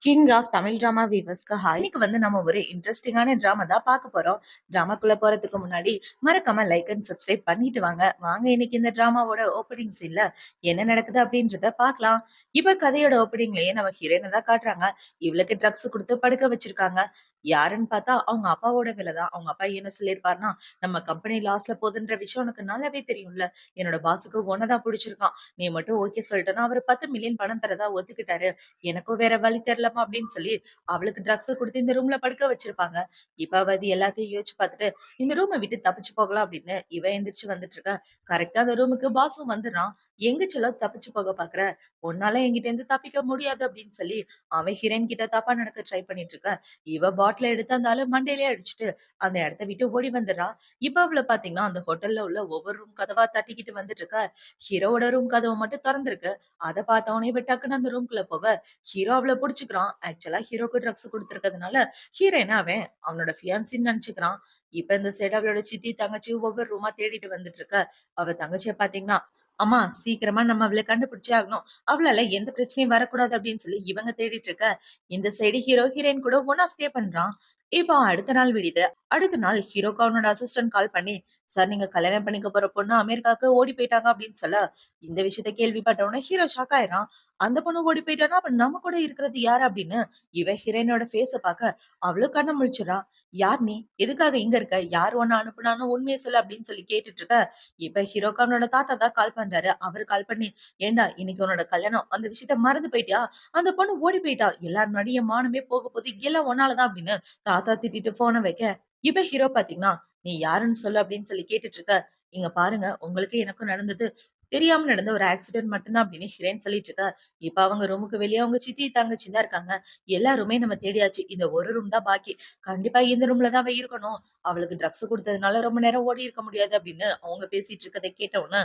King of Tamil drama வீவர்ஸ்க்கு hi. இன்னைக்கு நம்ம ஒரு இன்ட்ரெஸ்டிங்கான டிராமா தான் பார்க்க போறோம். டிராமாக்குள்ள போறதுக்கு முன்னாடி மறக்காம லைக் அண்ட் சப்ஸ்கிரைப் பண்ணிட்டு வாங்க. வாங்க இன்னைக்கு இந்த டிராமாவோட ஓப்பனிங் சீன்ல என்ன நடக்குது அப்படின்றத பார்க்கலாம். இப்ப கதையோட ஓப்பனிங்லயே நம்ம ஹீரோயினை தான் காட்டுறாங்க. இவளுக்கு ட்ரக்ஸ் கொடுத்து படுக்க வச்சிருக்காங்க. யாருன்னு பார்த்தா அவங்க அப்பாவோட வேலை தான். அவங்க அப்பா என்ன சொல்லியிருப்பாருன்னா, நம்ம கம்பெனி லாஸ்ல போகுதுன்ற விஷயம் உனக்கு நல்லாவே தெரியும்ல. என்னோட பாஸுக்கு ஒன்னதான் பிடிச்சிருக்கான். நீ மட்டும் ஓகே சொல்லிட்டேன்னா அவர் 10 மில்லியன் பணம் தரதா ஒத்துக்கிட்டாரு. எனக்கும் வேற வழி தெரியலமா அப்படின்னு சொல்லி அவளுக்கு ட்ரக்ஸ் குடுத்து இந்த ரூம்ல படுக்க வச்சிருப்பாங்க. இப்ப அவ அது எல்லாத்தையும் யோசிச்சு பார்த்துட்டு, இந்த ரூம விட்டு தப்பிச்சு போகலாம் அப்படின்னு இவ எந்திரிச்சு வந்துட்டு இருக்கா. கரெக்ட்டா அந்த ரூமுக்கு பாஸும் வந்துடுறான். "எங்க செல்லம் தப்பிச்சு போக பார்க்குற? உன்னால என்கிட்ட இருந்து தப்பிக்க முடியாது" அப்படின்னு சொல்லி அவன் ஹீரோயின் கிட்ட தப்பா நடக்க ட்ரை பண்ணிட்டு இருக்க. இவ பாட்டில எடுத்து அந்த ஆளு மண்டையிலேயே அடிச்சுட்டு அந்த இடத்த விட்டு ஓடி வந்துடுறா. இப்ப அவள பாத்தீங்கன்னா அந்த ஹோட்டல்ல உள்ள ஒவ்வொரு ரூம் கதவா தட்டிக்கிட்டு வந்துட்டு இருக்கா. ஹீரோவோட ரூம் கதவு மட்டும் திறந்திருக்கு. அத பார்த்தவனே இவ டக்குன்னு அந்த ரூம்குள்ள போக ஹீரோ அவள புடிச்சுக்கிறான். ஆக்சுவலா ஹீரோக்கு ட்ரக்ஸ் குடுத்திருக்கிறதுனால, ஹீரோயின அவன் அவனோட ஃபியான்சின்னு நெனச்சுக்கிறான். இப்ப இந்த சைடு அவளோட சித்தி, தங்கச்சி ஒவ்வொரு ரூமா தேடிட்டு வந்துட்டு இருக்க. அவ தங்கச்சிய பாத்தீங்கன்னா, "அம்மா சீக்கிரமா நம்ம அவள கண்டுபிடிச்சே ஆகணும். அவளால எந்த பிரச்சனையும் வரக்கூடாது" அப்படின்னு சொல்லி இவங்க தேடிட்டு இருக்க. இந்த சைடு ஹீரோ, ஹீரோயின் கூட ஒண்ணா ஸ்டே பண்றான். இப்போ அடுத்த நாள் விடியுது. அடுத்த நாள் ஹீரோக்கு அவனோட அசிஸ்டன்ட் கால் பண்ணி, "சார் நீங்க கல்யாணம் பண்ணிக்க போற பொண்ணு அமெரிக்காவுக்கு ஓடி போயிட்டாங்க" அப்படின்னு சொல்ல, இந்த விஷயத்த கேள்விப்பட்ட உடனே ஹீரோ ஷாக் ஆயிடுறான். அந்த பொண்ணு ஓடி போயிட்டான்னா, அப்ப நம்ம கூட இருக்கிறது யாரு அப்படின்னு இவ ஹீரோயினோட ஃபேஸ பாக்க அவளும் கண்ண முழிச்சுறா. "யார் நீ? எதுக்காக இங்க இருக்க? யார் உன்ன அனுப்புனான்னு உண்மைய சொல்லு" அப்படின்னு சொல்லி கேட்டுட்டு இருக்க. இப்ப ஹீரோக்கு அவனோட தாத்தா தான் கால் பண்றாரு. அவரு கால் பண்ணி, "ஏன்டா இன்னைக்கு உன்னோட கல்யாணம். அந்த விஷயத்த மறந்து போயிட்டியா? அந்த பொண்ணு ஓடி போயிட்டா. எல்லார் முன்னாடியும் என் மானமே போக போகுது. எல்லாம் உன்னால தான்" அப்படின்னு தாத்தா திட்டிட்டு போன வைக்க, இப்ப ஹீரோ பாத்தீங்கன்னா, "நீ யாருன்னு சொல்லு" அப்படின்னு சொல்லி கேட்டுட்டு இருக்க. "இங்க பாருங்க, உங்களுக்கு எனக்கும் நடந்தது தெரியாம நடந்த ஒரு ஆக்சிடென்ட் மட்டும் தான்" அப்படின்னு ஹீரோயின் சொல்லிட்டு இருக்கா. இப்ப அவங்க ரூமுக்கு வெளிய அவங்க சித்தி, தங்கச்சி தான் இருக்காங்க. எல்லாருமே நம்ம தேடியாச்சு. இந்த ஒரு ரூம் தான் பாக்கி. கண்டிப்பா இந்த ரூம்ல தான் அவ இருக்கணும். அவளுக்கு ட்ரக்ஸ் குடுத்ததுனால ரொம்ப நேரம் ஓடி இருக்க முடியாது அப்படின்னு அவங்க பேசிட்டு இருக்கத கேட்ட உடனே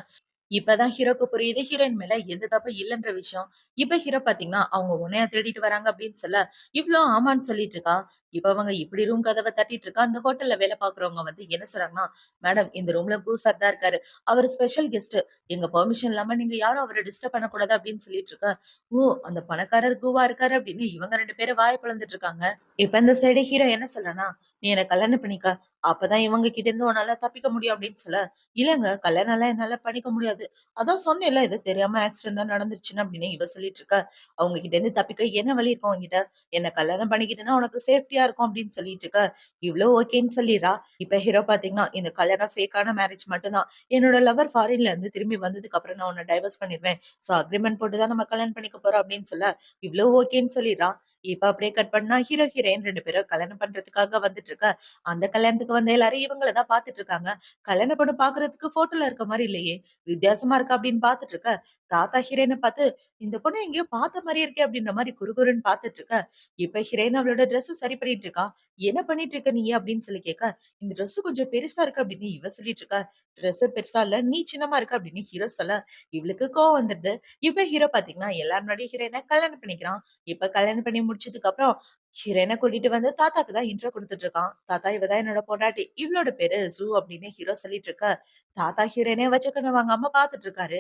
இப்பதான் ஹீரோக்கு புரியுது ஹீரோயின் மேல எந்த தப்பும் இல்லன்ற விஷயம். இப்ப ஹீரோ பாத்தீங்கன்னா, அவங்க உன்னைய தேடிட்டு வராங்க அப்படின்னு சொல்ல, இவ்ளோ ஆமான்னு சொல்லிட்டு இருக்கா. இப்ப அவங்க இப்படி ரூம் கதவ தட்டிட்டு இருக்கா. அந்த ஹோட்டல்ல வேலை பாக்குறவங்க வந்து என்ன சொல்றாங்கன்னா, "மேடம் இந்த ரூம்ல கு சார் தான் இருக்காரு. அவரு ஸ்பெஷல் கெஸ்ட். எங்க பெர்மிஷன் இல்லாம நீங்க யாரும் அவர டிஸ்டர்ப் பண்ணக்கூடாது" அப்படின்னு சொல்லிட்டு இருக்கா. ஓ! அந்த பணக்காரர் குவா இருக்காரு அப்படின்னு இவங்க 2 பேரும் வாய பொளந்துட்டு இருக்காங்க. இப்ப இந்த சைடு ஹீரோ என்ன சொல்றான்னா, "நீ என்ன கல்யாணம் பண்ணிக்க. அப்பதான் இவங்க கிட்ட இருந்து உன்னால தப்பிக்க முடியும்" அப்படின்னு சொல்ல, "இல்லங்க கல்யாணம்லாம் என்னால பண்ணிக்க முடியாது. அதான் சொன்னேன்ல, இது தெரியாம ஆக்சிடென்ட்டா நடந்துருச்சுன்னு" அப்படின்னு இவ சொல்லிட்டு இருக்கா. அவங்க கிட்ட இருந்து தப்பிக்க என்ன வழி இருக்கும் உன்கிட்ட? என்ன கல்யாணம் பண்ணிக்கிட்டன்னா உனக்கு சேஃப்டியா இருக்கும் அப்படின்னு சொல்லிட்டு இருக்க. இவ்ளோ ஓகேன்னு சொல்லிர்றா. இப்ப ஹீரோ பாத்தீங்கன்னா, இந்த கல்யாணம் ஃபேக்கான மேரேஜ் மட்டும் தான். என்னோட லவர் ஃபாரின்ல இருந்து திரும்பி வந்ததுக்கு அப்புறம் நான் உன்ன டைவர்ஸ் பண்ணிருவேன். சோ அக்ரீமெண்ட் போட்டு தான் நம்ம கல்யாணம் பண்ணிக்க போறோம் அப்படின்னு சொல்ல, இவ்ளோ ஓகேன்னு சொல்லிர்றா. இப்ப அப்படியே கட் பண்ணா ஹீரோ, ஹீரோயின் 2 பேரும் கல்யாணம் பண்றதுக்காக வந்துட்டு இருக்க. அந்த கல்யாணத்துக்கு வந்த எல்லாரும் இவங்கள தான் பாத்துட்டு இருக்காங்க. கல்யாண பொண்ணு பாக்குறதுக்கு ஃபோட்டோல இருக்க மாரி இல்லையே! வித்தியாசமா இருக்கா அப்படின்னு பாத்துட்டு இருக்க. தாத்தா ஹீரோயின பாத்து, "இந்த பொண்ண எங்கேயோ பாத்த மாரியே இருக்கே" அப்படின்ற மாரி குறுகுறுன்னு பாத்துட்டு இருக்க. இப்ப ஹீரோயின் அவளோட ட்ரெஸ் சரி பண்ணிட்டு இருக்கா. "என்ன பண்ணிட்டு இருக்க நீ?" அப்படின்னு சொல்லி கேட்க, "இந்த ட்ரெஸ் கொஞ்சம் பெருசா இருக்கு" அப்படின்னு இவ சொல்லிட்டு இருக்கா. "ட்ரெஸ் பெருசா இல்ல, நீ சின்னமா இருக்க" அப்படின்னு ஹீரோ சொல்ல, இவளுக்கு கோவம் வந்துடுது. இப்ப ஹீரோ பாத்தீங்கன்னா, எல்லார் முன்னாடியும் ஹீரோயின கல்யாணம் பண்ணிக்கிறான். இப்ப கல்யாணம் பண்ணி முடிச்சதுக்கு அப்புறம், ஹீரோயின கூட்டிட்டு வந்து தாத்தாக்கு தான் இன்ட்ரோ குடுத்துட்டு இருக்கான். "தாத்தா இவ தான் என்னோட பொண்டாட்டி. இவளோட பேரு ஜூ" அப்படின்னு ஹீரோ சொல்லிட்டு இருக்க. தாத்தா ஹீரோயினய வச்ச கண்ணு வாங்காம பாத்துட்டு இருக்காரு.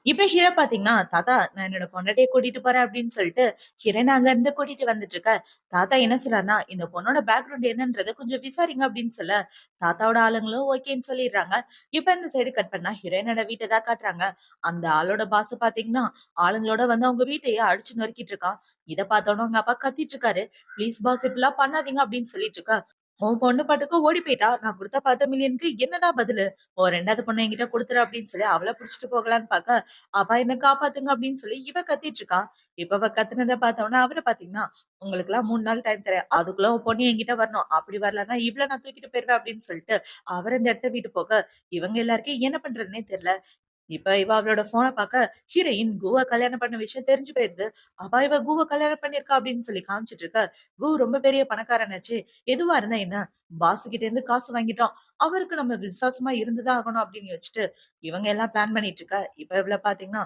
இப்ப ஹீரோ பாத்தீங்கன்னா, "தாத்தா நான் என்னோட பொண்டாட்டிய கூட்டிட்டு போறேன்" அப்படின்னு சொல்லிட்டு ஹீரோயின அங்க இருந்து கூட்டிட்டு வந்துட்டு இருக்க. தாத்தா என்ன சொல்றாருன்னா, "இந்த பொண்ணோட பேக்ரவுண்ட் என்னன்றத கொஞ்சம் விசாரிங்க" அப்படின்னு சொல்ல, தாத்தாவோட ஆளுங்களும் ஓகேன்னு சொல்லிடுறாங்க. இப்ப இந்த சைடு கட் பண்ணா ஹீரோயினோட வீட்ட தான் காட்டுறாங்க. அந்த ஆளோட பாஸ் பாத்தீங்கன்னா, ஆளுங்களோட வந்து அவங்க வீட்டையே அடிச்சு நொறுக்கிட்டு இருக்கான். இத பார்த்தோனே அவங்க அப்பா கத்திட்டு இருக்காரு. "ப்ளீஸ் பாஸ் இப்படிலாம் பண்ணாதீங்க" அப்படின்னு சொல்லிட்டு இருக்க. "உன் பொண்ணு பாட்டுக்கு ஓடி போயிட்டா. நான் குடுத்த 10 மில்லியனுக்கு என்னடா பதிலு? உன் 2வது பொண்ண என்கிட்ட குடுத்துரு" அப்படின்னு சொல்லி அவள புடிச்சுட்டு போகலான்னு பாக்க, "அப்பா என்ன காப்பாத்துங்க" அப்படின்னு சொல்லி இவ கத்திட்டு இருக்கா. இப்ப அவ கத்துனத பார்த்தோனே அவரு பாத்தீங்கன்னா, "உங்களுக்கெல்லாம் 3 நாள் டைம் தரேன். அதுக்குள்ள உன் பொண்ணு என்கிட்ட வரணும். அப்படி வரலன்னா இவள நான் தூக்கிட்டு போயிருவேன்" அப்படின்னு சொல்லிட்டு அவரு அந்த இடத்த விட்டு போக, இவங்க எல்லாருக்கும் என்ன பண்றதுன்னே தெரியல. இப்ப இவ அவளோட ஃபோன பாக்க, ஹீரோயின் குவ கல்யாணம் பண்ண விஷயம் தெரிஞ்சு போயிருது. இவ குவ கல்யாணம் பண்ணியிருக்கா அப்படின்னு சொல்லி காமிச்சுட்டு இருக்க. கு ரொம்ப பெரிய பணக்காரனாச்சே. எதுவா இருந்தா என்ன? பாஸ் கிட்ட இருந்து காசு வாங்கிட்டோம். அவருக்கு நம்ம விசுவாசமா இருந்துதான் ஆகணும் அப்படின்னு யோசிச்சுட்டு, இவங்க எல்லாம் பிளான் பண்ணிட்டு இருக்க. இப்ப இவள பாத்தீங்கன்னா,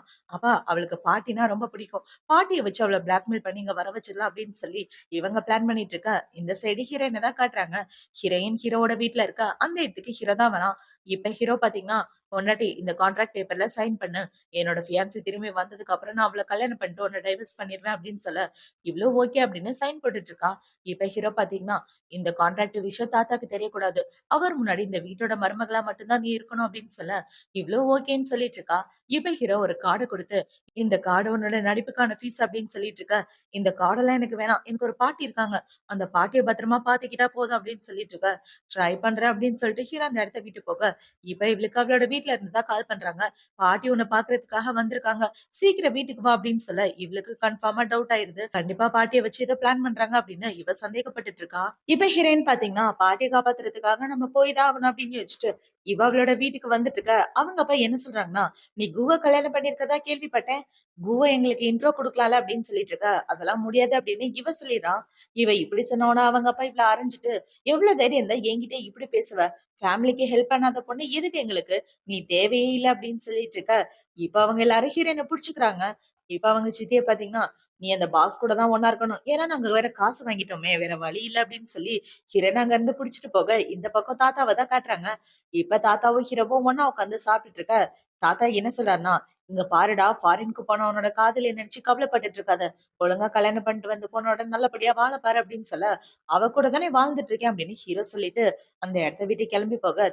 அவளுக்கு பாட்டினா ரொம்ப பிடிக்கும். பாட்டிய வச்சு அவள பிளாக்மெயில் பண்ணி இங்க வர வச்சிடலாம் அப்படின்னு சொல்லி, இவங்க பிளான் பண்ணிட்டு இருக்க. இந்த சைடு ஹீரோயின தான் காட்டுறாங்க. ஹீரோயின் ஹீரோவோட வீட்ல இருக்கா. அந்த இடத்துக்கு ஹீரோ தான் வரான். இப்ப ஹீரோ பாத்தீங்கன்னா, "பொண்டாட்டி இந்த கான்ட்ராக்ட் பேப்பர்ல சைன் பண்ணு. என்னோட ஃபியான்சி திரும்பி வந்ததுக்கு அப்புறம் நான் அவள கல்யாணம் பண்ணிட்டு உன்ன டைவர்ஸ் பண்ணிருவேன்" அப்படின்னு சொல்ல, இவளும் ஓகே அப்படின்னு சைன் போட்டுட்டு இருக்கா. இப்ப ஹீரோ பாத்தீங்கன்னா, "இந்த கான்ட்ராக்ட் விஷயம் தாத்தாக்கு தெரியக்கூடாது. அவர் முன்னாடி இந்த வீட்டோட மருமகளா மட்டும் தான் நீ இருக்கணும்" அப்படின்னு சொல்ல, இவளும் ஓகேன்னு சொல்லிட்டு இருக்கா. இப்ப ஹீரோ ஒரு கார்ட குடுத்து, "இந்த கார்டு உன்னோட நடிப்புக்கான ஃபீஸ்" அப்படின்னு சொல்லிட்டு இருக்க. "இந்த கார்டெல்லாம் எனக்கு வேணாம். எனக்கு ஒரு பாட்டி இருக்காங்க. அந்த பாட்டிய பத்திரமா பாத்துக்கிட்டா போதும்" அப்படின்னு சொல்லிட்டு இருக்க. ட்ரை பண்றேன் அப்படின்னு சொல்லிட்டு ஹீரோ அந்த இடத்த விட்டு போக, இப்ப இவளுக்கு அவளோட வீட்ல இருந்து தான் கால் பண்றாங்க. "பாட்டி உன்ன பாக்குறதுக்காக வந்திருக்காங்க. சீக்கிரம் வீட்டுக்கு வா" அப்படின்னு சொல்ல, இவளுக்கு கன்ஃபார்மா டவுட் ஆயிருது. கண்டிப்பா பாட்டிய வச்சு ஏதோ பிளான் பண்றாங்க அப்படின்னு இவ சந்தேகப்பட்டுட்டு இருக்கா. இப்ப ஹீரோயின் பாத்தீங்கன்னா, பாட்டிய காப்பாத்துறதுக்காக நம்ம போய் தான் ஆகணும் அப்படின்னு யோசிச்சுட்டு, இவ அவளோட வீட்டுக்கு வந்துட்டு இருக்க. அவங்க அப்பா என்ன சொல்றாங்கன்னா, "நீ குவ கல்யாணம் பண்ணியிருக்கதா கேள்விப்பட்டேன். குவ எங்களுக்கு இன்ட்ரோ குடுக்கலாம்ல" அப்படின்னு சொல்லிட்டு இருக்க. "அதெல்லாம் முடியாது" அப்படின்னு இவ சொல்லிடுறா. இவ இப்படி சொன்னோன அவங்க அப்பா இவள அரைஞ்சுட்டு, "எவ்வளவு தைரியம் இருந்தா என்கிட்ட இப்படி பேசுவ? ஃபேமிலிக்கு ஹெல்ப் பண்ணாத பொண்ணு எதுக்கு எங்களுக்கு? நீ தேவையே இல்ல" அப்படின்னு சொல்லிட்டு இருக்க. இப்ப அவங்க எல்லாரும் ஹீரோயின புடிச்சுக்கிறாங்க. இப்ப அவங்க சித்திய பாத்தீங்கன்னா, "நீ அந்த பாஸ் கூட தான் ஒண்ணா இருக்கணும். ஏன்னா நாங்க வேற காசு வாங்கிட்டோமே, வேற வழி இல்ல" அப்படின்னு சொல்லி ஹீரோயின அங்க இருந்து புடிச்சுட்டு போக, இந்த பக்கம் தாத்தாவ தான் காட்டுறாங்க. இப்ப தாத்தாவும் ஹீரோவும் ஒண்ணா உட்கார்ந்து சாப்பிட்டுட்டு இருக்க. தாத்தா என்ன சொல்றாருன்னா, "இங்க பாருடா, ஃபாரின்க்கு போனவனோட காதலிய நினைச்சு கவலைப்பட்டுட்டு இருக்காத. ஒழுங்கா கல்யாணம் பண்ணிட்டு வந்து பொண்ணோட நல்லபடியா வாழ பாரு" அப்படின்னு சொல்ல, "அவ கூட தானே வாழ்ந்துட்டு இருக்கேன்" அப்படின்னு ஹீரோ சொல்லிட்டு அந்த இடத்த விட்டு கிளம்பி போக,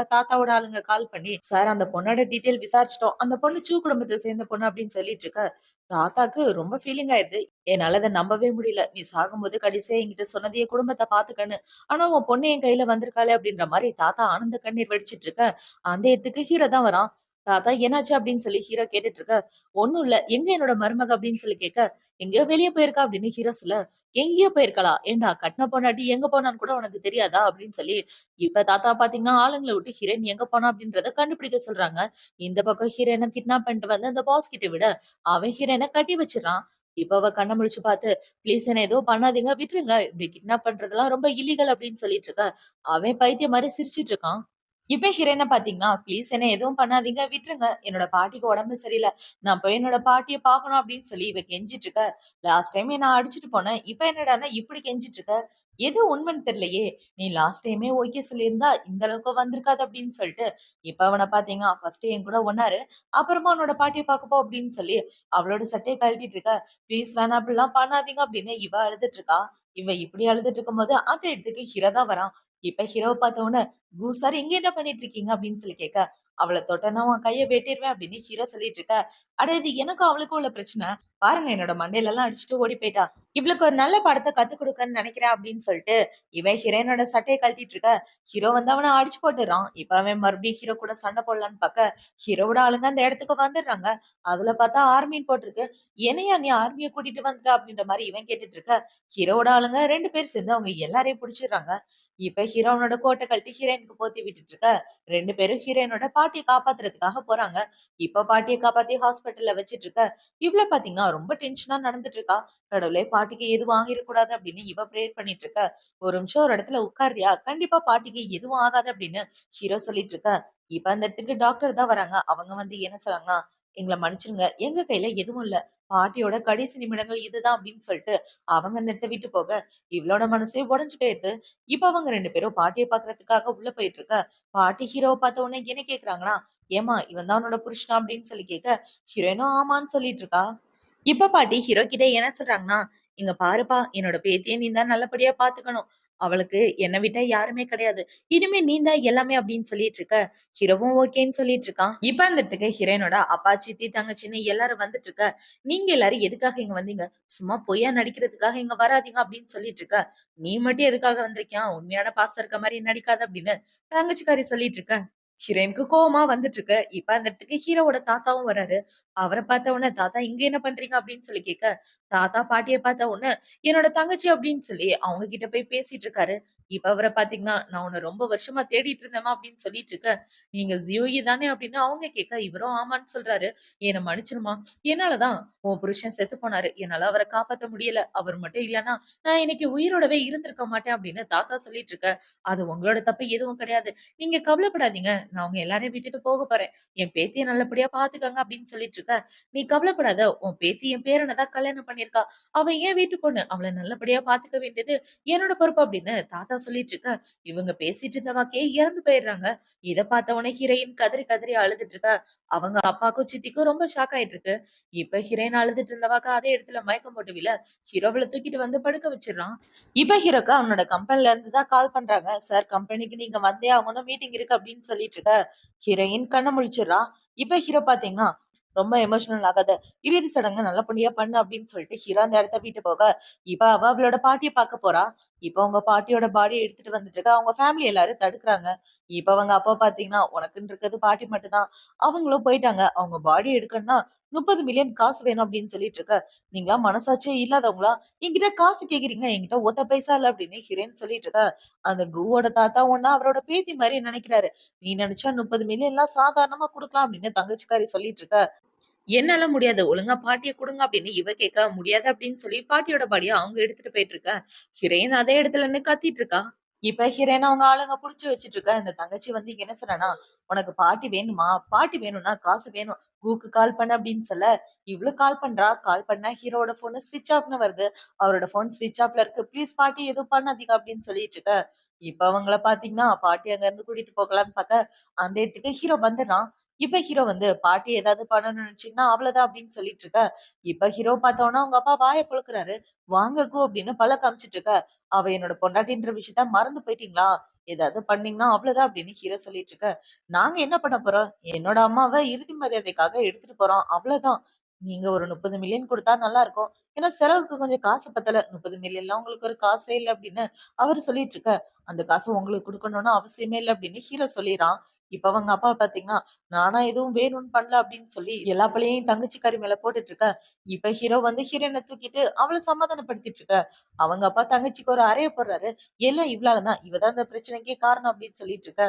தாத்தாவோட ஆளுங்க கால் பண்ணி, "சார் அந்த பொண்ணோட டீட்டெயில் விசாரிச்சுட்டோம். அந்த பொண்ணு குடும்பத்த சேர்ந்த பொண்ணு" அப்படின்னு சொல்லிட்டு இருக்க. தாத்தாக்கு ரொம்ப ஃபீலிங் ஆயிருது. என்னால அத நம்பவே முடியல. "நீ சாகும்போது கடைசியா என்கிட்ட சொன்னது என் குடும்பத்த பாத்துக்கன்னு. ஆனா உன் பொண்ணு என் கையில வந்திருக்காளே!" அப்படின்ற மாரி தாத்தா ஆனந்த கண்ணீர் வடிச்சிட்டு இருக்க. அந்த இடத்துக்கு ஹீரோ தான் வரான். "தாத்தா என்னாச்சு?" அப்படின்னு சொல்லி ஹீரோ கேட்டுட்டு இருக்க. "ஒண்ணும் இல்ல. எங்க என்னோட மருமக?" அப்படின்னு சொல்லி கேட்க, "எங்கேயோ வெளிய போயிருக்கா" அப்படின்னு ஹீரோ சொல்ல, "எங்கேயோ போயிருக்காளா? ஏன்டா கட்ன பொண்டாட்டி எங்க போனான்னு கூட உனக்கு தெரியாதா?" அப்படின்னு சொல்லி, இப்ப தாத்தா பாத்தீங்கன்னா, ஆளுங்கள விட்டு ஹீரோயின் எங்க போனா அப்படின்றத கண்டுபிடிக்க சொல்றாங்க. இந்த பக்கம் ஹீரோயின கிட்னாப் பண்ணிட்டு வந்து அந்த பாஸ் கிட்ட விட, அவன் ஹீரோயின கட்டி வச்சுடுறான். இப்ப அவ கண்ண முழிச்சு பார்த்து, "ப்ளீஸ் என்ன எதுவும் பண்ணாதீங்க. விட்டுருங்க. இப்படி கிட்னாப் பண்றதெல்லாம் ரொம்ப இல்லீகல்" அப்படின்னு சொல்லிட்டு இருக்க. அவன் பைத்தியம் மாரி சிரிச்சுட்டு இருக்கான். இப்ப ஹீரோயின பாத்தீங்கன்னா, "ப்ளீஸ் என்ன எதுவும் பண்ணாதீங்க. விட்டுருங்க. என்னோட பாட்டிக்கு உடம்பு சரியில்ல. நான் போய் என்னோட பாட்டிய பார்க்கணும்" அப்படின்னு சொல்லி இவ கெஞ்சிட்டு இருக்க. "லாஸ்ட் டைம் என்ன அடிச்சுட்டு போன. இப்ப என்னடான்னா இப்படி கெஞ்சிட்டு இருக்க? எது உண்மைன்னு தெரியலையே. நீ லாஸ்ட் டைமே ஓகே சொல்லியிருந்தா இந்த அளவுக்கு வந்திருக்காது" அப்படின்னு சொல்லிட்டு, இப்ப அவன பாத்தீங்கன்னா, "ஃபர்ஸ்ட் என் கூட ஒண்ணா இரு. அப்புறமா உன்னோட பாட்டிய பார்க்க போ" அப்படின்னு சொல்லி அவளோட சட்டைய கழட்டிட்டு இருக்க. "ப்ளீஸ் வேணாம் அப்படிலாம் பண்ணாதீங்க" அப்படின்னு இவ அழுதுட்டு இருக்கா. இவ இப்படி அழுதுட்டு இருக்கும்போது அந்த இடத்துக்கு ஹீரோ தான் வரான். இப்ப ஹீரோவ பார்த்த உடனே, "பூசார் இங்க என்ன பண்ணிட்டு இருக்கீங்க?" அப்படின்னு சொல்லி கேட்க, "அவள தொட்டன்னா உன் கைய வெட்டிருவேன்" அப்படின்னு ஹீரோ சொல்லிட்டு இருக்க. அட இது எனக்கும் அவளுக்கும் உள்ள பிரச்சனை. பாருங்க என்னோட மண்டையில எல்லாம் அடிச்சுட்டு ஓடி போயிட்டா. இவளுக்கு ஒரு நல்ல பாடத்த கத்துக் குடுக்கன்னு நினைக்கிறேன் அப்படின்னு சொல்லிட்டு, இவன் ஹீரோயினோட சட்டைய கழட்டிட்டு இருக்க. ஹீரோ வந்து அவன அடிச்சு போட்டுறான். இப்ப அவன் மறுபடியும் ஹீரோ கூட சண்டை போடலான்னு பாக்க, ஹீரோவோட ஆளுங்க அந்த இடத்துக்கு வந்துடுறாங்க. அதுல பார்த்தா ஆர்மின்னு போட்டிருக்கு. "என்னையா நீ ஆர்மிய கூட்டிட்டு வந்துட்ட?" அப்படின்ற மாரி இவன் கேட்டுட்டு இருக்க. ஹீரோவோட ஆளுங்க 2 பேர் சேர்ந்து அவங்க எல்லாரையும் புடிச்சிடுறாங்க. இப்ப ஹீரோனோட கோட்ட கழட்டி ஹீரோயினுக்கு போத்தி விட்டுட்டு இருக்க. 2 பேரும் ஹீரோயினோட பாட்டிய காப்பாத்துறதுக்காக போறாங்க. இப்ப பாட்டிய காப்பாத்தி ஹாஸ்பிட்டல்ல வச்சுட்டு இருக்க. இவ்ள பாத்தீங்கன்னா ரொம்ப டென்ஷனா நடந்துட்டு இருக்கா. கடவுளே பாட்டிக்கு எதுவும் ஆகிரக்கூடாது அப்படின்னு இவ பிரேயர் பண்ணிட்டு இருக்க. "ஒரு நிமிஷம் ஒரு இடத்துல உட்கார்றியா? கண்டிப்பா பாட்டிக்கு எதுவும் ஆகாது" அப்படின்னு ஹீரோ சொல்லிட்டு இருக்க. இப்ப அந்த இடத்துக்கு டாக்டர் தான் வராங்க. அவங்க வந்து என்ன சொல்றாங்கன்னா, "எங்கள மன்னிச்சுடுங்க. எங்க கையில எதுவும் இல்ல. பாட்டியோட கடைசி நிமிடங்கள் இதுதான்" அப்படின்னு சொல்லிட்டு அவங்க அந்த இடத்த விட்டு போக, இவளோட மனசே உடைஞ்சு போயிருது. இப்ப அவங்க 2 பேரும் பாட்டிய பாக்குறதுக்காக உள்ள போயிட்டு இருக்க. பாட்டி ஹீரோவ பார்த்த உடனே என்ன கேக்குறாங்கன்னா, "ஏம்மா இவன் தான் உன்னோட புருஷனா?" அப்படின்னு சொல்லி கேட்க, ஹீரோயினும் ஆமான்னு சொல்லிட்டு இருக்கா. இப்ப பாட்டி ஹீரோ கிட்ட என்ன சொல்றாங்கன்னா, "இங்க பாருப்பா, என்னோட பேத்திய நீ தான் நல்லபடியா பாத்துக்கணும். அவளுக்கு என்ன விட்டா யாருமே கிடையாது. இனிமே நீ தான் எல்லாமே" அப்படின்னு சொல்லிட்டு இருக்க. ஹீரோவும் ஓகேன்னு சொல்லிட்டு இருக்கான். இப்ப அந்த இடத்துக்கு ஹீரோயினோட அப்பா, சித்தி, தங்கச்சின்னு எல்லாரும் வந்துட்டு இருக்க. "நீங்க எல்லாரும் எதுக்காக இங்க வந்தீங்க? சும்மா பொய்யா நடிக்கிறதுக்காக இங்க வராதீங்க" அப்படின்னு சொல்லிட்டு இருக்க. "நீ மட்டும் எதுக்காக வந்திருக்கியா? உண்மையான பாசம் இருக்க மாரி நடிக்காத" அப்படின்னு தங்கச்சிக்காரி சொல்லிட்டு இருக்க. ஹீரோயினுக்கு கோவமா வந்துட்டு இருக்கு. இப்ப அந்த இடத்துக்கு ஹீரோவோட தாத்தாவும் வராரு. அவர பார்த்த உடனே, "தாத்தா இங்க என்ன பண்றீங்க?" அப்படின்னு சொல்லி கேட்க, தாத்தா, பாட்டிய பார்த்த உடனே, என்னோட தங்கச்சி அப்படின்னு சொல்லி அவங்க கிட்ட போய் பேசிட்டு இருக்காரு. இப்ப அவர பார்த்தீங்கன்னா, "நான் உன்ன ரொம்ப வருஷமா தேடிட்டு இருந்தேன்மா" அப்படின்னு சொல்லிட்டு இருக்க. "நீங்க ஜியோயி தானே?" அப்படின்னு அவங்க கேட்க, இவரும் ஆமான்னு சொல்றாரு. "என்ன மன்னிச்சிரும்மா. என்னால தான் உன் புருஷன் செத்து போனாரு. என்னால அவர காப்பாத்த முடியல. அவர் மட்டும் இல்லன்னா, நான் இன்னைக்கு உயிரோடவே இருந்திருக்க மாட்டேன்" அப்படின்னு தாத்தா சொல்லிட்டு இருக்க. "அது உங்களோட தப்பு எதுவும் கிடையாது. நீங்க கவலைப்படாதீங்க. நான் உங்க எல்லாரையும் விட்டுட்டு போக போறேன். என் பேத்திய நல்லபடியா பார்த்துக்கங்க" அப்படின்னு சொல்லிட்டு இருக்க. "நீ கவலைப்படாத. உன் பேத்தி என் பேரன தான் கல்யாணம் பண்ணியிருக்கா. அவ என் வீட்டு பொண்ணு. அவள நல்லபடியா பார்த்துக்க வேண்டியது என்னோட பொறுப்பு" அப்படின்னு தாத்தா சொல்லிட்டு இருக்க. இவங்க பேசிட்டு இருந்த வாக்கே இறந்து போயிடுறாங்க. இத பார்த்த உடனே ஹீரோயின் கதறி கதறி அழுதுட்டு இருக்கா. அவங்க அப்பாக்கும் சித்திக்கும் ரொம்ப ஷாக் ஆயிட்டு இருக்கு. இப்ப ஹீரோயின் அழுதுட்டு இருந்தவாக்கா அதே இடத்துல மயக்கம் போட்டு விழ, ஹீரோவ தூக்கிட்டு வந்து படுக்க வச்சிடுறான். இப்ப ஹீரோக்கு அவனோட கம்பெனில இருந்து தான் கால் பண்றாங்க. "சார் கம்பெனிக்கு நீங்க வந்தே ஆகணும். மீட்டிங் இருக்கு" அப்படின்னு சொல்லிட்டு இருக்க. ஹீரோயின் கண்ண முழிச்சிடுறா. இப்ப ஹீரோ பார்த்தீங்கன்னா, ரொம்ப எமோஷனல் ஆகாத. "இறுதி சடங்கு நல்லபடியா பண்ணு" அப்படின்னு சொல்லிட்டு ஹீரோ அந்த இடத்த விட்டு போக, இப்ப அவ அவளோட பாட்டிய பார்க்க போறா. இப்ப அவங்க பாட்டியோட பாடிய எடுத்துட்டு வந்துட்டு இருக்கா. அவங்க ஃபேமிலி எல்லாரும் தடுக்குறாங்க. இப்ப அவங்க அப்பா பார்த்தீங்கன்னா, "உனக்குன்னு இருக்கிறது பாட்டி மட்டும் தான். அவங்களும் போயிட்டாங்க. அவங்க பாடிய எடுக்கணும்னா 30,000,000 காசு வேணும்" அப்படின்னு சொல்லிட்டு இருக்க. "நீங்கலாம் மனசாட்சியே இல்லாதவங்களா? என்கிட்ட காசு கேட்கிறீங்க. என்கிட்ட ஒத்த பைசா இல்ல" அப்படின்னு ஹீரோயின் சொல்லிட்டு இருக்கா. அந்த குவோட தாத்தா உன்ன அவரோட பேத்தி மாரி நினைக்கிறாரு. "நீ நினைச்சா 30,000,000லாம் சாதாரணமா குடுக்கலாம்" அப்படின்னு தங்கச்சிக்காரி சொல்லிட்டு இருக்கா. என்னால முடியாது. ஒழுங்கா பாட்டிய குடுங்க அப்படின்னு இவ கேட்க, முடியாது அப்படின்னு சொல்லி பாட்டியோட பாடிய அவங்க எடுத்துட்டு போயிட்டு இருக்க. ஹிரோயின் அதே இடத்துல நின்னு கத்திட்டு இருக்கா. இப்ப ஹிரோயின அவங்க ஆளுங்க புடிச்சு வச்சுட்டு இருக்க. இந்த தங்கச்சி வந்து இங்க என்ன சொன்னான்னா, "உனக்கு பாட்டி வேணுமா? பாட்டி வேணும்னா காசு வேணும். கூக்கு கால் பண்ணு" அப்படின்னு சொல்ல, இவளும் கால் பண்றா. கால் பண்ணா ஹீரோவோட ஃபோன் ஸ்விட்ச் ஆஃப்ன்னு வருது. அவரோட ஃபோன் ஸ்விட்ச் ஆஃப்ல இருக்கு. "ப்ளீஸ் பாட்டி எதுவும் பண்ணாதீங்க" அப்படின்னு சொல்லிட்டு இருக்க. இப்ப அவங்கள பாத்தீங்கன்னா, பாட்டி அங்க இருந்து கூட்டிட்டு போகலான்னு பாக்க, அந்த இடத்துக்கு ஹீரோ வந்துடுறான். இப்ப ஹீரோ வந்து பாட்டி ஏதாவது பண்ணணும்னு நினைச்சீங்கன்னா அவ்வளவுதான் அப்படின்னு சொல்லிட்டு இருக்க. இப்ப ஹீரோ பார்த்தோம்னா அவங்க அப்பா வாய பொளக்குறாரு. "வாங்க கு" அப்படின்னு பல்ல காமிச்சிட்டு இருக்க. "அவ என்னோட பொண்டாட்டின்ற விஷயத்த மறந்து போயிட்டீங்களா? ஏதாவது பண்ணீங்கன்னா அவ்வளவுதான்" அப்படின்னு ஹீரோ சொல்லிட்டு இருக்க. "நாங்க என்ன பண்ண போறோம்? என்னோட அம்மாவ இறுதி மரியாதைக்காக எடுத்துட்டு போறோம். அவ்வளவுதான். நீங்க ஒரு 30,000,000 குடுத்தா நல்லா இருக்கும். ஏன்னா செலவுக்கு கொஞ்சம் காசு பத்தல. 30,000,000லாம் உங்களுக்கு ஒரு காசே இல்ல" அப்படின்னு அவரு சொல்லிட்டு இருக்க. "அந்த காச உங்களுக்கு குடுக்கணும்னு அவசியமே இல்ல" அப்படின்னு ஹீரோ சொல்லிர்றான். இப்ப அவங்க அப்பா பார்த்தீங்கன்னா, நானா எதுவும் வேணும்னு பண்ணல அப்படின்னு சொல்லி எல்லா பழியையும் தங்கச்சிக்காரி மேல போட்டுட்டு இருக்க. இப்ப ஹீரோ வந்து ஹீரோயின தூக்கிட்டு அவள சமாதானப்படுத்திட்டு இருக்க. அவங்க அப்பா தங்கச்சிக்கு ஒரு அறைய போடுறாரு. எல்லாம் இவளால தான். இவ தான் இந்த பிரச்சனைக்கே காரணம் அப்படின்னு சொல்லிட்டு இருக்க.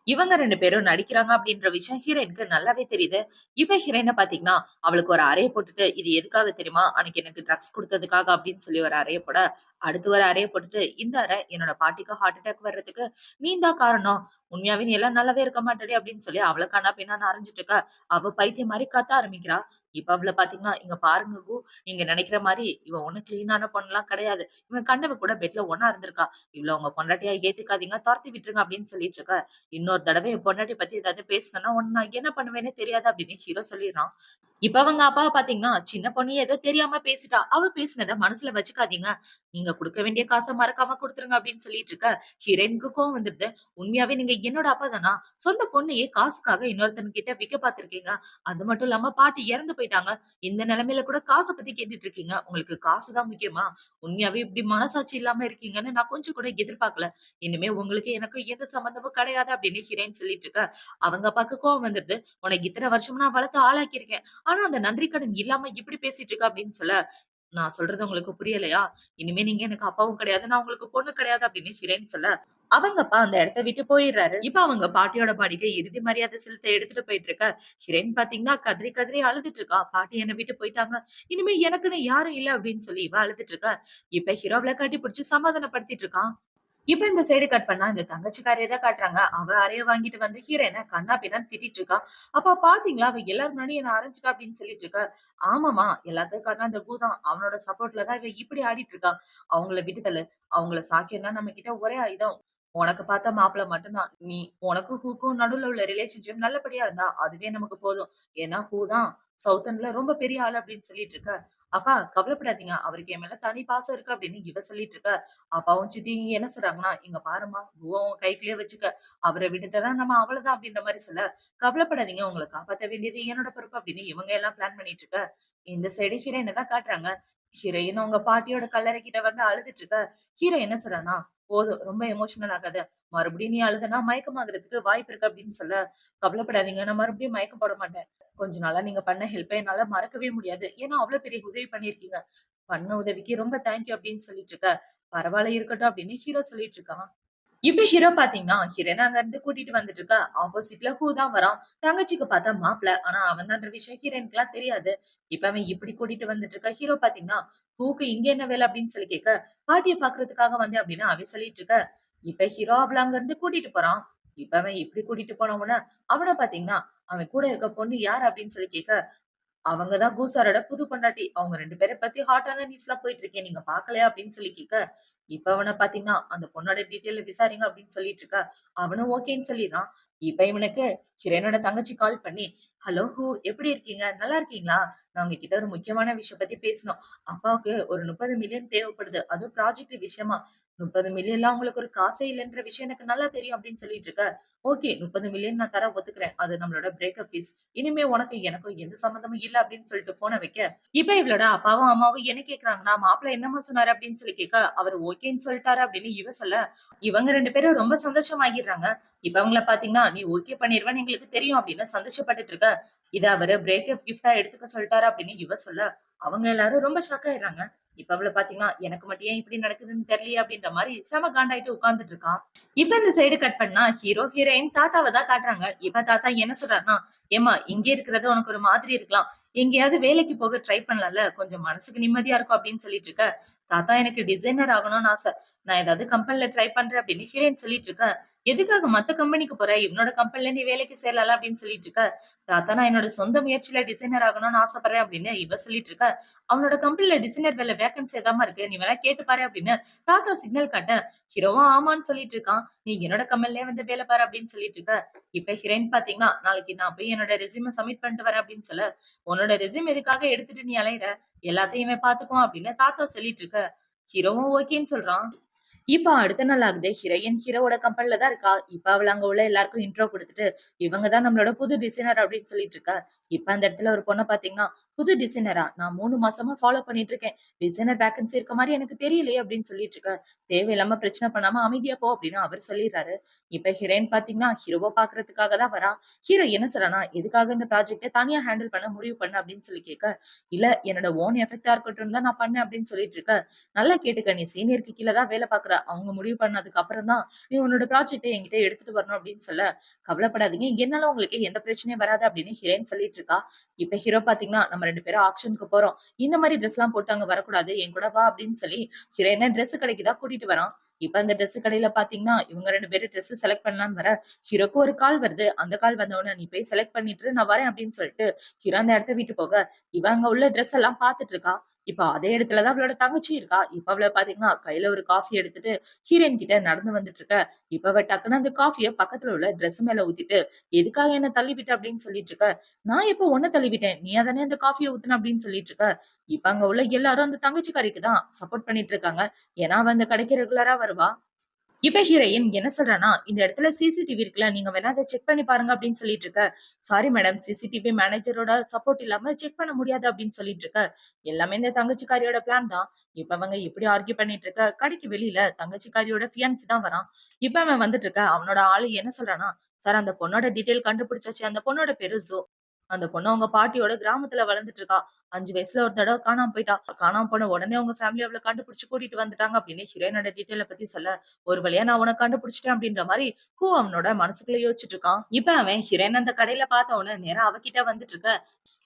இவங்க 2 பேரும் நடிக்கிறாங்க அப்படின்ற விஷயம் ஹீரோயினுக்கு நல்லாவே தெரியுது. இவ ஹீரோயின பார்த்தீங்கன்னா, அவளுக்கு ஒரு அறைய போட்டுட்டு, "இது எதுக்காக தெரியுமா? அன்னைக்கு எனக்கு ட்ரக்ஸ் குடுத்ததுக்காக" அப்படின்னு சொல்லி ஒரு அறைய போட, அடுத்து ஒரு அறைய போட்டுட்டு, "இந்த அறை என்னோட பாட்டிக்கு ஹார்ட் அட்டாக் வர்றதுக்கு நீ தான் காரணம். உண்மையாவே நீ எல்லாம் நல்லாவே இருக்க மாட்டடி" அப்படின்னு சொல்லி அவள கன்னா பின்னான்னு அரைஞ்சுட்டு இருக்க. அவ பைத்தியம் மாரி கத்த ஆரம்பிக்கிறா. இப்ப அவள பார்த்தீங்கன்னா, "இங்க பாருங்க கு, நீங்க நெனைக்கிற மாரி இவ ஒண்ணும் கிளீனான பொண்ணுலாம் கிடையாது. இவன் கண்டவ கூட பெட்ல ஒண்ணா இருந்திருக்கா. இவள உங்க பொண்டாட்டியா ஏத்துக்காதீங்க, தொரத்தி விட்டுருங்க" அப்படின்னு சொல்லிட்டு இருக்க. இன்னொரு தடவை என் பொண்டாட்டி பத்தி ஏதாவது பேசுனேன்னா, உன்ன நான் என்ன பண்ணுவேன்னே தெரியாது அப்படின்னு ஹீரோ சொல்லிர்றான். இப்ப அவங்க அப்பாவ பாத்தீங்கன்னா, சின்ன பொண்ணு ஏதோ தெரியாம பேசிட்டா. அவ பேசினத மனசுல வச்சுக்காதீங்க. நீங்க குடுக்க வேண்டிய காச மறக்காம குடுத்துருங்க அப்படின்னு சொல்லிட்டு இருக்க. ஹீரோயினுக்கு கோவம் வந்துருது. உண்மையாவே நீங்க என்னோட அப்பா தானா? சொந்த பொண்ணையே காசுக்காக இன்னொருத்தன் கிட்ட விக்க பாத்துருக்கீங்க. அது மட்டும் இல்லாம பாட்டி இறந்து போயிட்டாங்க. இந்த நிலைமையில கூட காச பத்தி கேட்டுட்டு இருக்கீங்க. உங்களுக்கு காசு தான் முக்கியமா? உண்மையாவே இப்படி மனசாட்சி இல்லாம இருக்கீங்கன்னு நான் கொஞ்சம் கூட எதிர்பார்க்கல. இனிமே உங்களுக்கு எனக்கும் எந்த சம்மந்தமும் கிடையாது அப்படின்னு ஹீரோயின் சொல்லிட்டு இருக்க. அவங்க அப்பாக்கு கோவம் வந்துருது. உனக்கு இத்தன வருஷமா நான் வளர்த்து ஆளாக்கியிருக்கேன். ஆனா அந்த நன்றி கடன் இல்லாம இப்படி பேசிட்டு இருக்க அப்படின்னு சொல்ல, நான் சொல்றது உங்களுக்கு புரியலையா? இனிமே நீங்க எனக்கு அப்பாவும் கிடையாது. நான் உங்களுக்கு பொண்ணு கிடையாது அப்படின்னு ஹீரோயின் சொல்ல, அவங்க அப்பா அந்த இடத்த விட்டு போயிடுறாரு. இப்ப அவங்க பாட்டியோட பாடிக்கு இறுதி மரியாதை செலுத்த எடுத்துட்டு போயிட்டு இருக்க. ஹீரோயின் பாத்தீங்கன்னா கதறி கதறி அழுதுட்டு இருக்கா. பாட்டி என்ன விட்டு போயிட்டாங்க. இனிமே எனக்குன்னு யாரும் இல்ல அப்படின்னு சொல்லி இவ அழுதுட்டு இருக்கா. இப்ப ஹீரோவ கட்டி புடிச்சு சமாதானப்படுத்திட்டு இருக்கான். இப்ப இந்த சைடு கட் பண்ணா, இந்த தங்கச்சிக்காரிய தான் காட்டுறாங்க. அவ அறைய வாங்கிட்டு வந்து ஹீரோயின கன்னா பின்னான்னு திட்டிட்டு இருக்கா. "அப்ப பாத்தீங்களா? அவ எல்லார் முன்னாடியும் என்ன அரைஞ்சுட்டா" அப்படின்னு சொல்லிட்டு இருக்கா. "ஆமாம்மா, எல்லாத்துக்கும் காரணம் அந்த கு தான். அவனோட சப்போர்ட்ல தான் இவ இப்படி ஆடிட்டு இருக்கா. அவங்கள விட்டு தள்ளு. அவங்கள சாக்கியம்னா நம்ம கிட்ட ஒரே ஆயுதம். உனக்கு பார்த்த மாப்பிள மட்டும் தான். நீ உனக்கும் ஹூக்கும் நடுவுல உள்ள ரிலேஷன்ஷிப் நல்லபடியா இருந்தா அதுவே நமக்கு போதும். ஏன்னா ஹூ தான் சவுத் எண்ட்ல ரொம்ப பெரிய ஆளு" அப்படின்னு சொல்லிட்டு இருக்க. "அப்பா கவலைப்படாதீங்க. அவருக்கு என் மேல தனி பாசம் இருக்கு" அப்படின்னு இவ சொல்லிட்டு இருக்க. அப்பாவும் சித்தியும் என்ன சொல்றாங்கன்னா, "இங்க பாரும்மா, குருவ உன் கைக்குள்ளயே வச்சுக்க. அவர விட்டுட்டனா நம்ம அவ்வளதான்" அப்படின்ற மாரி சொல்ல, "கவலைப்படாதீங்க. உங்கள காப்பாத்த வேண்டியது என்னோட பொறுப்பு" அப்படின்னு இவங்க எல்லாம் பிளான் பண்ணிட்டு இருக்க. இந்த சைடு ஹீரோயின தான் காட்டுறாங்க. ஹீரோயின் அவங்க பாட்டியோட கல்லறை கிட்ட வந்து அழுதுட்டு இருக்க. ஹீரோ என்ன சொல்றான்னா, "போதும் ரொம்ப எமோஷனல் ஆகாத. மறுபடியும் நீ அழுதனா மயக்கமாகறதுக்கு வாய்ப்பு இருக்கு" அப்படின்னு சொல்ல, "கவலைப்படாதீங்க. நான் மறுபடியும் மயக்கம் போட மாட்டேன். கொஞ்ச நாளா நீங்க பண்ண ஹெல்ப்ப என்னால மறக்கவே முடியாது. ஏன்னா அவ்வளவு பெரிய உதவி பண்ணியிருக்கீங்க. பண்ண உதவிக்கு ரொம்ப தேங்க் யூ அப்படின்னு சொல்லிட்டு இருக்க. பரவால்ல இருக்கட்டும் அப்படின்னு ஹீரோ சொல்லிட்டு இருக்கான். இப்ப ஹீரோ பாத்தீங்கன்னா, ஹீரோயின அங்க இருந்து கூட்டிட்டு வந்துட்டு இருக்க. ஆப்போசிட்ல ஹூ தான் வரான். தங்கச்சிக்கு பாத்தா மாப்பிள. ஆனா அவன் தான்ற விஷயம் ஹீரோயினுக்குலாம் தெரியாது. இப்ப அவன் இப்படி கூட்டிட்டு வந்துட்டு இருக்க. ஹீரோ பாத்தீங்கன்னா, ஹூக்கு இங்க என்ன வேலை அப்படின்னு சொல்லி கேட்க, பாட்டிய பாக்குறதுக்காக வந்தேன் அப்படின்னு அவன் சொல்லிட்டு இருக்க. இப்ப ஹீரோ அவள அங்க இருந்து கூட்டிட்டு போறான். இப்ப அவன் இப்படி கூட்டிட்டு போன உடனே, அவன பாத்தீங்கன்னா, அவன் கூட இருக்க பொண்ணு யார் அப்படின்னு சொல்லி கேட்க, அவங்க தான் கூசாரோட புது பொண்டாட்டி. அவங்க 2 பேர பத்தி ஹாட்டான நியூஸ்லாம் போயிட்டு இருக்கே. நீங்க பார்க்கலையா? அப்படின்னு சொல்லி கேட்க, இப்ப அவன பார்த்தீங்கன்னா, அந்த பொண்ணோட டீட்டெயில விசாரிங்க அப்படின்னு சொல்லிட்டு இருக்க. அவனும் ஓகேன்னு சொல்லிடுறான். இப்ப இவனுக்கு ஹீரோயினோட தங்கச்சி கால் பண்ணி, "ஹலோ ஹூ எப்படி இருக்கீங்க? நல்லா இருக்கீங்களா? நான் உங்ககிட்ட ஒரு முக்கியமான விஷயம் பத்தி பேசணும். அப்பாவுக்கு ஒரு 30,000,000 தேவைப்படுது. அதுவும் ப்ராஜெக்ட் விஷயமா. 30,000,000லாம் உங்களுக்கு ஒரு காசே இல்லன்ற விஷயம் எனக்கு நல்லா தெரியும்" அப்படின்னு சொல்லிட்டு இருக்க. "ஓகே 30,000,000 நான் தர ஒத்துக்கிறேன். அது நம்மளோட பிரேக்கப் ஃபீஸ். இனிமே உனக்கும் எனக்கும் எந்த சம்மந்தமும் இல்ல அப்படின்னு சொல்லிட்டு போன வைக்க, இப்ப இவளோட அப்பாவும், அம்மாவும் என்ன கேட்கறாங்கன்னா, மாப்பிள்ளை என்னம்மா சொன்னாரு அப்படின்னு சொல்லி கேட்க, அவரு ஓகேன்னு சொல்லிட்டாரு அப்படின்னு இவ சொல்ல, இவங்க 2 பேரும் ரொம்ப சந்தோஷமாகிடுறாங்க. இப்ப அவங்கள பாத்தீங்கன்னா, நீ ஓகே பண்ணிருவேன்னு எங்களுக்கு தெரியும் அப்படின்னு சந்தோஷப்பட்டுட்டு இருக்க. இத அவரு பிரேக்கப் கிஃப்ட்டா எடுத்துக்க சொல்லிட்டாரு அப்படின்னு இவ சொல்ல, அவங்க எல்லாரும் ரொம்ப ஷாக் ஆயிடுறாங்க. இப்ப அவள பாத்தீங்கன்னா, எனக்கு மட்டும் ஏன் இப்படி நடக்குதுன்னு தெரியலையே அப்படின்ற மாரி செம காண்டாயிட்டு உட்கார்ந்துட்டு இருக்கா. இப்ப இந்த சைடு கட் பண்ணா ஹீரோ, ஹீரோயின் தாத்தாவ தான் காட்டுறாங்க. இப்ப தாத்தா என்ன சொல்றாருன்னா, "ஏம்மா இங்கே இருக்கிறது உனக்கு ஒரு மாதிரி இருக்கலாம். எங்கேயாவது வேலைக்கு போக ட்ரை பண்ணலாம்ல. கொஞ்சம் மனசுக்கு நிம்மதியா இருக்கும்" அப்படின்னு சொல்லிட்டு இருக்க. "தாத்தா எனக்கு டிசைனர் ஆகணும்னு ஆசை. நான் ஏதாவது கம்பெனில ட்ரை பண்றேன்" அப்படின்னு ஹீரோயின் சொல்லிட்டு இருக்க. "எதுக்காக மத்த கம்பெனிக்கு போற? என்னோட கம்பெனில நீ வேலைக்கு சேரலாம்ல" அப்படின்னு சொல்லிட்டு இருக்க. "தாத்தா நான் என்னோட சொந்த முயற்சியில டிசைனர் ஆகணும்னு ஆசைப்படுறேன்" அப்படின்னு இவ சொல்லிட்டு இருக்க. "அவனோட கம்பெனில டிசைனர் வேலை வேக்கன்சி ஏதாம்மா இருக்கு. நீ வேணா கேட்டு பாரு" அப்படின்னு தாத்தா சிக்னல் காட்ட, ஹீரோவும் ஆமான்னு சொல்லிட்டு இருக்கான். "நீ என்னோட கம்பெனிலயே வந்து வேலை பாரு" அப்படின்னு சொல்லிட்டு இருக்க. இப்ப ஹீரோயின் பாத்தீங்கன்னா, "நாளைக்கு நான் போய் என்னோட ரெஸ்யூம சப்மிட் பண்ணிட்டு வரேன்" அப்படின்னு சொல்ல, "உன்னோட ரெஸ்யூம் எதுக்காக எடுத்துட்டு நீ அலையுற? எல்லாத்தையும் இவன் பாத்துக்குவான்" அப்படின்னு தாத்தா சொல்லிட்டு இருக்க. ஹீரோவும் ஓகேன்னு சொல்றான். இப்ப அடுத்த நாள் ஆகுது. ஹீரோயின் ஹீரோவோட கம்பெனில தான் இருக்கா. இப்ப அவள அங்க உள்ள எல்லாருக்கும் இன்ட்ரோ குடுத்துட்டு, இவங்க தான் நம்மளோட புது டிசைனர் அப்படின்னு சொல்லிட்டு இருக்கா. இப்ப அந்த இடத்துல ஒரு பொண்ண பாத்தீங்கன்னா, "புது டிசைனரா? நான் 3 மாசமா ஃபாலோ பண்ணிட்டு இருக்கேன். டிசைனர் வேக்கன்சி இருக்க மாரி எனக்கு தெரியலையே" அப்படின்னு சொல்லிட்டு இருக்கா. "தேவையில்லாம பிரச்சனை பண்ணாம அமைதியா போ" அப்படின்னு அவர் சொல்லிடுறாரு. இப்ப ஹீரோயின் பாத்தீங்கன்னா, ஹீரோவ பாக்குறதுக்காக தான் வரா. ஹீரோ என்ன சொல்றான்னா, "எதுக்காக இந்த ப்ராஜெக்ட்ட தனியா ஹேண்டில் பண்ண முடிவு பண்ண?" அப்படின்னு சொல்லி கேட்க, "இல்ல என்னோட ஓன் எஃபெக்ட்டா இருக்கட்டும்னு தான் நான் பண்ணேன்" அப்படின்னு சொல்லிட்டு இருக்க. நல்லா கேட்டுக்க. நீ சீனியருக்கு கீழ தான் வேலை பார்க்குற. அவங்க முடிவு பண்ணதுக்கு அப்புறம் தான், நீ உன்னோட ப்ராஜெக்ட்ட என்கிட்ட எடுத்துட்டு வரணும் அப்படின்னு சொல்ல, கவலைப்படாதீங்க. என்னால உங்களுக்கு எந்த பிரச்சனையும் வராது அப்படின்னு ஹீரோயின் சொல்லிட்டு இருக்கா. இப்ப ஹீரோ பார்த்தீங்கன்னா, நம்ம 2 பேரும் ஆக்ஷனுக்கு போறோம். இந்த மாரி ட்ரெஸ்லாம் போட்டு அங்க வரக்கூடாது. என் கூட வா அப்படின்னு சொல்லி ஹீரோயின ட்ரெஸ் கடைக்கு தான் கூட்டிட்டு வரான். இப்ப அந்த ட்ரெஸ் கடையில பார்த்தீங்கன்னா, இவங்க 2 பேரும் ட்ரெஸ் செலக்ட் பண்ணலான்னு வர, ஹீரோக்கு ஒரு கால் வருது. அந்த கால் வந்த உடனே, "நீ போய் செலக்ட் பண்ணிட்டு இரு. நான் வரேன்" அப்படின்னு சொல்லிட்டு ஹீரோ அந்த இடத்த விட்டு போக, இவ அங்க உள்ள ட்ரெஸ் எல்லாம் பார்த்துட்டு இருக்கா. இப்ப அதே இடத்துல தான் அவளோட தங்கச்சி இருக்கா. இப்ப அவள பாத்தீங்கன்னா, கையில ஒரு காஃபி எடுத்துட்டு ஹீரோயின் கிட்ட நடந்து வந்துட்டு இருக்க. இப்ப அவ டக்குனு அந்த காஃபிய பக்கத்துல உள்ள ட்ரெஸ் மேல ஊத்திட்டு, "எதுக்காக என்ன தள்ளி விட்ட?" அப்படின்னு சொல்லிட்டு இருக்க. "நான் எப்போ உன்ன தள்ளி விட்டேன்? நீயா தானே அந்த காஃபிய ஊத்துன" அப்படின்னு சொல்லிட்டு இருக்க. இப்ப அங்க உள்ள எல்லாரும் அந்த தங்கச்சிக்காரிக்கு தான் சப்போர்ட் பண்ணிட்டு இருக்காங்க. ஏன்னா, அவ அந்த கடைக்கு ரெகுலரா வருவா. இப்ப ஹீரோயின் என்ன சொல்றான்னா, "இந்த இடத்துல சிசிடிவி இருக்குல்ல. நீங்க வேணா அத செக் பண்ணி பாருங்க" அப்படின்னு சொல்லிட்டு இருக்க. "Sorry madam. சிசிடிவி மேனேஜரோட சப்போர்ட் இல்லாம செக் பண்ண முடியாது" அப்படின்னு சொல்லிட்டு இருக்க. எல்லாமே இந்த தங்கச்சிக்காரியோட பிளான் தான். இப்ப அவங்க இப்படி ஆர்கியூ பண்ணிட்டு இருக்க, கடைக்கு வெளியில தங்கச்சிக்காரியோட ஃபியான்சி தான் வரான். இப்ப அவன் வந்துட்டு இருக்க. அவனோட ஆளு என்ன சொல்றான்னா, "சார் அந்த பொண்ணோட டீட்டெயில் கண்டுபிடிச்சாச்சு. அந்த பொண்ணோட பேரு ஜோ. அந்த பொண்ணு அவங்க பாட்டியோட கிராமத்துல வளர்ந்துட்டு இருக்கா. 5 வயசுல ஒரு தடவ காணாம போயிட்டா. காணாம போன உடனே அவங்க ஃபேமிலி அவள கண்டுபிடிச்சு கூட்டிட்டு வந்துட்டாங்க" அப்படின்னு ஹீரோயினோட டீட்டெயில பத்தி சொல்ல, "ஒரு வழியா நான் உன்ன கண்டுபிடிச்சுட்டேன்" அப்படின்ற மாரி அவனோட மனசுக்குள்ள யோசிச்சுட்டு இருக்கான். இப்ப அவன் ஹீரோயின் அந்த கடையில பார்த்த உடனே நேரா அவகிட்ட வந்துட்டு இருக்க.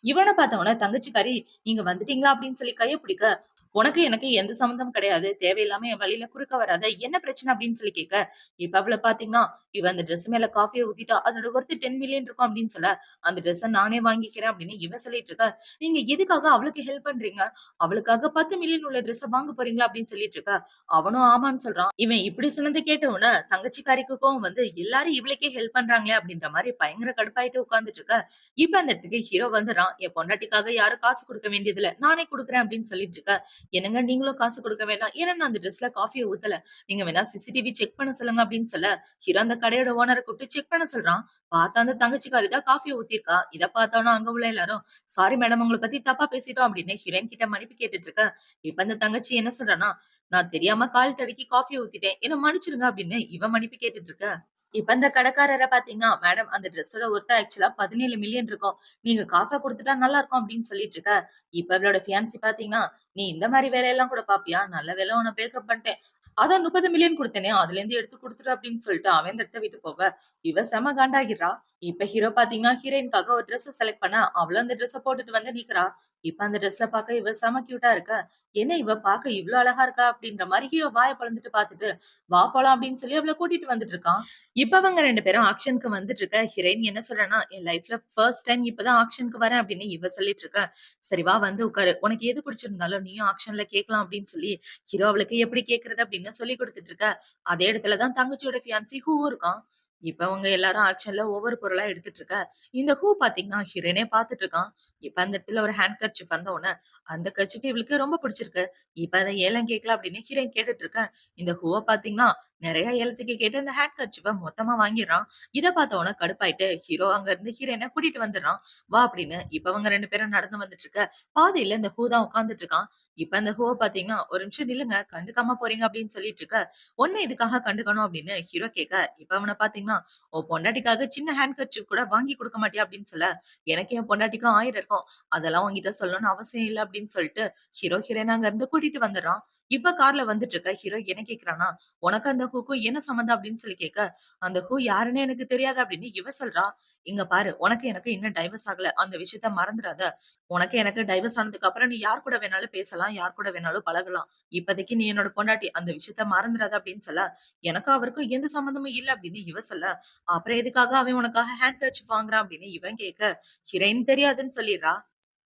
இவன பார்த்த உடனே தங்கச்சிக்காரி, "நீங்க வந்துட்டீங்களா?" அப்படின்னு சொல்லி கைய பிடிக்க, "உனக்கு எனக்கு எந்த சம்மந்தமும் கிடையாது. தேவையில்லாம என் வழியில குறுக்க வராத. என்ன பிரச்சனை?" அப்படின்னு சொல்லி கேட்க, இப்ப அவள பார்த்தீங்கன்னா, இவ அந்த ட்ரெஸ் மேல காஃபிய ஊத்திட்டா. அதோட வொர்த் 10,000,000 இருக்கும் அப்படின்னு சொல்ல, "அந்த ட்ரெஸ்ஸ நானே வாங்கிக்கிறேன்" அப்படின்னு இவ சொல்லிட்டு இருக்க. "நீங்க எதுக்காக அவளுக்கு ஹெல்ப் பண்றீங்க? அவளுக்காக 10,000,000 உள்ள ட்ரெஸ்ஸ வாங்க போறீங்களா?" அப்படின்னு சொல்லிட்டு இருக்க. அவனும் ஆமான்னு சொல்றான். இவன் இப்படி சொன்னத கேட்ட உடனே தங்கச்சிக்காரிக்கு கோவம் வந்து, எல்லாரும் இவளுக்கே ஹெல்ப் பண்றாங்களே அப்படின்ற மாரி பயங்கர கடுப்பாயிட்டு உட்கார்ந்துட்டு இருக்க. இப்ப அந்த இடத்துக்கு ஹீரோ வந்துடுறான். "என் பொண்டாட்டிக்காக யாரும் காசு குடுக்க வேண்டியதில்ல. நானே குடுக்குறேன்" அப்படின்னு சொல்லிட்டு இருக்க. "என்னங்க நீங்களும் காசு குடுக்க வேண்டாம். ஏன்னா நான் அந்த ட்ரெஸ்ல காஃபிய ஊத்தல. நீங்க வேணா சிசிடிவி செக் பண்ண சொல்லுங்க" அப்படின்னு சொல்ல, ஹீரோ அந்த கடையோட ஓனர கூப்பிட்டு செக் பண்ண சொல்றான். பார்த்தா அந்த தங்கச்சிக்காரி தான் காஃபிய ஊத்தியிருக்கா. இத பார்த்தோனே அங்க உள்ள எல்லாரும், "சாரி மேடம் உங்கள பத்தி தப்பா பேசிட்டோம்" அப்படின்னு ஹீரோயின் கிட்ட மன்னிப்பு கேட்டுட்டு இருக்க. இப்ப அந்த தங்கச்சி என்ன சொல்றான்னா, நான் தெரியாம கால் தடுக்கி காஃபிய ஊத்திட்டேன். என்ன மன்னிச்சிடுங்க அப்படின்னு இவ மன்னிப்பு கேட்டுட்டு இருக்க. இப்ப இந்த கடைக்காரர பார்த்தீங்கன்னா, மேடம் அந்த ட்ரெஸ்ஸோட ஒர்த் ஆக்சுவலா 17,000,000 இருக்கும். நீங்க காசா குடுத்துட்டா நல்லா இருக்கும் அப்படின்னு சொல்லிட்டு இருக்க. இப்ப இவளோட ஃபியான்சி பார்த்தீங்கன்னா, நீ இந்த மாரி வேலையெல்லாம் கூட பார்ப்பியா? நல்ல வேளை உன்ன பிரேக்கப் பண்ணிட்டேன். அதான் 30,000,000 குடுத்தேனே, அதுலேருந்து எடுத்து குடுத்துரு அப்படின்னு சொல்லிட்டு அவன் இந்த இடத்த விட்டு போக, இவ செம காண்டாகிறா. இப்ப ஹீரோ பார்த்தீங்கன்னா, ஹீரோயின்க்காக ஒரு ட்ரெஸ் செலக்ட் பண்ண, அவளும் அந்த ட்ரெஸ்ஸ போட்டுட்டு வந்து நிக்கிறா. இப்ப அந்த ட்ரெஸ்ல பார்க்க இவ செம கியூட்டா இருக்க. என்ன இவ பார்க்க இவ்ளோ அழகா இருக்கா? அப்படின்ற மாரி ஹீரோ வாய பொளந்துட்டு பார்த்துட்டு, வா போலாம் அப்படின்னு சொல்லி அவள கூட்டிட்டு வந்துட்டு இருக்கான். இப்ப அவங்க 2 பேரும் ஆக்ஷன்க்கு வந்துட்டு இருக்க. ஹீரோயின் என்ன சொல்றான்னா, "என் லைஃப்ல ஃபர்ஸ்ட் டைம் இப்பதான் ஆக்ஷன்க்கு வரேன்" அப்படின்னு இவ சொல்லிட்டு இருக்கா. "சரி வா வந்து உட்காரு. உனக்கு எது பிடிச்சிருந்தாலும் நீயும் ஆக்ஷன்ல கேட்கலாம்" அப்படின்னு சொல்லி ஹீரோ அவளுக்கு எப்படி கேட்கறது அப்படின்னு சொல்லிக் குடுத்துட்டு இருக்க. அதே இடத்துல தான் தங்கச்சியோட ஃபியான்சி ஹூவும் இருக்கான். இப்ப அவங்க எல்லாரும் ஆக்ஷன்ல ஒவ்வொரு பொருளா எடுத்துட்டு இருக்க. இந்த ஹூ பாத்தீங்கன்னா ஹீரோயினே பாத்துட்டு இருக்கான். இப்ப அந்த இடத்துல ஒரு ஹேண்ட் கர்ச்சீஃப் வந்த உடனே, அந்த கர்ச்சீஃப் இவளுக்கு ரொம்ப பிடிச்சிருக்கு. இப்ப அத ஏலம் கேட்கலாம் அப்படின்னு ஹீரோயின் கேட்டுட்டு இருக்க. இந்த ஹூவ பாத்தீங்கன்னா நெறைய ஏலத்துக்கு கேட்டு அந்த ஹேண்ட் கர்ச்சீஃப மொத்தமா வாங்கிர்றான். இத பார்த்த உடனே கடுப்பாயிட்டு ஹீரோ அங்க இருந்து ஹீரோயின கூட்டிட்டு வந்துடுறான். வா அப்படின்னு. இப்ப அவங்க 2 பேரும் நடந்து வந்துட்டு இருக்க. பாதையில இந்த ஹூ தான் உட்கார்ந்துட்டு இருக்கான். இப்ப அந்த ஹூவ பாத்தீங்கன்னா, "ஒரு நிமிஷம் நில்லுங்க. கண்டுக்காம போறீங்க" அப்படின்னு சொல்லிட்டு இருக்க. "உன்ன எதுக்காக கண்டுக்கணும்?" அப்படின்னு ஹீரோ கேட்க, இப்ப அவன பாத்தீங்கன்னா, "உன் பொண்டாட்டிக்காக சின்ன ஹேண்ட் கர்ச்சீஃப் கூட வாங்கி குடுக்க மாட்டியா?" அப்படின்னு சொல்ல, "எனக்கு என் பொண்டாட்டிக்கும் 1000 இருக்கும். அதெல்லாம் உன்கிட்ட சொல்லணும்னு அவசியம் இல்ல" அப்படின்னு சொல்லிட்டு ஹீரோயின அங்க இருந்து கூட்டிட்டு வந்துடுறான். இப்ப கார்ல வந்துட்டு இருக்க ஹீரோ என்ன கேட்கிறான்னா, "உனக்கு அந்த ஹூக்கும் என்ன சம்மந்தம்?" அப்படின்னு சொல்லி கேட்க, "அந்த ஹூ யாருன்னே எனக்கு தெரியாது" அப்படின்னு இவ சொல்றா. "இங்க பாரு, உனக்கு எனக்கு இன்னும் டைவர்ஸ் ஆகல. அந்த விஷயத்த மறந்துறாத. உனக்கு எனக்கு டைவர்ஸ் ஆனதுக்கு அப்புறம் நீ யார் கூட வேணாலும் பேசலாம், யார் கூட வேணாலும் பழகலாம். இப்போதைக்கு நீ என்னோட பொண்டாட்டி. அந்த விஷயத்த மறந்துறாத" அப்படின்னு சொல்ல, "எனக்கும் அவருக்கும் எந்த சம்மந்தமும் இல்ல" அப்படின்னு இவ சொல்ல, "அப்புறம் எதுக்காக அவன் உனக்காக ஹேண்ட் கர்ச்சீஃப் வாங்குறான்?" அப்படின்னு இவன் கேட்க, ஹீரோயின் தெரியாதுன்னு சொல்லிர்றா.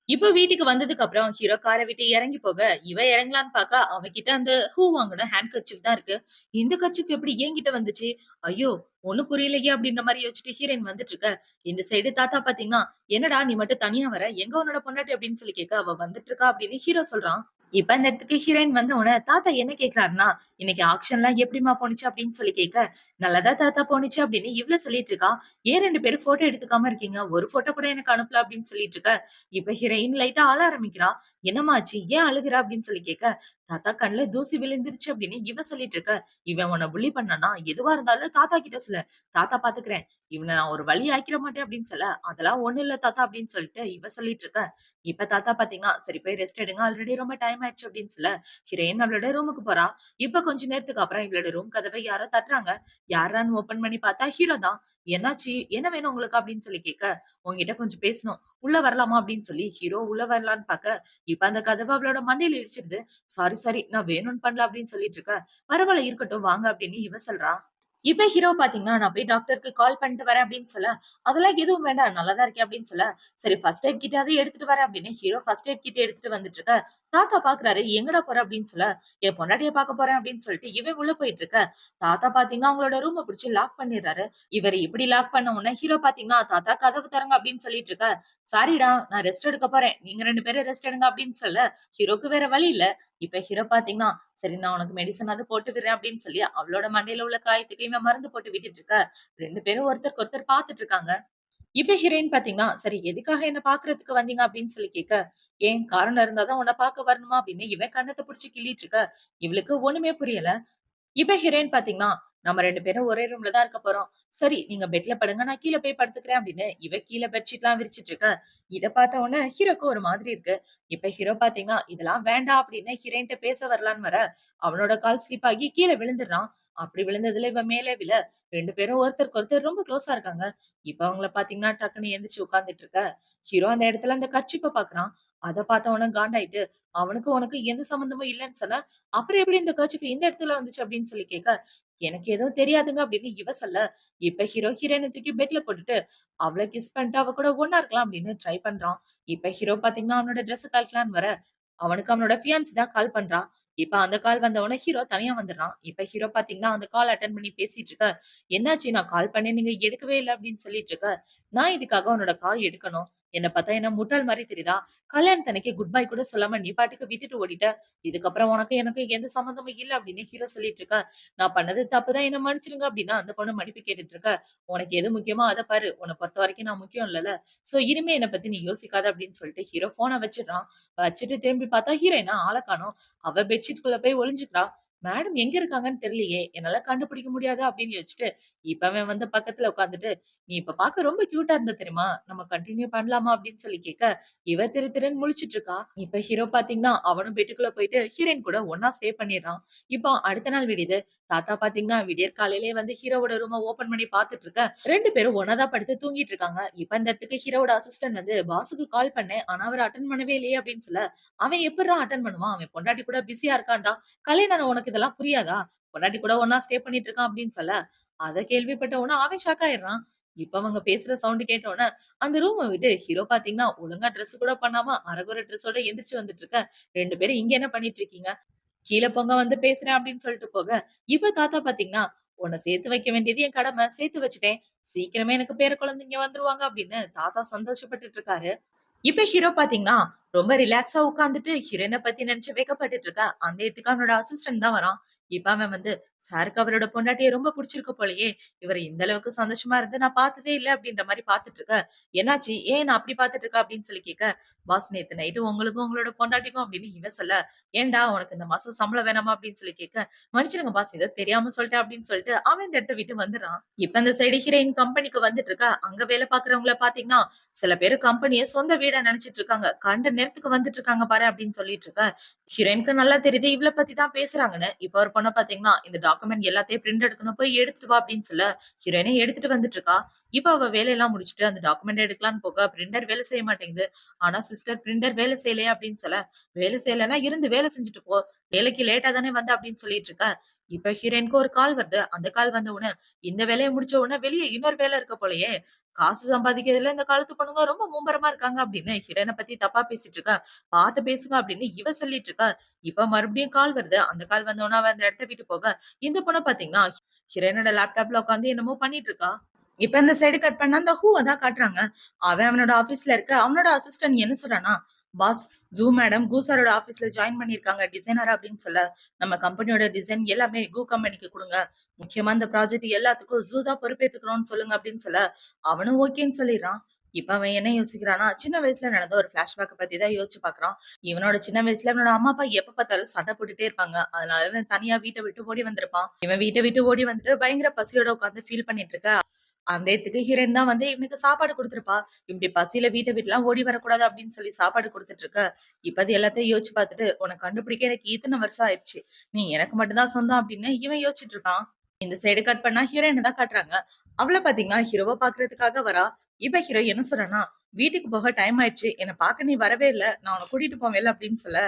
இப்ப வீட்டுக்கு வந்ததுக்கு அப்புறம் ஹீரோ கார விட்டு இறங்கி போக, இவ இறங்கலான்னு பாக்க அவகிட்ட அந்த ஹூ வாங்குன ஹேண்ட் கர்ச்சீஃப் தான் இருக்கு. இந்த கர்ச்சீஃப் எப்படி என்கிட்ட வந்துச்சு? ஐயோ! ஒண்ணும் புரியலையே அப்படின்ற மாரி யோசிச்சுட்டு ஹீரோயின் வந்துட்டு இருக்க. இந்த சைடு தாத்தா பாத்தீங்கன்னா, "என்னடா நீ மட்டும் தனியா வர? எங்க உன்னோட பொண்டாட்டி?" அப்படின்னு சொல்லி கேட்க, "அவ வந்துட்டு இருக்கா" அப்படின்னு ஹீரோ சொல்றான். இப்ப அந்த இடத்துக்கு ஹீரோயின் வந்த உடனே தாத்தா என்ன கேட்கிறாருன்னா, "இன்னைக்கு ஆக்ஷன்லாம் எப்படிம்மா போணுச்சு?" அப்படின்னு சொல்லி கேட்க, "நல்லாதான் தாத்தா போணுச்சு" அப்படின்னு இவ்ளோ சொல்லிட்டு இருக்கா. "ஏன் 2 பேரும் ஃபோட்டோ எடுத்துக்காம இருக்கீங்க? ஒரு ஃபோட்டோ கூட எனக்கு அனுப்பல" அப்படின்னு சொல்லிட்டு இருக்க. இப்ப ஹீரோயின் லைட்டா அழ ஆரம்பிக்கிறா. "என்னம்மா ஆச்சு? ஏன் அழுகுற?" அப்படின்னு சொல்லி கேட்க, "தாத்தா கண்ல தூசி விழுந்துருச்சு" அப்படின்னு இவ சொல்லிட்டு இருக்க. "இவன் உன்ன புல்லி பண்ணானா? எதுவா இருந்தாலும் தாத்தா கிட்ட சொல்லு. தாத்தா பாத்துக்கிறேன். இவன நான் ஒரு வழி ஆக்கிற மாட்டேன்" அப்படின்னு சொல்ல, "அதெல்லாம் ஒண்ணும் இல்ல தாத்தா" அப்படின்னு சொல்லிட்டு இவ சொல்லிட்டு இருக்க. இப்ப தாத்தா பாத்தீங்கன்னா, "சரி போய் ரெஸ்ட் எடுங்க. ஆல்ரெடி ரொம்ப டைம் ஆயிடுச்சு" அப்படின்னு சொல்ல, ஹீரோயின் அவளோட ரூமுக்கு போறா. இப்ப கொஞ்ச நேரத்துக்கு அப்புறம் இவளோட ரூம் கதவை யாரோ தட்டுறாங்க. யார்ரான்னு ஓப்பன் பண்ணி பார்த்தா ஹீரோ தான். "என்னாச்சு? என்ன வேணும் உங்களுக்கு?" அப்படின்னு சொல்லி கேட்க, "உன்கிட்ட கொஞ்சம் பேசணும். உள்ள வரலாமா?" அப்படின்னு சொல்லி ஹீரோ உள்ள வரலான்னு பாக்க, இப்ப அந்த கதவு அவளோட மண்டையில இடிச்சிருது. "Sorry, sorry. நான் வேணும்னு பண்ணல" அப்படின்னு சொல்லிட்டு இருக்க. "பரவால்ல இருக்கட்டும் வாங்க" அப்படின்னு இவ சொல்றா. இப்ப ஹீரோ பாத்தீங்கன்னா, "நான் போய் டாக்டருக்கு கால் பண்ணிட்டு வரேன்" அப்படின்னு சொல்ல, "அதெல்லாம் எதுவும் வேண்டாம். நல்லா தான் இருக்கேன்" அப்படின்னு சொல்ல, "சரி ஃபர்ஸ்ட் எய்ட் கிட்டாவது எடுத்துட்டு வரேன்" அப்படின்னு ஹீரோ ஃபர்ஸ்ட் எய்ட் கிட் எடுத்துட்டு வந்துட்டு இருக்க. தாத்தா பாக்குறாரு. "எங்கடா போற?" அப்படின்னு சொல்ல, "என் பொண்டாட்டிய பாக்க போறேன்" அப்படின்னு சொல்லிட்டு இவன் உள்ள போயிட்டு இருக்க. தாத்தா பாத்தீங்கன்னா, அவங்களோட ரூம புடிச்சு லாக் பண்ணிடுறாரு. இவரு இப்படி லாக் பண்ண உடனே ஹீரோ பாத்தீங்கன்னா, "தாத்தா கதவு திறங்க" அப்படின்னு சொல்லிட்டு இருக்க. "சாரிடா நான் ரெஸ்ட் எடுக்க போறேன். நீங்க 2 பேரும் ரெஸ்ட் எடுங்க" அப்படின்னு சொல்ல, ஹீரோக்கு வேற வழி இல்ல. இப்ப ஹீரோ பாத்தீங்கன்னா, "சரி நான் உனக்கு மெடிசனாவது போட்டு விடுறேன்" அப்படின்னு சொல்லி அவளோட மண்டையில உள்ள காயத்துக்கு இவன் மருந்து போட்டு விட்டுட்டு இருக்க. 2 பேரும் ஒருத்தருக்கு ஒருத்தர் பாத்துட்டு இருக்காங்க. இப்ப ஹீரோயின் பாத்தீங்கன்னா, "சரி எதுக்காக என்ன பாக்குறதுக்கு வந்தீங்க?" அப்படின்னு சொல்லி கேட்க, "ஏன் காரணம் இருந்தா தான் உன்ன பாக்க வரணுமா?" அப்படின்னு இவன் கண்ணத்த புடிச்சு கிள்ளிட்டு இருக்க. இவளுக்கு ஒண்ணுமே புரியல. இப்ப ஹீரோயின் பாத்தீங்கன்னா, "நம்ம 2 பேரும் ஒரே ரூம்ல தான் இருக்க போறோம். சரி நீங்க பெட்ல படுங்க. நான் கீழ போய் படுத்துக்கிறேன்" அப்படின்னு இவ கீழ பெட்ஷீட்லாம் விரிச்சிட்டு இருக்க. இத பார்த்த உடனே ஹீரோக்கு ஒரு மாதிரி இருக்கு. இப்ப ஹீரோ பாத்தீங்கன்னா, இதெல்லாம் வேண்டாம் அப்படின்னு ஹீரோயின்ட்ட பேச வரலான்னு வர, அவனோட கால் ஸ்லிப் ஆகி கீழ விழுந்துடுறான். அப்படி விழுந்ததுல இவ மேலே விழ, 2 பேரும் ஒருத்தருக்கு ஒருத்தர் ரொம்ப க்ளோஸா இருக்காங்க. இப்ப அவங்கள பாத்தீங்கன்னா, டக்குன்னு எந்திரிச்சு உட்கார்ந்துட்டு இருக்க. ஹீரோ அந்த இடத்துல அந்த கர்ச்சீஃப பாக்குறான். அத பார்த்த உடனே காண்டாயிட்டு, "அவனுக்கும் உனக்கும் எந்த சம்மந்தமும் இல்லன்னு சொன்ன. அப்புறம் எப்படி இந்த கர்ச்சீஃப் இந்த இடத்துல வந்துச்சு?" அப்படின்னு சொல்லி கேட்க, "எனக்கு எதுவும் தெரியாதுங்க" அப்படின்னு இவ சொல்ல, இப்ப ஹீரோ ஹீரோயின தூக்கி பெட்ல போட்டுட்டு, அவள கிஸ் பண்ணிட்டு அவ கூட ஒண்ணா இருக்கலாம் அப்படின்னு ட்ரை பண்றான். இப்ப ஹீரோ பாத்தீங்கன்னா, அவனோட ட்ரெஸ்ஸ கழட்டலான்னு வர, அவனுக்கு அவனோட ஃபியான்சி தான் கால் பண்றா. இப்ப அந்த கால் வந்த உடனே ஹீரோ தனியா வந்துடுறான். இப்ப ஹீரோ பாத்தீங்கன்னா, அந்த கால் அட்டெண்ட் பண்ணி பேசிட்டு இருக்க, "என்னாச்சு? நான் கால் பண்ணேன் நீங்க எடுக்கவே இல்ல" அப்படின்னு சொல்லிட்டு இருக்க. "நான் எதுக்காக உன்னோட கால் எடுக்கணும்? என்ன பார்த்தா என்ன முட்டாள் மாரி தெரியுதா? கல்யாணத்தன்னைக்கு குட் பை கூட சொல்லாம நீ பாட்டுக்கு விட்டுட்டு ஓடிட்ட. இதுக்கப்புறம் உனக்கும் எனக்கும் எந்த சம்மந்தமும் இல்ல" அப்படின்னு ஹீரோ சொல்லிட்டு இருக்க. "நான் பண்ணது தப்பு தான். என்ன மன்னிச்சுடுங்க" அப்படின்னா அந்த பொண்ணு மன்னிப்பு கேட்டுட்டு இருக்க. "உனக்கு எது முக்கியமோ அத பாரு. உன்ன பொறுத்தவரைக்கும் நான் முக்கியம் இல்லல்ல. சோ இனிமே என்ன பத்தி நீ யோசிக்காத" அப்படின்னு சொல்லிட்டு ஹீரோ ஃபோன வச்சுடுறான். வச்சுட்டு திரும்பி பார்த்தா ஹீரோயின ஆள காணோம். அவ பெட்ஷீட் பெட்ஷீட்குள்ள போய் ஒளிஞ்சுக்கிறா. மேடம் எங்க இருக்காங்கன்னு தெரியலையே! என்னால கண்டுபிடிக்க முடியாதா? அப்படின்னு யோசிச்சுட்டு, இப்ப அவன் வந்து பக்கத்துல உட்கார்ந்துட்டு, "நீ இப்ப பார்க்க ரொம்ப கியூட்டா இருந்த தெரியுமா? நம்ம கன்டின்யூ பண்ணலாமா?" அப்படின்னு சொல்லி கேட்க, இவ திரு திருன்னு முழிச்சுட்டு இருக்கா. இப்ப ஹீரோ பார்த்தீங்கன்னா, அவனும் பெட்டுக்குள்ள போயிட்டு ஹீரோயின் கூட ஒண்ணா ஸ்டே பண்ணிடுறான். இப்போ அடுத்த நாள் விடியுது. தாத்தா பார்த்தீங்கன்னா, விடியற் காலையிலேயே வந்து ஹீரோவோட ரூம ஓப்பன் பண்ணி பார்த்துட்டு இருக்க, 2 பேரும் ஒண்ணா தான் படுத்து தூங்கிட்டு இருக்காங்க. இப்ப இந்த இடத்துக்கு ஹீரோவோட அசிஸ்டன்ட் வந்து, "பாஸுக்கு கால் பண்ணேன். ஆனா அவரு அட்டெண்ட் பண்ணவே இல்லையே" அப்படின்னு சொல்ல, "அவன் எப்புட்றா அட்டெண்ட் பண்ணுவான்? அவன் பொண்டாட்டி கூட பிஸியா இருக்கான்டா. கல்யாணம் உனக்கு இதெல்லாம் புரியாதா? பொண்டாட்டி கூட ஒண்ணா ஸ்டே பண்ணிட்டு இருக்கான்" அப்படின்னு சொல்ல, அத கேள்விப்பட்ட உடனே அவன் ஷாக் ஆயிடுறான். இப்ப அவங்க பேசுற சவுண்ட் கேட்ட உடனே, அந்த ரூம விட்டு ஹீரோ பார்த்தீங்கன்னா, ஒழுங்கா டிரெஸ் கூட பண்ணாம அரகுற டிரெஸ்ஸோட எந்திரிச்சு வந்துட்டு இருக்க, 2 பேரும் இங்க என்ன பண்ணிட்டு இருக்கீங்க? கீழ போங்க வந்து பேசுறேன் அப்படின்னு சொல்லிட்டு போக, இவ தாத்தா பார்த்தீங்கன்னா, "உன்ன சேர்த்து வைக்க வேண்டியது என் கடமை. சேர்த்து வச்சுட்டேன். சீக்கிரமே எனக்கு பேர குழந்தைங்க வந்துருவாங்க" அப்படின்னு தாத்தா சந்தோஷப்பட்டுட்டு இருக்காரு. இப்ப ஹீரோ பாத்தீங்கன்னா, ரொம்ப ரிலாக்ஸா உட்கார்ந்துட்டு ஹீரோயின பத்தி நினைச்சு வெட்கப்பட்டுட்டு இருக்கா. அந்த இடத்துக்கு அவனோட அசிஸ்டன்ட் தான் வரான். இப்ப அவன் வந்து, "சாருக்கு அவரோட பொண்டாட்டிய ரொம்ப புடிச்சிருக்கு போலயே! இவரு இந்த அளவுக்கு சந்தோஷமா இருந்து நான் பார்த்ததே இல்ல." அப்படின்ற மாரி பார்த்துட்டு இருக்க. "என்னாச்சு? ஏன் என்ன அப்படி பார்த்துட்டு இருக்க?" அப்படின்னு சொல்லி கேட்க, "பாஸ் நேத்து நைட்டு உங்களுக்கும் உங்களோட பொண்டாட்டிக்கும்" அப்படின்னு இவன் சொல்ல, "ஏன்டா உனக்கு இந்த மாசம் சம்பளம் வேணாமா?" அப்படின்னு சொல்லி கேட்க, "மன்னிச்சிடுங்க பாஸ் ஏதோ தெரியாம சொல்லிட்டேன்." அப்படின்னு சொல்லிட்டு அவன் இந்த இடத்த விட்டு வந்துடுறான். இப்ப இந்த சைடு ஹீரோயின் கம்பெனிக்கு வந்துட்டு இருக்கா. அங்க வேலை பார்க்கிறவங்கள பார்த்தீங்கன்னா, சில பேரு கம்பெனிய சொந்த வீடா நெனச்சுட்டு இருக்காங்க. கண்ட நேரத்துக்கு வந்துட்டு இருக்காங்க பாரேன் அப்படின்னு சொல்லிட்டு இருக்க. ஹீரோயினுக்கு நல்லா தெரியுது இவள பத்தி தான் பேசுறாங்கன்னு. இப்ப ஒரு பொண்ண பாத்தீங்கன்னா, இந்த டாக்குமெண்ட் எல்லாத்தையும் பிரிண்ட் எடுக்கணும் போய் எடுத்துட்டு வா அப்படின்னு சொல்ல, ஹீரோயினே எடுத்துட்டு வந்துட்டு இருக்கா. இப்ப அவ வேலையெல்லாம் முடிச்சுட்டு அந்த டாக்குமெண்ட் எடுக்கலான்னு போக பிரிண்டர் வேலை செய்ய மாட்டேங்குது. ஆனா சிஸ்டர் பிரிண்டர் வேலை செய்யலையா அப்படின்னு சொல்ல, வேலை செய்யலன்னா இருந்து வேலை செஞ்சுட்டு போ. வேலைக்கு லேட்டா தானே வந்த அப்படின்னு சொல்லிட்டு இருக்க. இப்ப ஹீரோயினுக்கு ஒரு கால் வருது. அந்த கால் வந்த உடனே, இந்த வேலைய முடிச்ச உடனே வெளிய இன்னொரு வேலை இருக்க போலயே. காசு சம்பாதிக்கிறதுல இந்த காலத்து பொண்ணுங்க ரொம்ப மும்பரமா இருக்காங்க அப்படின்னு ஹீரோயின பத்தி தப்பா பேசிட்டு இருக்கா. பார்த்து பேசுங்க அப்படின்னு இவ சொல்லிட்டு இருக்கா. இப்ப மறுபடியும் கால் வருது. அந்த கால் வந்தோனே அவ அந்த இடத்த விட்டு போக, இந்த பொண்ண பார்த்தீங்கன்னா, ஹீரோயினோட லேப்டாப்ல உட்கார்ந்து என்னமோ பண்ணிட்டு இருக்கா. இப்ப இந்த சைடு கட் பண்ணா அந்த ஹூவ தான் காட்டுறாங்க. அவன் அவனோட ஆபீஸ்ல இருக்க அவனோட அசிஸ்டன்ட் என்ன சொல்றான்னா, "பாஸ் ஜூ மேடம் கு சாரோட ஆபீஸ்ல ஜாயின் பண்ணியிருக்காங்க டிசைனரா அப்படின்னு சொல்ல, நம்ம கம்பெனியோட டிசைன் எல்லாமே கு கம்பெனிக்கு குடுங்க. முக்கியமா இந்த ப்ராஜெக்ட் எல்லாத்துக்கும் ஜூ தான் பொறுப்பேத்துக்கணும்னு சொல்லுங்க" அப்படின்னு சொல்ல, அவனும் ஓகேன்னு சொல்லிடுறான். இப்ப அவன் என்ன யோசிக்கிறான்னா, சின்ன வயசுல நடந்த ஒரு ஃபிளாஷ்பேக்க பத்தி தான் யோசிச்சு பார்க்குறான். இவனோட சின்ன வயசுல இவனோட அம்மா, அப்பா எப்ப பார்த்தாலும் சண்டை போட்டுட்டே இருப்பாங்க. அதனால இவன் தனியா வீட்ட விட்டு ஓடி வந்திருப்பான். இவன் வீட்ட விட்டு ஓடி வந்துட்டு பயங்கர பசியோட உட்கார்ந்து ஃபீல் பண்ணிட்டு இருக்க. அந்த இடத்துக்கு ஹீரோயின் தான் வந்து இவனுக்கு சாப்பாடு குடுத்திருப்பா. இப்படி பசியில வீட்ட விட்டுலாம் ஓடி வரக்கூடாது அப்படின்னு சொல்லி சாப்பாடு குடுத்துட்டு இருக்க. இப்ப அது எல்லாத்தையும் யோசிச்சு பார்த்துட்டு, உன்ன கண்டுபிடிக்க எனக்கு இத்தன வருஷம் ஆயிருச்சு. நீ எனக்கு மட்டும் தான் சொந்தம் அப்படின்னு இவன் யோசிச்சுட்டு இருக்கான். இந்த சைடு கட் பண்ணா ஹீரோயின தான் காட்டுறாங்க. அவள பாத்தீங்கன்னா ஹீரோவ பாக்குறதுக்காக வரா. இப்ப ஹீரோ என்ன சொல்றான்னா, "வீட்டுக்கு போக டைம் ஆயிடுச்சு. என்ன பாக்க நீ வரவே இல்ல. நான் உன்ன கூட்டிட்டு போவேன்ல" அப்படின்னு சொல்ல,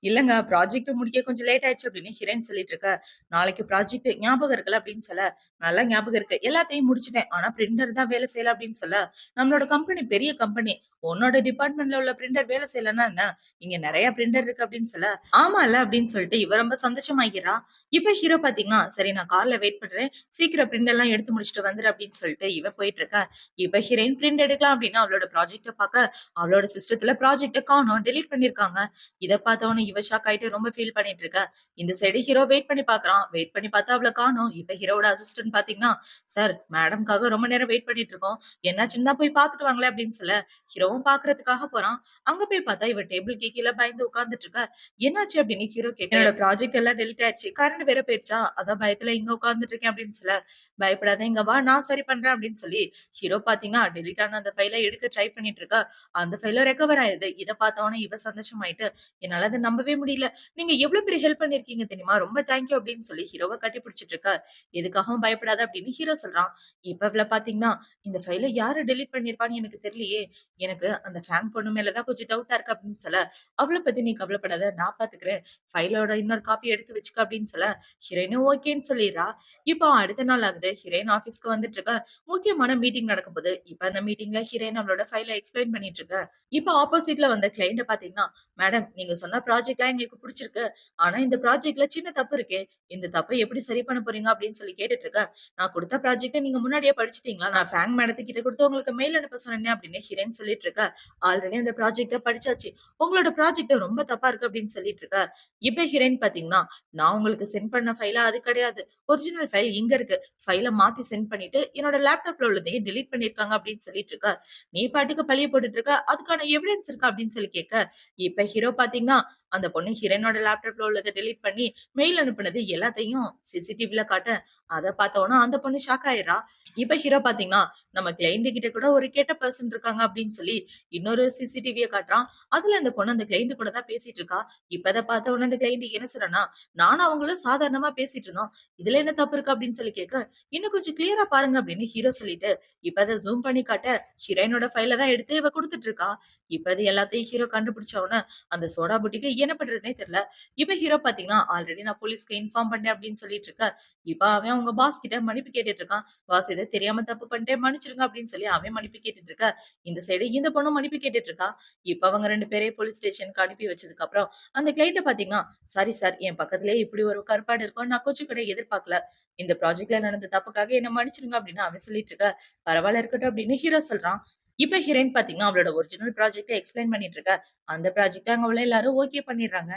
இல்லங்க. ப்ராஜெக்ட் முடிக்க கொஞ்சம் லேட் ஆயிடுச்சு அப்படின்னு ஹீரோயின் சொல்லிட்டு இருக்க. நாளைக்கு ப்ராஜெக்ட் ஞாபகம் இருக்குல்ல அப்படின்னு சொல்ல, நல்லா ஞாபகம் இருக்கு. எல்லாத்தையும் முடிச்சுட்டேன். ஆனா பிரிண்டர் தான் வேலை செய்யல அப்படின்னு சொல்ல, நம்மளோட கம்பெனி பெரிய கம்பெனி. உன்னோட டிபார்ட்மெண்ட்ல உள்ள பிரிண்டர் வேலை செய்யலன்னா என்ன? இங்க நெறைய பிரிண்டர் இருக்கு அப்படின்னு சொல்ல, ஆமால்ல அப்படின்னு சொல்லிட்டு இவ ரொம்ப சந்தோஷமாகிறா. இப்ப ஹீரோ பாத்தீங்கன்னா, சரி நான் கார்ல வெயிட் பண்றேன். சீக்கிரம் பிரிண்ட் எல்லாம் எடுத்து முடிச்சுட்டு வந்துரு அப்படின்னு சொல்லிட்டு இவ போயிட்டு இருக்கா. இப்ப ஹீரோயின் பிரிண்ட் எடுக்கலாம் அப்படின்னு அவளோட ப்ராஜெக்ட்ட பாக்க, அவளோட சிஸ்டத்துல ப்ராஜெக்ட்ட காணோம். டெலீட் பண்ணியிருக்காங்க. இத பார்த்தவுனே இவ ஷாக் ஆயிட்டு ரொம்ப ஃபீல் பண்ணிட்டு இருக்கா. இந்த சைடு ஹீரோ வெயிட் பண்ணி பார்க்குறான். வெயிட் பண்ணி பார்த்தா அவள காணோம். இப்ப ஹீரோவோட அசிஸ்டன்ட் பார்த்தீங்கன்னா, "சார் மேடம்க்காக ரொம்ப நேரம் வெயிட் பண்ணிட்டு இருக்கோம். என்னாச்சுன்னு தான் போய் பார்த்துட்டு வாங்களேன்" அப்படின்னு சொல்ல, ஹீரோவும் பார்க்கறதுக்காக போறான். அங்க போய் பார்த்தா இவ டேபிள்க்கு கீழ பயந்து உட்கார்ந்துட்டு இருக்கா. "என்னாச்சு?" அப்படின்னு ஹீரோ கேட்க, "என்னோட ப்ராஜெக்ட் எல்லாம் டெலீட் ஆயிடுச்சு. கரண்ட் வேற போயிருச்சா, அதான் பயத்துல இங்க உட்கார்ந்துட்டு இருக்கேன்" அப்படின்னு சொல்ல, "பயப்படாத இங்க வா நான் சரி பண்றேன்" அப்படின்னு சொல்லி ஹீரோ பார்த்தீங்கன்னா, டெலீட் ஆன அந்த ஃபைல எடுக்க ட்ரை பண்ணிட்டு இருக்கா. அந்த ஃபைலும் ரெக்கவர் ஆயிருது. இத பார்த்தவுனே இவ சந்தோஷமாயிட்டு, என்னால அத நம்பவே முடியல. நீங்க எவ்வளவு பெரிய ஹெல்ப் பண்ணியிருக்கீங்க தெரியுமா? ரொம்ப தேங்க் யூ அப்படின்னு சொல்லி ஹீரோவ கட்டி பிடிச்சிட்டு இருக்கா. எதுக்காகவும் பயப்படாத அப்படின்னு ஹீரோ சொல்றான். இப்ப இவள பாத்தீங்கன்னா, இந்த ஃபைல யாரு டெலீட் பண்ணியிருப்பான்னு எனக்கு தெரியலையே. எனக்கு அந்த ஃபேங் பொண்ணு மேல தான் கொஞ்சம் டவுட்டா இருக்கு அப்படின்னு சொல்ல, அவள பத்தி நீ கவலைப்படாத நான் பாத்துக்கிறேன். ஃபைலோட இன்னொரு காப்பி எடுத்து வச்சுக்க அப்படின்னு சொல்ல, ஹீரோயினும் ஓகேன்னு சொல்லிடுறா. இப்போ அடுத்த நாள் ஆகுது. ஹீரோயின் ஆபீஸ்க்கு வந்துட்டு இருக்கா. முக்கியமான மீட்டிங் நடக்க போகுது. இப்ப அந்த மீட்டிங்ல ஹீரோயின் அவளோட ஃபைல எக்ஸ்பிளைன் பண்ணிட்டு இருக்கா. இப்ப ஆப்போசிட்ல வந்த கிளையண்ட் பாத்தீங்கன்னா, மேடம் நீங்க சொன்ன ப்ராஜெக்ட்லாம் எங்களுக்கு புடிச்சிருக்கு. ஆனா இந்த ப்ராஜெக்ட்ல சின்ன தப்பு இருக்கே. இந்த தப்ப எப்படி சரி பண்ண போறீங்க அப்படின்னு சொல்லி கேட்டுட்டு இருக்கேன். நான் குடுத்த ப்ராஜெக்ட்ட நீங்க முன்னாடியே படிச்சுட்டீங்களா? நான் ஃபேங் மேடத்து கிட்ட குடுத்து உங்களுக்கு மெயில் அனுப்ப சொன்னேனே அப்படின்னு ஹீரோயின் சொல்லிட்டு இருக்கா. ஆல்ரெடி அந்த ப்ராஜெக்ட்ட படிச்சாச்சு. உங்களோட ப்ராஜெக்ட் ரொம்ப தப்பா இருக்கு அப்படின்னு சொல்லிட்டு இருக்கா. இப்ப ஹீரோயின் பாத்தீங்கன்னா, நான் உங்களுக்கு சென்ட் பண்ண ஃபைல அது கிடையாது. ஒரிஜினல் ஃபைல் இங்க இருக்கு. ஃபைல மாத்தி சென்ட் பண்ணிட்டு என்னோட லேப்டாப்ல உள்ளதையும் டெலீட் பண்ணியிருக்காங்க அப்படின்னு சொல்லிட்டு இருக்கா. நீ பாட்டுக்கு பழிய போட்டுட்டு இருக்க. அதுக்கான எவிடன்ஸ் இருக்கா அப்படின்னு சொல்லி கேட்க, இப்ப ஹீரோ பாத்தீங்கன்னா, அந்த பொண்ணு ஹீரோயினோட லேப்டாப்ல உள்ளத டெலீட் பண்ணி மெயில் அனுப்புனது எல்லாத்தையும் சிசிடிவில காட்ட, அத பார்த்தோன அந்த பொண்ணு ஷாக் ஆயிடுறா. இப்ப ஹீரோ பார்த்தீங்கன்னா, நம்ம கிளையண்ட் கிட்ட கூட ஒரு கெட்ட பெர்சன் இருக்காங்க அப்படின்னு சொல்லி இன்னொரு சிசிடிவிய காட்டுறான். அதுல அந்த பொண்ணு அந்த கிளையண்ட் கூட தான் பேசிட்டு இருக்கா. இப்ப அத பார்த்த உடனே அந்த கிளையண்ட் என்ன சொல்றான்னா, நானும் அவங்களும் சாதாரணமா பேசிட்டு இருந்தோம். இதுல என்ன தப்பு இருக்கு அப்படின்னு சொல்லி கேட்க, இன்னும் கொஞ்சம் கிளியரா பாருங்க அப்படின்னு ஹீரோ சொல்லிட்டு, இப்ப அத ஜூம் பண்ணி காட்ட, ஹீரோயினோட ஃபைல தான் எடுத்து இவ குடுத்துட்டு இருக்கா. இப்ப அது எல்லாத்தையும் ஹீரோ கண்டுபிடிச்ச உடனே, அந்த சோடா புட்டிக்கு என்ன பண்றதுன்னே தெரியல. இப்ப ஹீரோ பாத்தீங்கன்னா, ஆல்ரெடி நான் போலீஸ்க்கு இன்ஃபார்ம் பண்ணேன் அப்படின்னு சொல்லிட்டு இருக்க. இப்ப அவன் அவங்க பாஸ் கிட்ட மன்னிப்பு கேட்டுட்டு இருக்கான். பாஸ் இத தெரியாம தப்பு பண்ணிட்டேன் மன்னிச்சிருங்க அப்படின்னு சொல்லி அவன் மன்னிப்பு கேட்டுட்டு இருக்க. இந்த சைடு இந்த பொண்ணும் மன்னிப்பு கேட்டுட்டு இருக்கா. இப்ப அவங்க 2 பேரையும் போலீஸ் ஸ்டேஷனுக்கு அனுப்பி வச்சதுக்கு அப்புறம், அந்த கிளையன்ட்ட பாத்தீங்கன்னா, "சாரி சார், என் பக்கத்திலேயே இப்படி ஒரு கருப்பாடு இருக்கும். நான் கொஞ்சம் கூட எதிர்பார்க்கல. இந்த ப்ராஜெக்ட்ல நடந்த தப்புக்காக என்ன மன்னிச்சிடுங்க" அப்படின்னு அவன் சொல்லிட்டு இருக்க. "பரவால்ல இருக்கட்டும்" அப்படின்னு ஹீரோ சொல்றான். இப்ப ஹீரோயின் பாத்தீங்கன்னா, அவளோட ஒரிஜினல் ப்ராஜெக்ட்ட எக்ஸ்பிளைன் பண்ணிட்டு இருக்க. அந்த ப்ராஜெக்ட்ட அங்க உள்ள எல்லாரும் ஓகே பண்ணிடுறாங்க.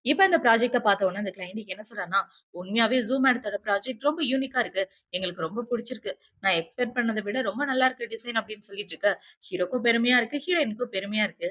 இப்ப இந்த ப்ராஜெக்ட்ட பார்த்த உடனே அந்த கிளையண்ட் என்ன சொல்றார்ன்னா, "உண்மையாவே ஜூம் மேடத்தோட ப்ராஜெக்ட் ரொம்ப யூனிக்கா இருக்கு. எங்களுக்கு ரொம்ப புடிச்சிருக்கு. நான் எக்ஸ்பெக்ட் பண்ணத விட ரொம்ப நல்லா இருக்கு டிசைன்" அப்படின்னு சொல்லிட்டு இருக்க. ஹீரோக்கும் பெருமையா இருக்கு, ஹீரோயினுக்கும் பெருமையா இருக்கு.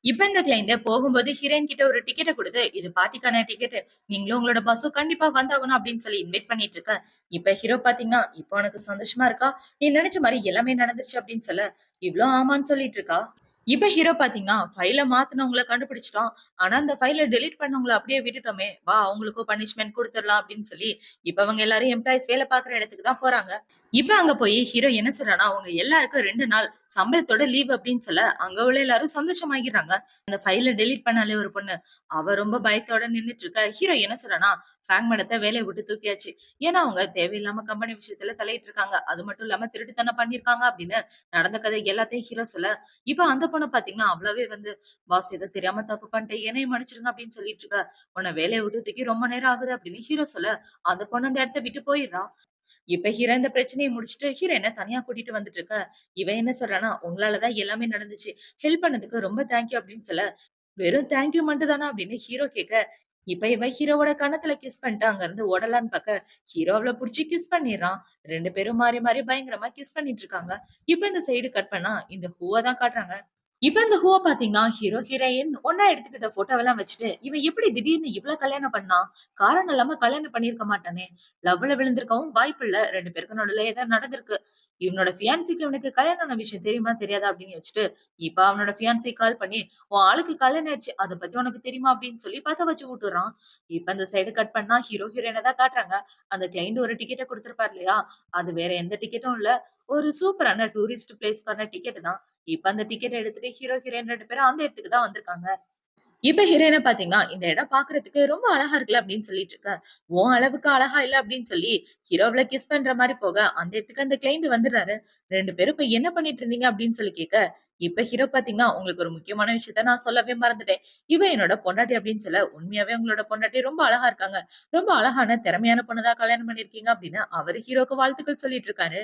இப்ப இந்த கிளையண்ட் போகும்போது ஹீரோயின் கிட்ட ஒரு டிக்கெட்ட குடுத்து, "இது பார்ட்டிக்கான டிக்கெட். நீங்களும் உங்களோட பாஸும் கண்டிப்பா வந்தாகணும்" அப்படின்னு சொல்லி இன்வைட் பண்ணிட்டு இருக்க. இப்ப ஹீரோ பாத்தீங்கன்னா, "இப்ப உனக்கு சந்தோஷமா இருக்கா? நீ நெனச்ச மாரி எல்லாமே நடந்துருச்சு" அப்படின்னு சொல்ல, இவளும் ஆமான்னு சொல்லிட்டு இருக்கா. இப்ப ஹீரோ பாத்தீங்கன்னா, ஃபைல மாத்துனவங்கள கண்டுபிடிச்சுட்டான். ஆனா, அந்த ஃபைல டெலீட் பண்ணவங்கள அப்படியே விட்டுட்டோமே! வா அவங்களுக்கும் பனிஷ்மென்ட் குடுத்துறலாம் அப்படின்னு சொல்லி, இப்ப அவங்க எல்லாரும் எம்ப்ளாயீஸ் வேலை பாக்குற இடத்துக்கு தான் போறாங்க. இப்ப அங்க போய் ஹீரோ என்ன சொல்றான்னா, அவங்க எல்லாருக்கும் 2 நாள் சம்பளத்தோட லீவ் அப்படின்னு சொல்ல, அங்க உள்ள எல்லாரும் சந்தோஷமாகிறாங்க. அந்த ஃபைல டெலீட் பண்ணாலே ஒரு பொண்ணு, அவ ரொம்ப பயத்தோட நின்னுட்டு இருக்க. ஹீரோ என்ன சொல்றான்னா, ஃபேங் மேடத்த வேலைய விட்டு தூக்கியாச்சு. ஏன்னா, அவங்க தேவையில்லாம கம்பெனி விஷயத்துல தலையிட்டு இருக்காங்க. அது மட்டும் இல்லாம திருட்டுத்தனம் பண்ணியிருக்காங்க அப்படின்னு நடந்த கதை எல்லாத்தையும் ஹீரோ சொல்ல, இப்ப அந்த பொண்ணு பாத்தீங்கன்னா, அவளாவே வந்து, "பாஸ் ஏதோ தெரியாம தப்பு பண்ணிட்டேன். என்னைய மன்னிச்சிடுங்க" அப்படின்னு சொல்லிட்டு இருக்க. "உன்ன வேலைய விட்டு தூக்கி ரொம்ப நேரம் ஆகுது" அப்படின்னு ஹீரோ சொல்ல, அந்த பொண்ணு அந்த இடத்த விட்டு போயிடுறா. இப்ப ஹீரோ இந்த பிரச்சனைய முடிச்சுட்டு ஹீரோயின தனியா கூட்டிட்டு வந்துட்டு இருக்க. இவன் என்ன சொல்றான்னா, "உங்களால தான் எல்லாமே நடந்துச்சு. ஹெல்ப் பண்ணதுக்கு ரொம்ப தேங்க் யூ" அப்படின்னு சொல்ல, "வெறும் தேங்க் யூ மட்டும் தானா?" அப்படின்னு ஹீரோ கேட்க, இப்ப இவ ஹீரோவோட கன்னத்துல கிஸ் பண்ணிட்டு அங்க இருந்து ஓடலான்னு பாக்க, ஹீரோ அவள புடிச்சு கிஸ் பண்ணிர்றான். 2 பேரும் மாறி மாறி பயங்கரமா கிஸ் பண்ணிட்டு இருக்காங்க. இப்ப இந்த சைடு கட் பண்ணா இந்த ஹூவ தான் காட்டுறாங்க. இப்ப இந்த ஹூவ பாத்தீங்கன்னா, ஹீரோ, ஹீரோயின் ஒண்ணா எடுத்துக்கிட்ட ஃபோட்டோவெல்லாம் வச்சுட்டு, இவன் எப்படி திடீர்னு இவ்ள கல்யாணம் பண்ணான்? காரணம் இல்லாம கல்யாணம் பண்ணியிருக்க மாட்டானே! லவ்ல விழுந்திருக்கவும் வாய்ப்பில்ல. 2 பேருக்கும் நடுவுல ஏதோ நடந்திருக்கு. இவனோட ஃபியான்சிக்கு இவனுக்கு கல்யாணம் ஆன விஷயம் தெரியுமா? தெரியாதா? அப்படின்னு யோசிச்சுட்டு, இப்ப அவனோட ஃபியான்சி கால் பண்ணி, "உன் ஆளுக்கு கல்யாணம் ஆயிடுச்சு. அத பத்தி உனக்கு தெரியுமா?" அப்படின்னு சொல்லி பத்த வச்சு வுட்டுர்றான். இப்ப இந்த சைடு கட் பண்ணா ஹீரோ, ஹீரோயின தான் காட்டுறாங்க. அந்த கிளையண்ட் ஒரு டிக்கெட்ட குடுத்திருப்பார் இல்லையா? அது வேற எந்த டிக்கெட்டும் இல்ல. ஒரு சூப்பரான டூரிஸ்ட் பிளேஸ்க்கான டிக்கெட் தான். இப்ப அந்த டிக்கெட்ட எடுத்துட்டு ஹீரோ, ஹீரோயின் 2 பேரும் அந்த இடத்துக்கு தான் வந்திருக்காங்க. இப்ப ஹீரோயின பாத்தீங்கன்னா, "இந்த இடம் பாக்குறதுக்கு ரொம்ப அழகா இருக்குல்ல" அப்படின்னு சொல்லிட்டு இருக்க. "உன் அளவுக்கு அழகா இல்ல" அப்படின்னு சொல்லி ஹீரோவ கிஸ் பண்ற மாரி போக, அந்த இடத்துக்கு அந்த கிளையண்ட் வந்துடுறாரு. 2 பேரும் இப்ப என்ன பண்ணிட்டு இருந்தீங்க அப்படின்னு சொல்லி கேட்க, இப்ப ஹீரோ பாத்தீங்கன்னா, "உங்களுக்கு ஒரு முக்கியமான விஷயத்த நான் சொல்லவே மறந்துட்டேன். இவ என்னோட பொண்டாட்டி" அப்படின்னு சொல்ல, "உண்மையாவே உங்களோட பொண்டாட்டி ரொம்ப அழகா இருக்காங்க. ரொம்ப அழகான, திறமையான பொண்ண தான் கல்யாணம் பண்ணியிருக்கீங்க" அப்படின்னு அவரு ஹீரோக்கு வாழ்த்துக்கள் சொல்லிட்டு இருக்காரு.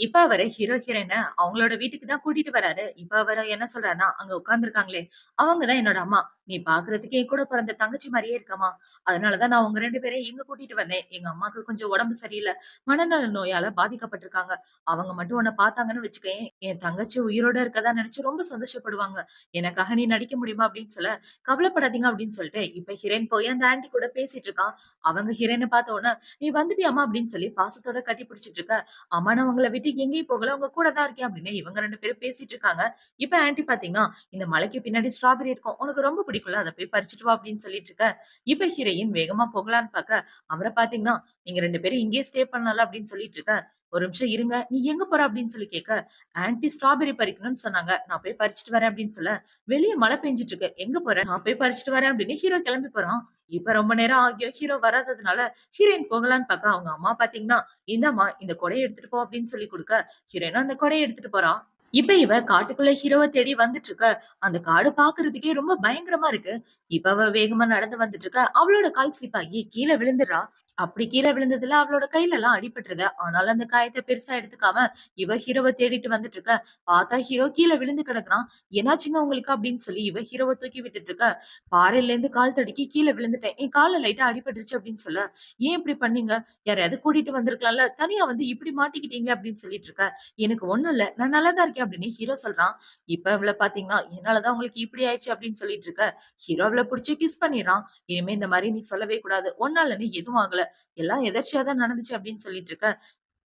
இப்ப அவரு ஹீரோ, ஹீரோயின அவங்களோட வீட்டுக்கு தான் கூட்டிட்டு வராரு. இப்ப அவரு என்ன சொல்றாருன்னா, அங்க உட்கார்ந்துருக்காங்களே, அவங்க தான் என்னோட அம்மா. "நீ பார்க்கறதுக்கு என் கூட பிறந்த தங்கச்சி மாரியே இருக்கம்மா. அதனால தான் நான் உங்க 2 பேரையும் இங்க கூட்டிட்டு வந்தேன். எங்க அம்மாக்கு கொஞ்சம் உடம்பு சரியில்ல. மனநல நோயால பாதிக்கப்பட்டிருக்காங்க. அவங்க மட்டும் உன்ன பார்த்தாங்கன்னு வச்சுக்கயேன், என் தங்கச்சி உயிரோட இருக்கறதா நெனச்சு ரொம்ப சந்தோஷப்படுவாங்க. எனக்காக நீ நடிக்க முடியுமா?" அப்படின்னு சொல்ல, "கவலைப்படாதீங்க" அப்படின்னு சொல்லிட்டு, இப்ப ஹீரோயின் போய் அந்த ஆன்டி கூட பேசிட்டு இருக்கான். அவங்க ஹீரோயின பார்த்த உடனே, "நீ வந்துட்டியாம்மா?" அப்படின்னு சொல்லி பாசத்தோட கட்டி பிடிச்சிட்டு இருக்க. "ஆமா, நான் உங்கள விட்டு எங்கேயும் போகல. உங்க கூட தான் இருக்கேன்" அப்படின்னு இவங்க 2 பேரும் பேசிட்டு இருக்காங்க. இப்ப ஆன்டி பாத்தீங்கன்னா, "இந்த மலைக்கு பின்னாடி ஸ்ட்ராபெர்ரி இருக்கும். உனக்கு ரொம்ப பிடிக்கும்ல. அத போய் பறிச்சுட்டு வா" அப்படின்னு சொல்லிட்டு இருக்க. இப்ப ஹீரோயின் வேகமா போகலான்னு பாக்க, அவர பாத்தீங்கன்னா, "நீங்க 2 பேரும் இங்கேயே ஸ்டே பண்ணலாம்ல" அப்படின்னு சொல்லிட்டு இருக்க. "ஒரு நிமிஷம் இருங்க. நீ எங்க போற?" அப்படின்னு சொல்லி கேட்க, "ஆன்டி ஸ்ட்ராபெர்ரி பறிக்கணும்னு சொன்னாங்க. நான் போய் பறிச்சுட்டு வரேன்" அப்படின்னு சொல்ல, "வெளிய மழை பெஞ்சுட்டு இருக்கு. எங்க போற?" "நான் போய் பறிச்சுட்டு வரேன்" அப்படின்னு ஹீரோ கிளம்பி போறான். இப்ப ரொம்ப நேரம் ஆகியும் ஹீரோ வராததுனால, ஹீரோயின் போகலான்னு பாக்க, அவங்க அம்மா பாத்தீங்கன்னா, "இந்தாம்மா இந்த கொடைய எடுத்துட்டு போ" அப்படின்னு சொல்லி குடுக்க, ஹீரோயினும் அந்த கொடைய எடுத்துட்டு போறா. இப்ப இவ காட்டுக்குள்ள ஹீரோவ தேடி வந்துட்டு இருக்க. அந்த காடு பாக்குறதுக்கே ரொம்ப பயங்கரமா இருக்கு. இப்ப அவ வேகமா நடந்து வந்துட்டு இருக்க. அவளோட கால் ஸ்லிப் ஆகி கீழ விழுந்துடுறா. அப்படி கீழ விழுந்ததுல அவளோட கையில எல்லாம் அடிபட்டுருது. ஆனாலும் அந்த காயத்த பெருசா எடுத்துக்காம இவ ஹீரோவ தேடிட்டு வந்துட்டு இருக்க. பார்த்தா ஹீரோ கீழ விழுந்து கிடக்குறான். "என்னாச்சுங்க உங்களுக்கு?" அப்படின்னு சொல்லி இவ ஹீரோவ தூக்கி விட்டுட்டு இருக்க. பாறையில இருந்து கால் தடுக்கி கீழ விழுந்துட்டான். விழுந்துட்டேன். என் கால்ல லைட்டா அடிபட்டுருச்சு அப்படின்னு சொல்ல, "ஏன் இப்படி பண்ணீங்க? யாரையாவது கூட்டிட்டு வந்திருக்கலாம்ல. தனியா வந்து இப்படி மாட்டிக்கிட்டீங்களே" அப்படின்னு சொல்லிட்டு இருக்க. "எனக்கு ஒண்ணும் இல்ல. நான் நல்லா தான் இருக்கேன்" அப்படின்னு ஹீரோ சொல்றான். இப்ப இவள பாத்தீங்கன்னா, "என்னால தான் உங்களுக்கு இப்படி ஆயிடுச்சு" அப்படின்னு சொல்லிட்டு இருக்க. ஹீரோ அவள புடிச்சு கிஸ் பண்ணிர்றான். "இனிமே இந்த மாரி நீ சொல்லவே கூடாது. உன்னாலன்னு எதுவும் ஆகல. எல்லாம் எதர்ச்சியா தான் நடந்துச்சு" அப்படின்னு சொல்லிட்டு இருக்க.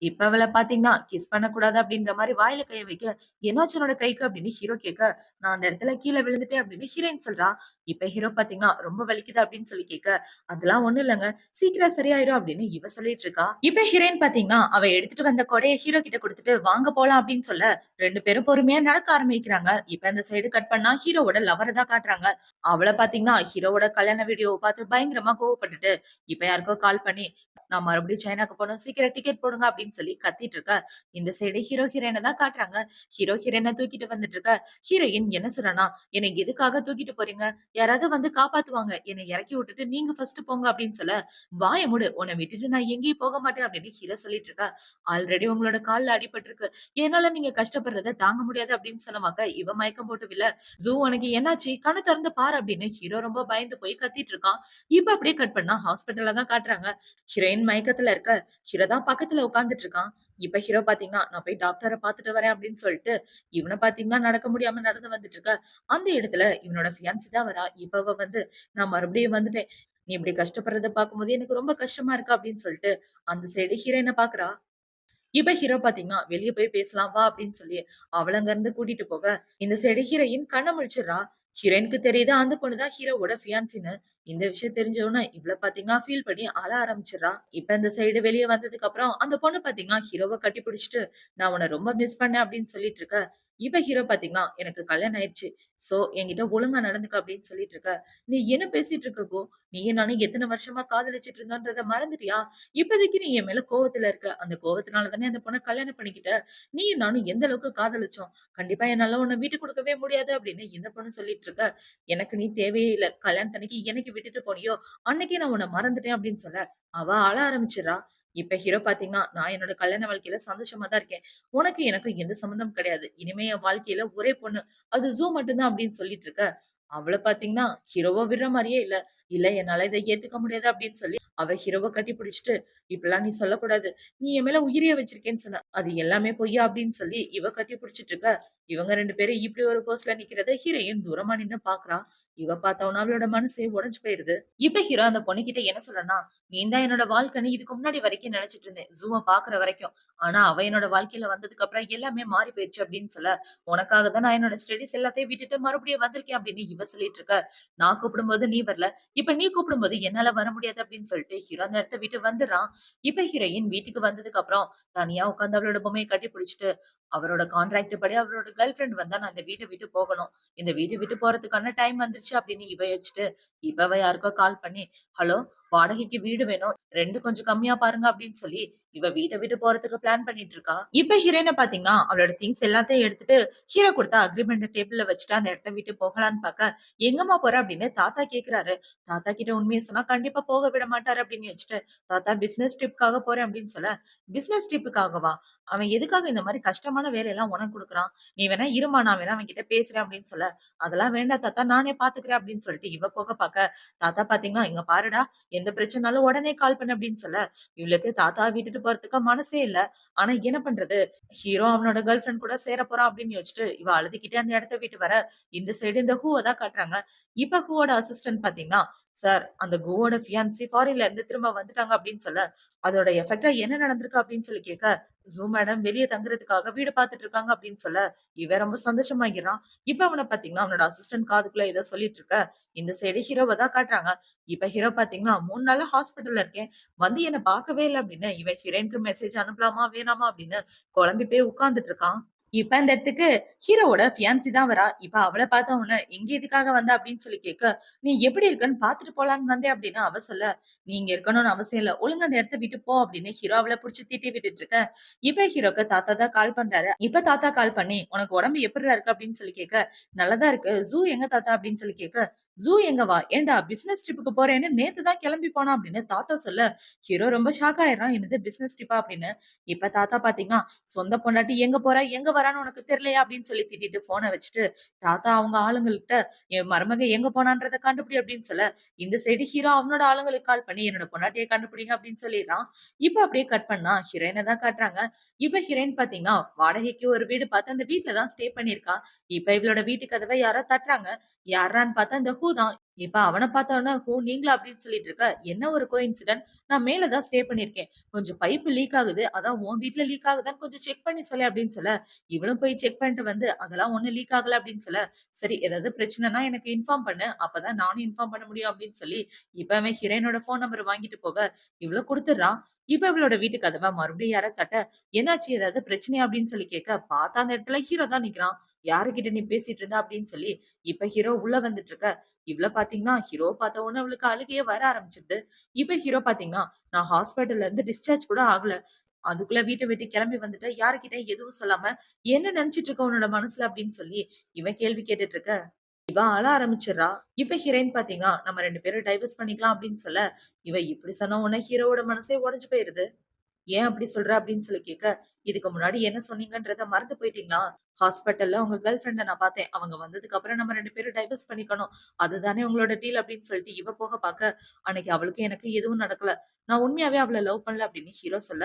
இப்ப அவள பாத்தீங்கன்னா, கிஸ் பண்ணக்கூடாது அப்படின்ற மாரி வாயில கைய வைக்க, "என்னாச்சு உன்னோட கைக்கு?" அப்படின்னு ஹீரோ கேட்க, "நான் அந்த இடத்துல கீழ விழுந்துட்டேன்" அப்படின்னு ஹீரோயின் சொல்றா. இப்ப ஹீரோ பாத்தீங்கன்னா, "ரொம்ப வலிக்குதா?" அப்படின்னு சொல்லி கேட்க, "அதெல்லாம் ஒண்ணும் இல்லங்க. சீக்கிரம் சரியாயிரும்" அப்படின்னு இவ சொல்லிட்டு இருக்கா. இப்ப ஹீரோயின் பாத்தீங்கன்னா, அவ எடுத்துட்டு வந்த கொடைய ஹீரோ கிட்ட குடுத்துட்டு, "வாங்க போலாம்" அப்படின்னு சொல்ல, 2 பேரும் பொறுமையா நடக்க ஆரம்பிக்கிறாங்க. இப்ப இந்த சைடு கட் பண்ணா ஹீரோவோட லவ்வர தான் காட்டுறாங்க. அவள பாத்தீங்கன்னா, ஹீரோவோட கல்யாண வீடியோவ பாத்து பயங்கரமா கோவப்பட்டுட்டு, இப்ப யாருக்கோ கால் பண்ணி, "நான் மறுபடியும் சைனாக்கு போணும். சீக்கிரம் டிக்கெட் போடுங்க" அப்படின்னு சொல்லி கத்திட்டு இருக்கா. இந்த சைடு ஹீரோ, ஹீரோயின தான் காட்டுறாங்க. ஹீரோ, ஹீரோயின தூக்கிட்டு வந்துட்டு இருக்க. ஹீரோயின் என்ன சொல்றான்னா, "என்னை எதுக்காக தூக்கிட்டு போறீங்க? யாராவது வந்து காப்பாத்துவாங்க. என்னை இறக்கி விட்டுட்டு நீங்க ஃபர்ஸ்ட் போங்க" அப்படின்னு சொல்ல, "வாய மூடு. உன்னை விட்டுட்டு நான் எங்கேயும் போக மாட்டேன்" அப்படின்னு ஹீரோ சொல்லிட்டு இருக்கா. "ஆல்ரெடி உங்களோட கால்ல அடிபட்டிருக்கு. என்னால நீங்க கஷ்டப்படுறத தாங்க முடியாது" அப்படின்னு சொன்னவாங்க, இவ மயக்கம் போட்டு விழ, "ஜூ உனக்கு என்னாச்சு? கண்ண திறந்து பாரு" அப்படின்னு ஹீரோ ரொம்ப பயந்து போய் கத்திட்டு இருக்கான். இப்ப அப்படியே கட் பண்ணா ஹாஸ்பிடல்ல தான் காட்டுறாங்க. ஹீரோயின் மயக்கத்துல இருக்க. ஹீரோ தான் பக்கத்துல உட்கார்ந்துட்டு இருக்கான். இப்ப ஹீரோ பாத்தீங்கன்னா, "நான் போய் டாக்டர பாத்துட்டு வரேன்" அப்படின்னு சொல்லிட்டு, இவன பாத்தீங்கன்னா நடக்க முடியாம நடந்து வந்துட்டு இருக்க. அந்த இடத்துல இவனோட ஃபியான்சி தான் வரா. இப்ப அவ வந்து, "நான் மறுபடியும் வந்துட்டேன். நீ இப்படி கஷ்டப்படுறத பார்க்கும்போது எனக்கு ரொம்ப கஷ்டமா இருக்கு" அப்படின்னு சொல்லிட்டு, அந்த சைடு ஹீரோயின பாக்குறா. இப்ப ஹீரோ பாத்தீங்கன்னா, "வெளிய போய் பேசலாம் வா" அப்படின்னு சொல்லி அவள அங்க இருந்து கூட்டிட்டு போக, இந்த சைடு ஹீரோயின் கண்ண முழிச்சுடுறா. ஹீரோயினுக்கு தெரியுது அந்த பொண்ணு தான் ஹீரோவோட ஃபியான்சின்னு. இந்த விஷயம் தெரிஞ்ச உடனே இவள பாத்தீங்கன்னா ஃபீல் பண்ணி அழ ஆரம்பிச்சுடுறா. இப்ப இந்த சைடு வெளிய வந்ததுக்கு அப்புறம் அந்த பொண்ணு பாத்தீங்கன்னா ஹீரோவ கட்டி பிடிச்சுட்டு, "நான் உன்ன ரொம்ப மிஸ் பண்ணேன்" அப்படின்னு சொல்லிட்டு இருக்க. இப்ப ஹீரோ பாத்தீங்கன்னா, "எனக்கு கல்யாணம் ஆயிடுச்சு. சோ என்கிட்ட ஒழுங்கா நடந்துக்க" அப்படின்னு சொல்லிட்டு இருக்க. "நீ என்ன பேசிட்டு இருக்க கோ? நீயும் நானும் எத்தன வருஷமா காதலிச்சுட்டு இருந்தோன்றத மறந்துட்டியா? இப்போதைக்கு நீ என் மேல கோவத்துல இருக்க. அந்த கோவத்தினால தானே அந்த பொண்ண கல்யாணம் பண்ணிக்கிட்ட. நீயும் நானும் எந்த அளவுக்கு காதலிச்சோம். கண்டிப்பா என்னால உன்ன வீட்டுக்கு குடுக்கவே முடியாது" அப்படின்னு இந்த பொண்ணு சொல்லிட்டு இருக்க. "எனக்கு நீ தேவையே இல்ல. கல்யாணத்தன்னைக்கு என்னைக்கு விட்டுட்டு போனியோ, அன்னைக்கே நான் உன்ன மறந்துட்டேன்" அப்படின்னு சொல்ல, அவ அழ ஆரம்பிச்சுடுறா. இப்ப ஹீரோ பாத்தீங்கன்னா, "நான் என்னோட கல்யாண வாழ்க்கையில சந்தோஷமா தான் இருக்கேன். உனக்கு எனக்கும் எந்த சம்மந்தமும் கிடையாது. இனிமே என் வாழ்க்கையில ஒரே பொண்ணு. அது ஜூ மட்டும் தான்" அப்படின்னு சொல்லிட்டு இருக்க. அவள பாத்தீங்கன்னா, ஹீரோவ விடுற மாரியே இல்ல. "இல்ல என்னால இத ஏத்துக்க முடியாது" அப்படின்னு சொல்லி அவ ஹீரோவ கட்டி பிடிச்சுட்டு, "இப்படிலாம் நீ சொல்லக்கூடாது. நீ என் மேல உயிரையே வச்சிருக்கேன்னு சொன்ன. அது எல்லாமே பொய்யா?" அப்படின்னு சொல்லி இவ கட்டி பிடிச்சுட்டு இருக்க. இவங்க 2 பேரும் இப்படி ஒரு போஸ்ல நிக்கிறத ஹீரோயின் தூரமா நின்னு பாக்குறா. இவ பார்த்தவுனே அவளோட மனசே உடைஞ்சு போயிருது. இப்ப ஹீரோ அந்த பொண்ணுகிட்ட என்ன சொல்றன்னா, "நீ தான் என்னோட வாழ்க்கைன்னு இதுக்கு முன்னாடி வரைக்கும் நினைச்சுட்டு இருந்தேன். ஜூவ பாக்குற வரைக்கும். ஆனா அவ என்னோட வாழ்க்கையில வந்ததுக்கு அப்புறம் எல்லாமே மாறி போயிருச்சு" அப்படின்னு சொல்ல, "உனக்காக தான் நான் என்னோட ஸ்டடீஸ் எல்லாத்தையும் விட்டுட்டு மறுபடியும் வந்திருக்கேன்" அப்படின்னு இவ சொல்லிட்டு இருக்க. "நான் கூப்பிடும்போது நீ வரல. இப்ப நீ கூப்பிடும்போது என்னால வர முடியாது" அப்படின்னு சொல்லிட்டு ஹீரோ அந்த இடத்த விட்டு வந்துடுறான். இப்ப ஹீரோயின் வீட்டுக்கு வந்ததுக்கு அப்புறம் தனியா உட்கார்ந்து அவளோட பொம்மைய கட்டி பிடிச்சுட்டு, அவரோட கான்ட்ராக்ட் படி அவரோட கேர்ள் ஃபிரெண்ட் வந்தா நான் இந்த வீட்ட விட்டு போகணும். இந்த வீட்ட விட்டு போறதுக்கான டைம் வந்துருச்சு அப்படின்னு இவ யோசிச்சுட்டு, இப்ப அவ யாருக்கோ கால் பண்ணி, "ஹலோ, வாடகைக்கு வீடு வேணும். ரெண்ட் கொஞ்சம் கம்மியா பாருங்க" அப்படின்னு சொல்லி இவ வீட்ட விட்டு போறதுக்கு பிளான் பண்ணிட்டு இருக்கா. இப்ப ஹீரோயின பாத்தீங்கன்னா, அவளோட திங்ஸ் எல்லாத்தையும் எடுத்துட்டு ஹீரோ குடுத்த அக்ரீமெண்ட்ட டேபிள்ல வச்சுட்டு அந்த இடத்த விட்டு போகலான்னு பாக்க, "எங்கம்மா போற?" அப்படின்னு தாத்தா கேக்குறாரு. தாத்தா கிட்ட உண்மைய சொன்னா கண்டிப்பா போக விட மாட்டாரு அப்படின்னு யோசிச்சுட்டு, "தாத்தா பிசினஸ் ட்ரிப்காக போறேன்" அப்படின்னு சொல்ல, "பிசினஸ் ட்ரிப்புக்காகவா? அவன் எதுக்காக இந்த மாரி கஷ்டமான வேலையெல்லாம் உனக்கு குடுக்குறான்? நீ வேணா இரும்மா, நான் வேணா அவன்கிட்ட பேசுறேன்" அப்படின்னு சொல்ல, "அதெல்லாம் வேண்டாம் தாத்தா, நானே பாத்துக்கிறேன்" அப்படின்னு சொல்லிட்டு இவ போக பாக்க, தாத்தா பாத்தீங்கன்னா, "இங்க பாருடா, எந்த பிரச்சனைனாலும் உடனே கால் பண்ணு" அப்படின்னு சொல்ல, இவளுக்கு தாத்தாவ விட்டுட்டு போறதுக்கு மனசே இல்ல. ஆனா என்ன பண்றது? ஹீரோ அவனோட கேர்ள் ஃபிரெண்ட் கூட சேர போறான் அப்படின்னு யோசிச்சுட்டு, இவ அழுதுகிட்டே அந்த இடத்த விட்டு வர, இந்த சைடு இந்த ஹூவ தான் காட்டுறாங்க. இப்ப ஹூவோட அசிஸ்டன்ட் பாத்தீங்கன்னா, "சார், அந்த குவோட ஃபியான்சி ஃபாரின்ல இருந்து திரும்ப வந்துட்டாங்க" அப்படின்னு சொல்ல, அதோட எஃபெக்ட்டா என்ன நடந்திருக்கு அப்படின்னு சொல்லி கேட்க, "ஜூ மேடம் வெளிய தங்குறதுக்காக வீடு பாத்துட்டு இருக்காங்க" அப்படின்னு சொல்ல, இவன் ரொம்ப சந்தோஷமாகிறான். இப்ப அவன பாத்தீங்கன்னா, அவனோட அசிஸ்டன்ட் காதுக்குள்ள ஏதோ சொல்லிட்டு இருக்க, இந்த சைடு ஹீரோவ தான் காட்டுறாங்க. இப்ப ஹீரோ பாத்தீங்கன்னா, "3 நாளா ஹாஸ்பிட்டல்ல இருக்கேன். வந்து என்ன பார்க்கவே இல்ல" அப்படின்னு இவன் ஹீரோயினுக்கு மெசேஜ் அனுப்பலாமா, வேணாமா அப்படின்னு குழம்பி போய் உட்கார்ந்துட்டு இருக்கான். இப்ப இந்த இடத்துக்கு ஹீரோவோட ஃபியான்சி தான் வரா. இப்ப அவள பார்த்த உடனே, "இங்க எதுக்காக வந்த?" அப்படின்னு சொல்லி கேட்க, "நீ எப்படி இருக்கன்னு பார்த்துட்டு போலான்னு வந்தேன்" அப்படின்னு அவ சொல்ல, "நீ இங்க இருக்கணும்னு அவசியம் இல்ல. ஒழுங்கா அந்த இடத்த விட்டு போ" அப்படின்னு ஹீரோ அவள புடிச்சு திட்டி விட்டுட்டு இருக்க. இப்ப ஹீரோக்கு தாத்தா தான் கால் பண்றாரு. இப்ப தாத்தா கால் பண்ணி, "உனக்கு உடம்பு எப்படிடா இருக்கு?" அப்படின்னு சொல்லி கேட்க, "நல்லா தான் இருக்கு. ஜூ எங்க தாத்தா?" அப்படின்னு சொல்லி கேட்க, "ஜூ எங்க வா? ஏன்டா பிசினஸ் ட்ரிப்புக்கு போறேன்னு நேத்து தான் கிளம்பி போனான்" அப்படின்னு தாத்தா சொல்ல, ஹீரோ ரொம்ப ஷாக் ஆயிடுறான். "என்னது பிசினஸ் ட்ரிப்பா?" அப்படின்னு. இப்ப தாத்தா பாத்தீங்கன்னா, "சொந்த பொண்டாட்டி எங்க போறா? எங்க வரான்னு உனக்கு தெரியலையா?" அப்படின்னு சொல்லி திட்டிட்டு ஃபோன வச்சுட்டு, தாத்தா அவங்க ஆளுங்கள்ட்ட, "என் மருமக எங்க போனான்றத கண்டுபிடி" அப்படின்னு சொல்ல, இந்த சைடு ஹீரோ அவனோட ஆளுங்களுக்கு கால் பண்ணி, "என்னோட பொண்டாட்டிய கண்டுபிடிங்க" அப்படின்னு சொல்லிடுறான். இப்ப அப்படியே கட் பண்ணா ஹீரோயின தான் காட்டுறாங்க. இப்ப ஹீரோயின் பாத்தீங்கன்னா, வாடகைக்கு ஒரு வீடு பாத்து அந்த வீட்ல தான் ஸ்டே பண்ணியிருக்கா. இப்ப இவளோட வீட்டு கதவ யாரோ தட்டுறாங்க. யார்றான்னு பார்த்தா இந்த ஹூ தான். இப்ப அவன பார்த்தோனே, "ஹூ நீங்களா?" அப்படின்னு சொல்லிட்டு இருக்க. "என்ன ஒரு கோஇன்சிடென்ட். நான் மேல தான் ஸ்டே பண்ணியிருக்கேன். கொஞ்சம் பைப் லீக் ஆகுது. அதான் உன் வீட்ல லீக் ஆகுதான்னு கொஞ்சம் செக் பண்ணி சொல்லேன்" அப்படின்னு சொல்ல, இவளும் போய் செக் பண்ணிட்டு வந்து, "அதெல்லாம் ஒண்ணும் லீக் ஆகல" அப்படின்னு சொல்ல, "சரி ஏதாவது பிரச்சனைன்னா எனக்கு இன்ஃபார்ம் பண்ணு. அப்பதான் நானும் இன்ஃபார்ம் பண்ண முடியும்" அப்படின்னு சொல்லி, இப்ப அவன் ஹீரோயினோட ஃபோன் நம்பர் வாங்கிட்டு போக, இவளும் குடுத்துடுறான். இப்ப இவளோட வீட்டு கதவ மறுபடியும் யாரோ தட்ட, "என்னாச்சு? ஏதாவது பிரச்சனையா?" அப்படின்னு சொல்லி கேட்க, பார்த்தா அந்த இடத்துல ஹீரோ தான் நிக்கிறான். "யாருகிட்ட நீ பேசிட்டு இருந்த?" அப்படின்னு சொல்லி, இப்ப ஹீரோ உள்ள வந்துட்டு இருக்க. இவ்ள பாத்தீங்கன்னா, ஹீரோ பார்த்த உடனே அவளுக்கு அழுகையே வர ஆரம்பிச்சுருது. இப்ப ஹீரோ பாத்தீங்கன்னா, "நான் ஹாஸ்பிட்டல்ல இருந்து டிஸ்சார்ஜ் கூட ஆகல. அதுக்குள்ள வீட்ட விட்டு கிளம்பி வந்துட்ட. யார்கிட்டயும் எதுவும் சொல்லாம, என்ன நெனச்சுட்டு இருக்க உன்னோட மனசுல?" அப்படின்னு சொல்லி இவன் கேள்வி கேட்டுட்டு இருக்க. இவ அழ ஆரம்பிச்சுடுறா. இப்ப ஹீரோயின் பாத்தீங்கன்னா, "நம்ம 2 பேரும் டைவர்ஸ் பண்ணிக்கலாம்" அப்படின்னு சொல்ல, இவ இப்படி சொன்ன உடனே ஹீரோவோட மனசே உடைஞ்சு போயிருது. "ஏன் அப்படி சொல்ற?" அப்படின்னு சொல்லி கேட்க, "இதுக்கு முன்னாடி என்ன சொன்னீங்கன்றத மறந்து போயிட்டீங்களா? ஹாஸ்பிட்டல்ல உங்க கேர்ள் ஃபிரெண்ட நான் பார்த்தேன். அவங்க வந்ததுக்கு அப்புறம் நம்ம 2 பேரும் டைவர்ஸ் பண்ணிக்கணும். அதுதானே உங்களோட டீல்" அப்படின்னு சொல்லிட்டு இவ போக பாக்க, "அன்னைக்கு அவளுக்கும் எனக்கும் எதுவும் நடக்கல. நான் உண்மையாவே அவள லவ் பண்ணல" அப்படின்னு ஹீரோ சொல்ல,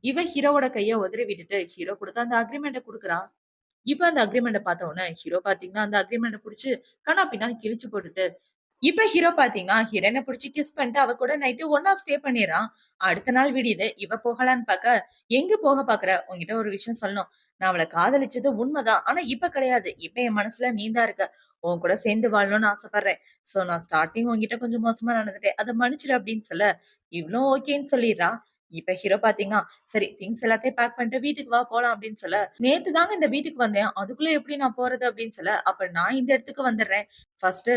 இவ ஹீரோவோட கைய உதறி விட்டுட்டு, ஹீரோ குடுத்த அந்த அக்ரீமெண்ட்ட குடுக்குறா. இப்ப அந்த அக்ரீமெண்ட்ட பாத்த உடனே, ஹீரோ பாத்தீங்கன்னா, அந்த அக்ரீமெண்ட்ட புடிச்சு கன்னா பின்னான்னு கிழிச்சு போட்டுட்டு இப்ப ஹீரோ பாத்தீங்கன்னா, ஹீரோயின புடிச்சு கிஸ் பண்ணிட்டு அவ கூட நைட்டு ஒண்ணா ஸ்டே பண்ணிர்றான். அடுத்த நாள் விடியுது. இவ போகலான்னு பாக்க, "எங்க போக பாக்குற? உன்கிட்ட ஒரு விஷயம் சொல்லணும். நான் அவள காதலிச்சது உண்மதான். ஆனா இப்ப கிடையாது. இப்ப என் மனசுல நீ தான் இருக்க. உன் கூட சேர்ந்து வாழணும்னு ஆசைப்படுறேன். சோ நான் ஸ்டார்ட்டிங் உன்கிட்ட கொஞ்சம் மோசமா நடந்துட்டேன். அத மன்னிச்சுடு" அப்படின்னு சொல்ல, இவளும் ஓகேன்னு சொல்லிர்றா. இப்ப ஹீரோ பாத்தீங்கன்னா, "சரி திங்ஸ் எல்லாத்தையும் பேக் பண்ணிட்டு வீட்டுக்கு வா போலாம்" அப்படின்னு சொல்ல, "நேத்து தாங்க இந்த வீட்டுக்கு வந்தேன். அதுக்குள்ள எப்படி நான் போறது?" அப்படின்னு சொல்ல, "அப்ப நான் இந்த இடத்துக்கு வந்துடுறேன். ஃபர்ஸ்ட்டு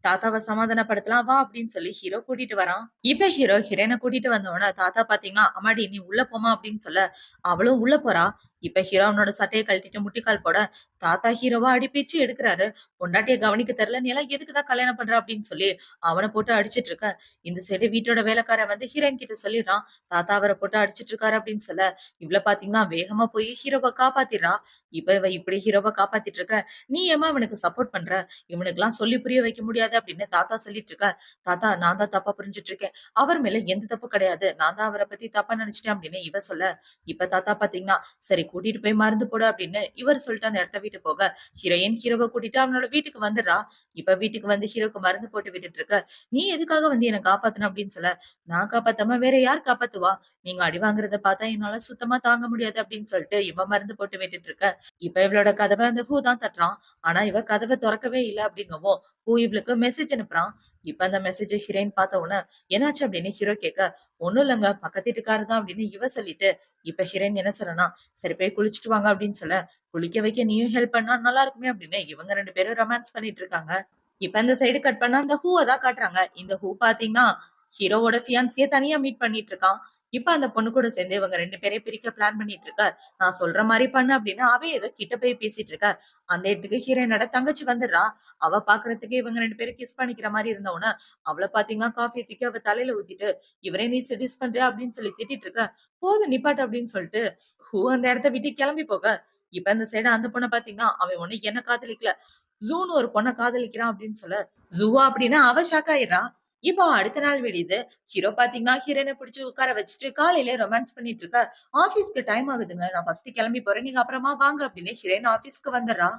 தாத்தாவ சமாதானப்படுத்தலாம் வா" அப்படின்னு சொல்லி ஹீரோ கூட்டிட்டு வரான். இப்ப ஹீரோ ஹீரோயின கூட்டிட்டு வந்த உடனே தாத்தா பாத்தீங்கன்னா, "அம்மாடி நீ உள்ள போம்மா" அப்படின்னு சொல்ல, அவளும் உள்ள போறா. இப்ப ஹீரோ அவனோட சட்டைய கழட்டிட்டு முட்டிக்கால் போட, தாத்தா ஹீரோவ அடி பிச்சு எடுக்குறாரு. பொண்டாட்டிய கவனிக்க தெரியல, "நீ எல்லாம் எதுக்கு தான் கல்யாணம் பண்ற?" அப்படின்னு சொல்லி அவன போட்டு அடிச்சிட்டு இருக்க. இந்த சைடு வீட்டோட வேலைக்காரன் வந்து ஹீரோயின் கிட்ட சொல்லிடுறான். தாத்தா அவர போட்டு அடிச்சிட்டு இருக்காரு அப்படின்னு சொல்ல, இவள பாத்தீங்கன்னா வேகமா போய் ஹீரோவ காப்பாத்திடுறா. இப்ப இவ இப்படி ஹீரோவ காப்பாத்திட்டு இருக்க, "நீ ஏம்மா இவனுக்கு சப்போர்ட் பண்ற? இவனுக்கெல்லாம் சொல்லி புரிய வைக்க முடியாது" அப்படின்னு தாத்தா சொல்லிட்டு இருக்க. "தாத்தா நான் தான் தப்பா புரிஞ்சுட்டு இருக்கேன். அவர் மேல எந்த தப்பும் கிடையாது. நான் தான் அவர பத்தி தப்பா நினைச்சுட்டேன்" அப்படின்னு இவ சொல்ல, இப்ப தாத்தா பாத்தீங்கன்னா, "சரி கூட்டிட்டு போய் மருந்து போடு" அப்படின்னு இவர் சொல்லிட்டு அந்த இடத்த விட்டு போக, ஹீரோயின் ஹீரோவ கூட்டிட்டு அவனோட வீட்டுக்கு வந்துடுறா. இப்ப வீட்டுக்கு வந்து ஹீரோக்கு மருந்து போட்டு விட்டுட்டு இருக்க, "நீ எதுக்காக வந்து என்ன காப்பாத்தன?" அப்படின்னு சொல்ல, "நான் காப்பாத்தாம வேற யார் காப்பாத்துவா? நீங்க அடி வாங்குறத பார்த்தா என்னால சுத்தமா தாங்க முடியாது" அப்படின்னு சொல்லிட்டு இவ மருந்து போட்டு விட்டுட்டு இருக்க. இப்ப இவளோட கதவ அந்த ஹூ தான் தட்டுறான். ஆனா இவ கதவ தொறக்கவே இல்ல அப்படிங்கவும், ஹூ இவளுக்கு மெசேஜ் அனுப்புறான். இப்ப அந்த மெசேஜ ஹீரோயின் பார்த்த உடனே, "என்னாச்சு?" அப்படின்னு ஹீரோ கேட்க, "ஒண்ணும் இல்லங்க. பக்கத்து வீட்டுக்காரர் தான்" அப்படின்னு இவ சொல்லிட்டு, இப்ப ஹீரோயின் என்ன சொல்றன்னா, "சரி போய் குளிச்சுட்டு வாங்க" அப்படின்னு சொல்ல, "குளிக்க வைக்க நீயும் ஹெல்ப் பண்ணா நல்லா இருக்குமே" அப்படின்னு இவங்க 2 பேரும் ரொமான்ஸ் பண்ணிட்டு இருக்காங்க. இப்ப இந்த சைடு கட் பண்ணா அந்த ஹூவ தான் காட்டுறாங்க. இந்த ஹூ பார்த்தீங்கன்னா, ஹீரோவோட ஃபியான்சிய தனியா மீட் பண்ணிட்டு இருக்கான். இப்ப அந்த பொண்ணு கூட சேர்ந்து இவங்க 2 பேரையும் பிரிக்க பிளான் பண்ணிட்டு இருக்க. "நான் சொல்ற மாரி பண்ணு" அப்படின்னு அவ ஏதோ கிட்ட போய் பேசிட்டு இருக்க. அந்த இடத்துக்கு ஹீரோயினோட தங்கச்சி வந்துடுறா. அவ பார்க்கறதுக்கு இவங்க 2 பேரும் கிஸ் பண்ணிக்கிற மாரி இருந்த உடனே, அவள பார்த்தீங்கன்னா காஃபிய தூக்கி அவ தலையில ஊத்திட்டு, "இவரே நீ செடியூஸ் பண்றியா?" அப்படின்னு சொல்லி திட்டிட்டு இருக்க. "போதும் நிப்பாட்டு" அப்படின்னு சொல்லிட்டு, ஹூ அந்த இடத்த விட்டு கிளம்பி போக, இப்ப இந்த சைடு அந்த பொண்ண பார்த்தீங்கன்னா, "அவன் ஒண்ணும் என்ன காதலிக்கல. ஜூன்னு ஒரு பொண்ண காதலிக்கிறான்" அப்படின்னு சொல்ல, "ஜூவா?" அப்படின்னு அவ ஷாக் ஆயிடுறா. இப்போ அடுத்த நாள் விடியுது. ஹீரோ பார்த்தீங்கன்னா, ஹீரோயின பிடிச்சு உட்கார வச்சுட்டு காலையில ரொமான்ஸ் பண்ணிட்டு இருக்க. "ஆஃபீஸ்க்கு டைம் ஆகுதுங்க. நான் ஃபர்ஸ்ட் கிளம்பி போறேன். நீங்க அப்புறமா வாங்க" அப்படின்னு ஹீரோயின் ஆஃபீஸ்க்கு வந்துடுறா.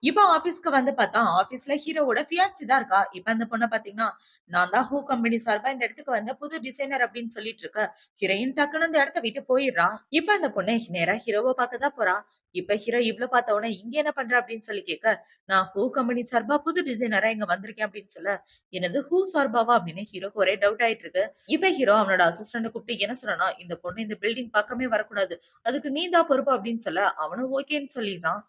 இப்ப ஆஃபீஸ்க்கு வந்து பார்த்தா, ஆஃபீஸ்ல ஹீரோவோட ஃபியான்சி தான் இருக்கா. இப்ப அந்த பொண்ண பார்த்தீங்கன்னா, "நான் தான் ஹூ கம்பெனி சார்பா இந்த இடத்துக்கு வந்த புது டிசைனர்" அப்படின்னு சொல்லிட்டு இருக்க. ஹீரோயின் டக்குனு அந்த இடத்த விட்டு போயிடுறா. இப்ப அந்த பொண்ணு நேரா ஹீரோவ பார்க்க தான் போறா. இப்ப ஹீரோ இவ்ளோ பார்த்த உடனே, "இங்க என்ன பண்ற?" அப்படின்னு சொல்லி கேட்க, "நான் ஹூ கம்பெனி சார்பா புது டிசைனரா இங்க வந்திருக்கேன்" அப்படின்னு சொல்ல, "என்னது ஹூ சார்பாவா?" அப்படின்னு ஹீரோக்கு ஒரே டவுட் ஆயிட்டு இருக்கு. இப்ப ஹீரோ அவனோட அசிஸ்டன்ட்ட கூப்பிட்டு என்ன சொல்றான்னா, "இந்த பொண்ணு இந்த பில்டிங் பக்கமே வரக்கூடாது. அதுக்கு நீ தான் பொறுப்பு" அப்படின்னு சொல்ல, அவனும் ஓகேன்னு சொல்லிடுறான்.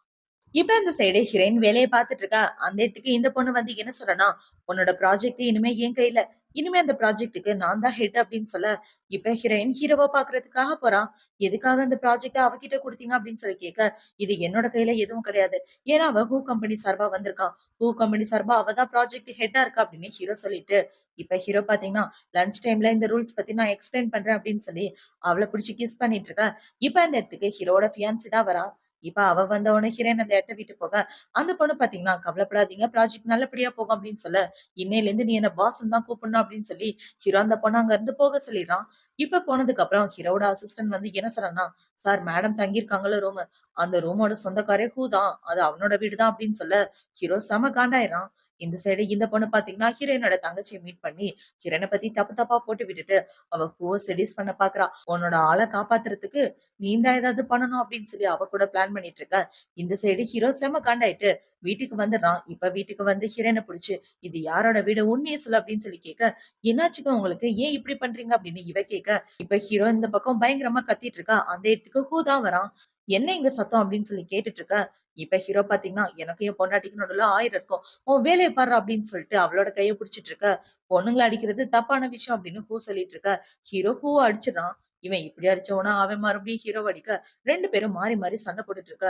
இப்ப இந்த சைடு ஹீரோயின் வேலைய பார்த்துட்டு இருக்கா. அந்த இடத்துக்கு இந்த பொண்ணு வந்து என்ன சொல்றன்னா, "உன்னோட ப்ராஜெக்ட் இனிமே என் கையில. இனிமே அந்த ப்ராஜெக்ட்டுக்கு நான் தான் ஹெட் அப்படின்னு சொல்ல, இப்ப ஹீரோயின் ஹீரோவ பார்க்கறதுக்காக போறா. எதுக்காக அந்த ப்ராஜெக்ட்ட அவகிட்ட குடுத்தீங்க அப்படின்னு சொல்லி கேட்க, இது என்னோட கையில எதுவும் கிடையாது. ஏன்னா அவ ஹூ கம்பெனி சார்பா வந்திருக்கா. ஹூ கம்பெனி சார்பா அவ தான் ப்ராஜெக்ட் ஹெட்டா இருக்கா அப்படின்னு ஹீரோ சொல்லிட்டு, இப்ப ஹீரோ பார்த்தீங்கன்னா, லஞ்ச் டைம்ல இந்த ரூல்ஸ் பத்தி நான் எக்ஸ்பிளைன் பண்றேன் அப்படின்னு சொல்லி அவள புடிச்சு கிஸ் பண்ணிட்டு இருக்கா. இப்ப அந்த இடத்துக்கு ஹீரோவோட ஃபியான்சி தான் வரா. இப்ப அவ வந்த உடனே ஹீரோயின் அந்த இடத்த விட்டு போக, அந்த பொண்ணு பார்த்தீங்கன்னா, "கவலைப்படாதீங்க ப்ராஜெக்ட் நல்லபடியா போகும்" அப்படின்னு சொல்ல, "இன்னையிலேருந்து நீ என்ன பாஸ்ன்னு தான் கூப்பிடணும்" அப்படின்னு சொல்லி ஹீரோ அந்த பொண்ண அங்க இருந்து போக சொல்லிடுறான். இப்ப போனதுக்கு அப்புறம் ஹீரோவோட அசிஸ்டன்ட் வந்து என்ன சொல்றான்னா, "சார் மேடம் தங்கியிருக்காங்கல்ல ரூமு, அந்த ரூமோட சொந்தக்காரே ஹூ தான். அது அவனோட வீடு தான்" அப்படின்னு சொல்ல, ஹீரோ செம காண்டாயிடுறான். இந்த சைடு இந்த பொண்ணு பார்த்தீங்கன்னா, ஹீரோயினோட தங்கச்சிய மீட் பண்ணி, ஹீரோயின பத்தி தப்பு தப்பா போட்டு விட்டுட்டு, அவ ஹூவ செடியூஸ் பண்ண பார்க்குறா. "உன்னோட ஆள காப்பாத்துறதுக்கு நீ தான் ஏதாவது பண்ணணும்" அப்படின்னு சொல்லி அவ கூட பிளான் பண்ணிட்டு இருக்க. இந்த சைடு ஹீரோ செம காண்டாயிட்டு வீட்டுக்கு வந்துடுறான். இப்ப வீட்டுக்கு வந்து ஹீரோயின புடிச்சு, "இது யாரோட வீடு? உண்மைய சொல்லு" அப்படின்னு சொல்லி கேட்க, "என்னாச்சுங்க உங்களுக்கு? ஏன் இப்படி பண்றீங்க?" அப்படின்னு இவ கேட்க, இப்ப ஹீரோ இந்த பக்கம் பயங்கரமா கத்திட்டு இருக்கா. அந்த இடத்துக்கு ஹூ தான் வரான். "என்ன இங்க சத்தம்?" அப்படின்னு சொல்லி கேட்டுட்டு இருக்க. இப்ப ஹீரோ பாத்தீங்கன்னா, "எனக்கும் என் பொண்டாட்டிக்கும் நடுவுல 1000 இருக்கும். உன் வேலைய பார்றா" அப்படின்னு சொல்லிட்டு அவளோட கைய புடிச்சிட்டு இருக்க. "பொண்ணுங்கள அடிக்கிறது தப்பான விஷயம்" அப்படின்னு ஹூ சொல்லிட்டு இருக்க. ஹீரோ ஹூவ அடிச்சிடுறான். இவன் இப்படி அடிச்ச உடனே அவன் மறுபடியும் ஹீரோவ அடிக்க, 2 பேரும் மாறி மாறி சண்டை போட்டுட்டு இருக்க.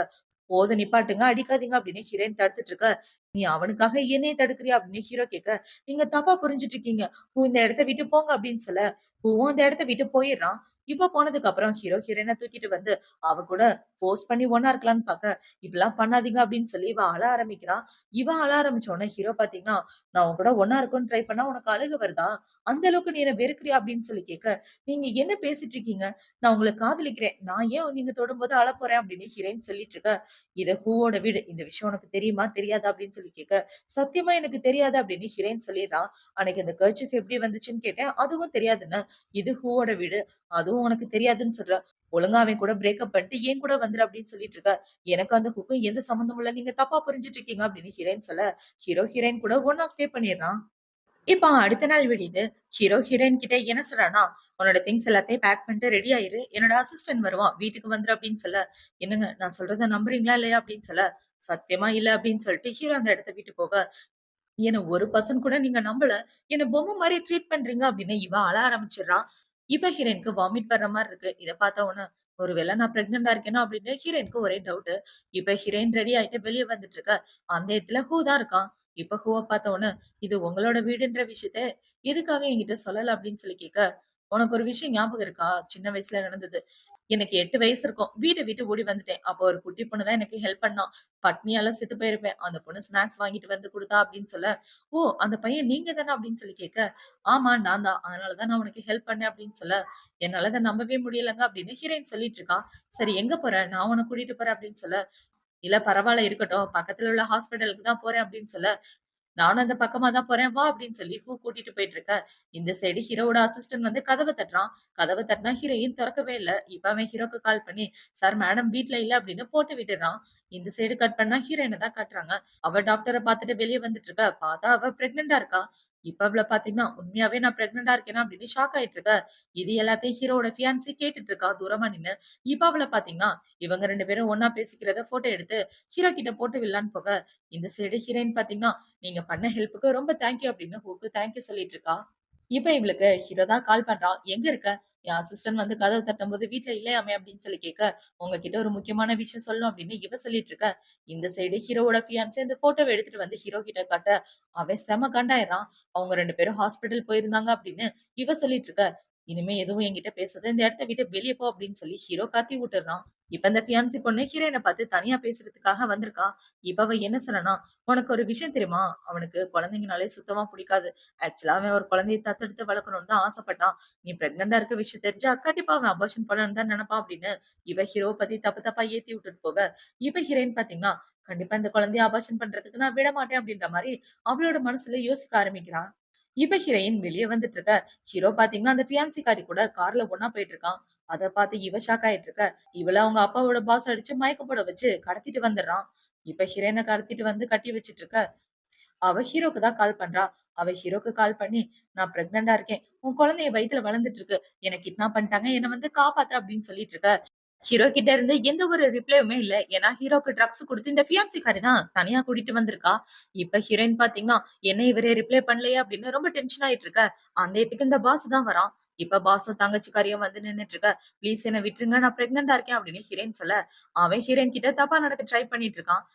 "போதும் நிப்பாட்டுங்க, அடிக்காதீங்க" அப்படின்னு ஹீரோயின் தடுத்துட்டு இருக்க. "நீ அவனுக்காக என்னைய தடுக்குறியா?" அப்படின்னு ஹீரோ கேட்க, "நீங்க தப்பா புரிஞ்சுட்டு இருக்கீங்க. ஹூ இந்த இடத்த விட்டு போங்க" அப்படின்னு சொல்ல, ஹூவும் அந்த இடத்த விட்டு போயிடுறான். இப்ப போனதுக்கு அப்புறம் ஹீரோ ஹீரோயின தூக்கிட்டு வந்து அவ கூட ஃபோர்ஸ் பண்ணி ஒண்ணா இருக்கலாம்ன்னு பாக்க, "இப்படிலாம் பண்ணாதீங்க" அப்படின்னு சொல்லி இவ அழ ஆரம்பிக்கிறா. இவ அழ ஆரம்பிச்ச உடனே ஹீரோ பாத்தீங்கன்னா, "நான் உன் கூட ஒண்ணா இருக்கணும்னு ட்ரை பண்ணா உனக்கு அழுகை வருதா? அந்த அளவுக்கு நீ என்ன வெறுக்கிறியா?" அப்படின்னு சொல்லி கேட்க, "நீங்க என்ன பேசிட்டு இருக்கீங்க? நான் உங்கள காதலிக்கிறேன். நான் ஏன் நீங்க தொடும்போது அழப்போறேன்" அப்படின்னு ஹீரோயின் சொல்லிட்டு இருக்க. "இது ஹூவோட வீடு. இந்த விஷயம் உனக்கு தெரியுமா? தெரியாதா?" அப்படின்னு சொல்லி கேட்க, "சத்தியமா எனக்கு தெரியாது" அப்படின்னு ஹீரோயின் சொல்லிடுறா. "அன்னைக்கு அந்த கர்ச்சீஃப் எப்படி வந்துச்சுன்னு கேட்டேன். அதுவும் தெரியாதுன்ன. இது ஹூவோட வீடு. அதுவும் உனக்கு தெரியாதுன்னு சொல்ற. ஒழுங்கா அவன் கூட பிரேக்கப் பண்ணிட்டு என் கூட வந்துரு" அப்படின்னு சொல்லிட்டு இருக்க. "எனக்கு அந்த ஹூக்கும் எந்த சம்மந்தமும் இல்ல. நீங்க தப்பா புரிஞ்சுட்டு இருக்கீங்க" அப்படின்னு ஹீரோயின் சொல்ல, ஹீரோ ஹீரோயின் கூட ஒண்ணா ஸ்டே பண்ணிடுறான். இப்ப அடுத்த நாள் விடியுது. ஹீரோ ஹீரோயின் கிட்ட என்ன சொல்றான்னா, "உன்னோட திங்ஸ் எல்லாத்தையும் பேக் பண்ணிட்டு ரெடி ஆயிரு. என்னோட அசிஸ்டன்ட் வருவான். வீட்டுக்கு வந்துரு" அப்படின்னு சொல்ல, "என்னங்க நான் சொல்றத நம்புறீங்களா இல்லையா?" அப்படின்னு சொல்ல, "சத்தியமா இல்ல" அப்படின்னு சொல்லிட்டு ஹீரோ அந்த இடத்த விட்டு போக, "என்ன ஒரு பெர்சன்ட் கூட நீங்க நம்பல. என்ன பொம்மை மாரி ட்ரீட் பண்றீங்க" அப்படின்னு இவ அழ ஆரம்பிச்சுடுறா. இப்ப ஹீரோயினுக்கு வாமிட் வர்ற மாரி இருக்கு. இத பார்த்த உடனே, ஒருவேள நான் பிரெக்னன்ட்டா இருக்கேனோ அப்படின்னு ஹீரோயினுக்கு ஒரே டவுட். இப்ப ஹீரோயின் ரெடி ஆயிட்டு வெளிய வந்துட்டு இருக்க. அந்த இடத்துல ஹூ தான் இருக்கான். இப்ப ஹூவ பார்த்த உடனே, "இது உங்களோட வீடுன்ற விஷயத்த எதுக்காக என்கிட்ட சொல்லல?" அப்படின்னு சொல்லி கேட்க, "உனக்கு ஒரு விஷயம் ஞாபகம் இருக்கா? சின்ன வயசுல நடந்தது. எனக்கு 8 வயசு இருக்கும். வீட்ட விட்டு ஓடி வந்துட்டேன். அப்போ ஒரு குட்டி பொண்ணு தான் எனக்கு ஹெல்ப் பண்ணா. பட்னியால செத்து போயிருப்பேன். அந்த பொண்ணு ஸ்நாக்ஸ் வாங்கிட்டு வந்து குடுத்தா" அப்படின்னு சொல்ல, "ஓ! அந்த பையன் நீங்க தான?" அப்படின்னு சொல்லி கேட்க, "ஆமா நான் தான். அதனால தான் நான் உனக்கு ஹெல்ப் பண்ணேன்" அப்படின்னு சொல்ல, "என்னால அத நம்பவே முடியலங்க" அப்படின்னு ஹீரோயின் சொல்லிட்டு இருக்கா. "சரி எங்க போற? நான் உன்ன கூட்டிட்டு போறேன்" அப்படின்னு சொல்ல, "இல்ல பரவால்ல இருக்கட்டும். பக்கத்துல உள்ள ஹாஸ்பிட்டலுக்கு தான் போறேன்" அப்படின்னு சொல்ல, "நானும் அந்த பக்கமா தான் போறேன். வா" அப்படின்னு சொல்லி கூட்டிட்டு போயிட்டு இருக்க. இந்த சைடு ஹீரோவோட அசிஸ்டன்ட் வந்து கதவ தட்டுறான். கதவ தட்டுனா ஹீரோயின் தொறக்கவே இல்ல. இப்ப அவன் ஹீரோக்கு கால் பண்ணி, "சார் மேடம் வீட்ல இல்ல" அப்படின்னு போட்டு விட்டுடுறான். இந்த சைடு கட் பண்ணா ஹீரோயின தான் காட்டுறாங்க. அவ டாக்டர பாத்துட்டு வெளிய வந்துட்டு இருக்கா. பாத்தா அவ பிரெக்னன்ட்டா இருக்கா. இப்ப அவள பாத்தீங்கன்னா, "உண்மையாவே நான் பிரெக்னன்ட்டா இருக்கேனா?" அப்படின்னு ஷாக் ஆயிட்டு இருக்க. இது எல்லாத்தையும் ஹீரோவோட ஃபியான்சி கேட்டுட்டு இருக்கா தூரமா நின்னு. இப்ப அவள பாத்தீங்கன்னா, இவங்க 2 பேரும் ஒண்ணா பேசிக்கிறத ஃபோட்டோ எடுத்து ஹீரோ கிட்ட போட்டு விடலான்னு போக, இந்த சைடு ஹீரோயின் பாத்தீங்கன்னா, "நீங்க பண்ண ஹெல்ப்க்கு ரொம்ப தேங்க் யூ" அப்படின்னு ஹூக்கு தேங்க் யூ சொல்லிட்டு இருக்கா. இப்ப இவளுக்கு ஹீரோ தான் கால் பண்றான். "எங்க இருக்க?" என் அசிஸ்டன்ட் வந்து கதவ தட்டும்போது வீட்ல இல்லையாமே அப்படின்னு சொல்லி கேட்க, "உங்ககிட்ட ஒரு முக்கியமான விஷயம் சொல்லணும்" அப்படின்னு இவ சொல்லிட்டு இருக்க. இந்த சைடு ஹீரோவோட ஃபியான்சி அந்த ஃபோட்டோவ எடுத்துட்டு வந்து ஹீரோ கிட்ட காட்ட, அவன் செம காண்டாயிடுறான். அவங்க 2 பேரும் ஹாஸ்பிட்டல் போயிருந்தாங்க அப்படின்னு இவ சொல்லிட்டு இருக்க. "இனிமே எதுவும் என்கிட்ட பேசாத. இந்த இடத்த விட்டு வெளிய போ" அப்படின்னு சொல்லி ஹீரோ கத்தி விட்டுர்றான். இப்ப இந்த ஃபியான்சி பொண்ணு ஹீரோயின பார்த்து தனியா பேசுறதுக்காக வந்திருக்கா. இப்ப அவ என்ன சொன்னான்னா, "உனக்கு ஒரு விஷயம் தெரியுமா? அவனுக்கு குழந்தைங்கனாலே சுத்தமா புடிக்காது. ஆக்சுவலா அவன் ஒரு குழந்தைய தத்தெடுத்து வளர்க்கணும்னு தான் ஆசைப்பட்டான். நீ பிரெக்னன்ட்டா இருக்க விஷயம் தெரிஞ்சா கண்டிப்பா அவன் அபார்ஷன் பண்ணணும்னு தான் நினைப்பான்" அப்படின்னு இவ ஹீரோவ பத்தி தப்பு தப்பா ஏத்தி விட்டுட்டு போக, இப்ப ஹீரோயின் பார்த்தீங்கன்னா, "கண்டிப்பா இந்த குழந்தைய அபார்ஷன் பண்றதுக்கு நான் விடமாட்டேன்" அப்படின்ற மாரி அவளோட மனசுல யோசிக்க ஆரம்பிக்கிறா. இப்ப ஹீரோயின் வெளிய வந்துட்டு இருக்க. ஹீரோ பார்த்தீங்கன்னா, அந்த ஃபியான்சிகாரி கூட கார்ல ஒண்ணா போயிட்டு இருக்கான். அத பார்த்து இவ ஷாக் ஆயிட்டு இருக்க. இவள அவங்க அப்பாவோட பாஸ் அடிச்சு மயக்கம் போட வச்சு கடத்திட்டு வந்துடுறான். இப்ப ஹீரோயின கடத்திட்டு வந்து கட்டி வச்சுட்டு இருக்க. அவ ஹீரோக்கு தான் கால் பண்றா. அவ ஹீரோக்கு கால் பண்ணி, "நான் பிரெக்னன்ட்டா இருக்கேன். உன் குழந்தை என் வயித்துல வளர்ந்துட்டு இருக்கு. என்ன கிட்னாப் பண்ணிட்டாங்க. என்ன வந்து காப்பாத்து" அப்படின்னு சொல்லிட்டு இருக்க. ஹீரோ கிட்ட இருந்து எந்த ஒரு ரிப்ளையுமே இல்ல. ஏன்னா ஹீரோக்கு ட்ரக்ஸ் குடுத்து இந்த ஃபியான்சிக்காரி தான் தனியா கூட்டிட்டு வந்திருக்கா. இப்ப ஹீரோயின் பாத்தீங்கன்னா, என்ன இவரு ரிப்ளை பண்ணலையே அப்படின்னு ரொம்ப டென்ஷன் ஆயிட்டு இருக்க. அந்த இடத்துக்கு இந்த பாஸ் தான் வரான். இப்ப பாஸும் தங்கச்சிக்காரியும் வந்து நின்னுட்டு இருக்க. "ப்ளீஸ் என்ன விட்டுருங்க. நான் பிரெக்னன்ட்டா இருக்கேன்" அப்படின்னு ஹீரோயின் சொல்ல, அவன் ஹீரோயின் கிட்ட தப்பா நடக்க ட்ரை பண்ணிட்டு இருக்கான்.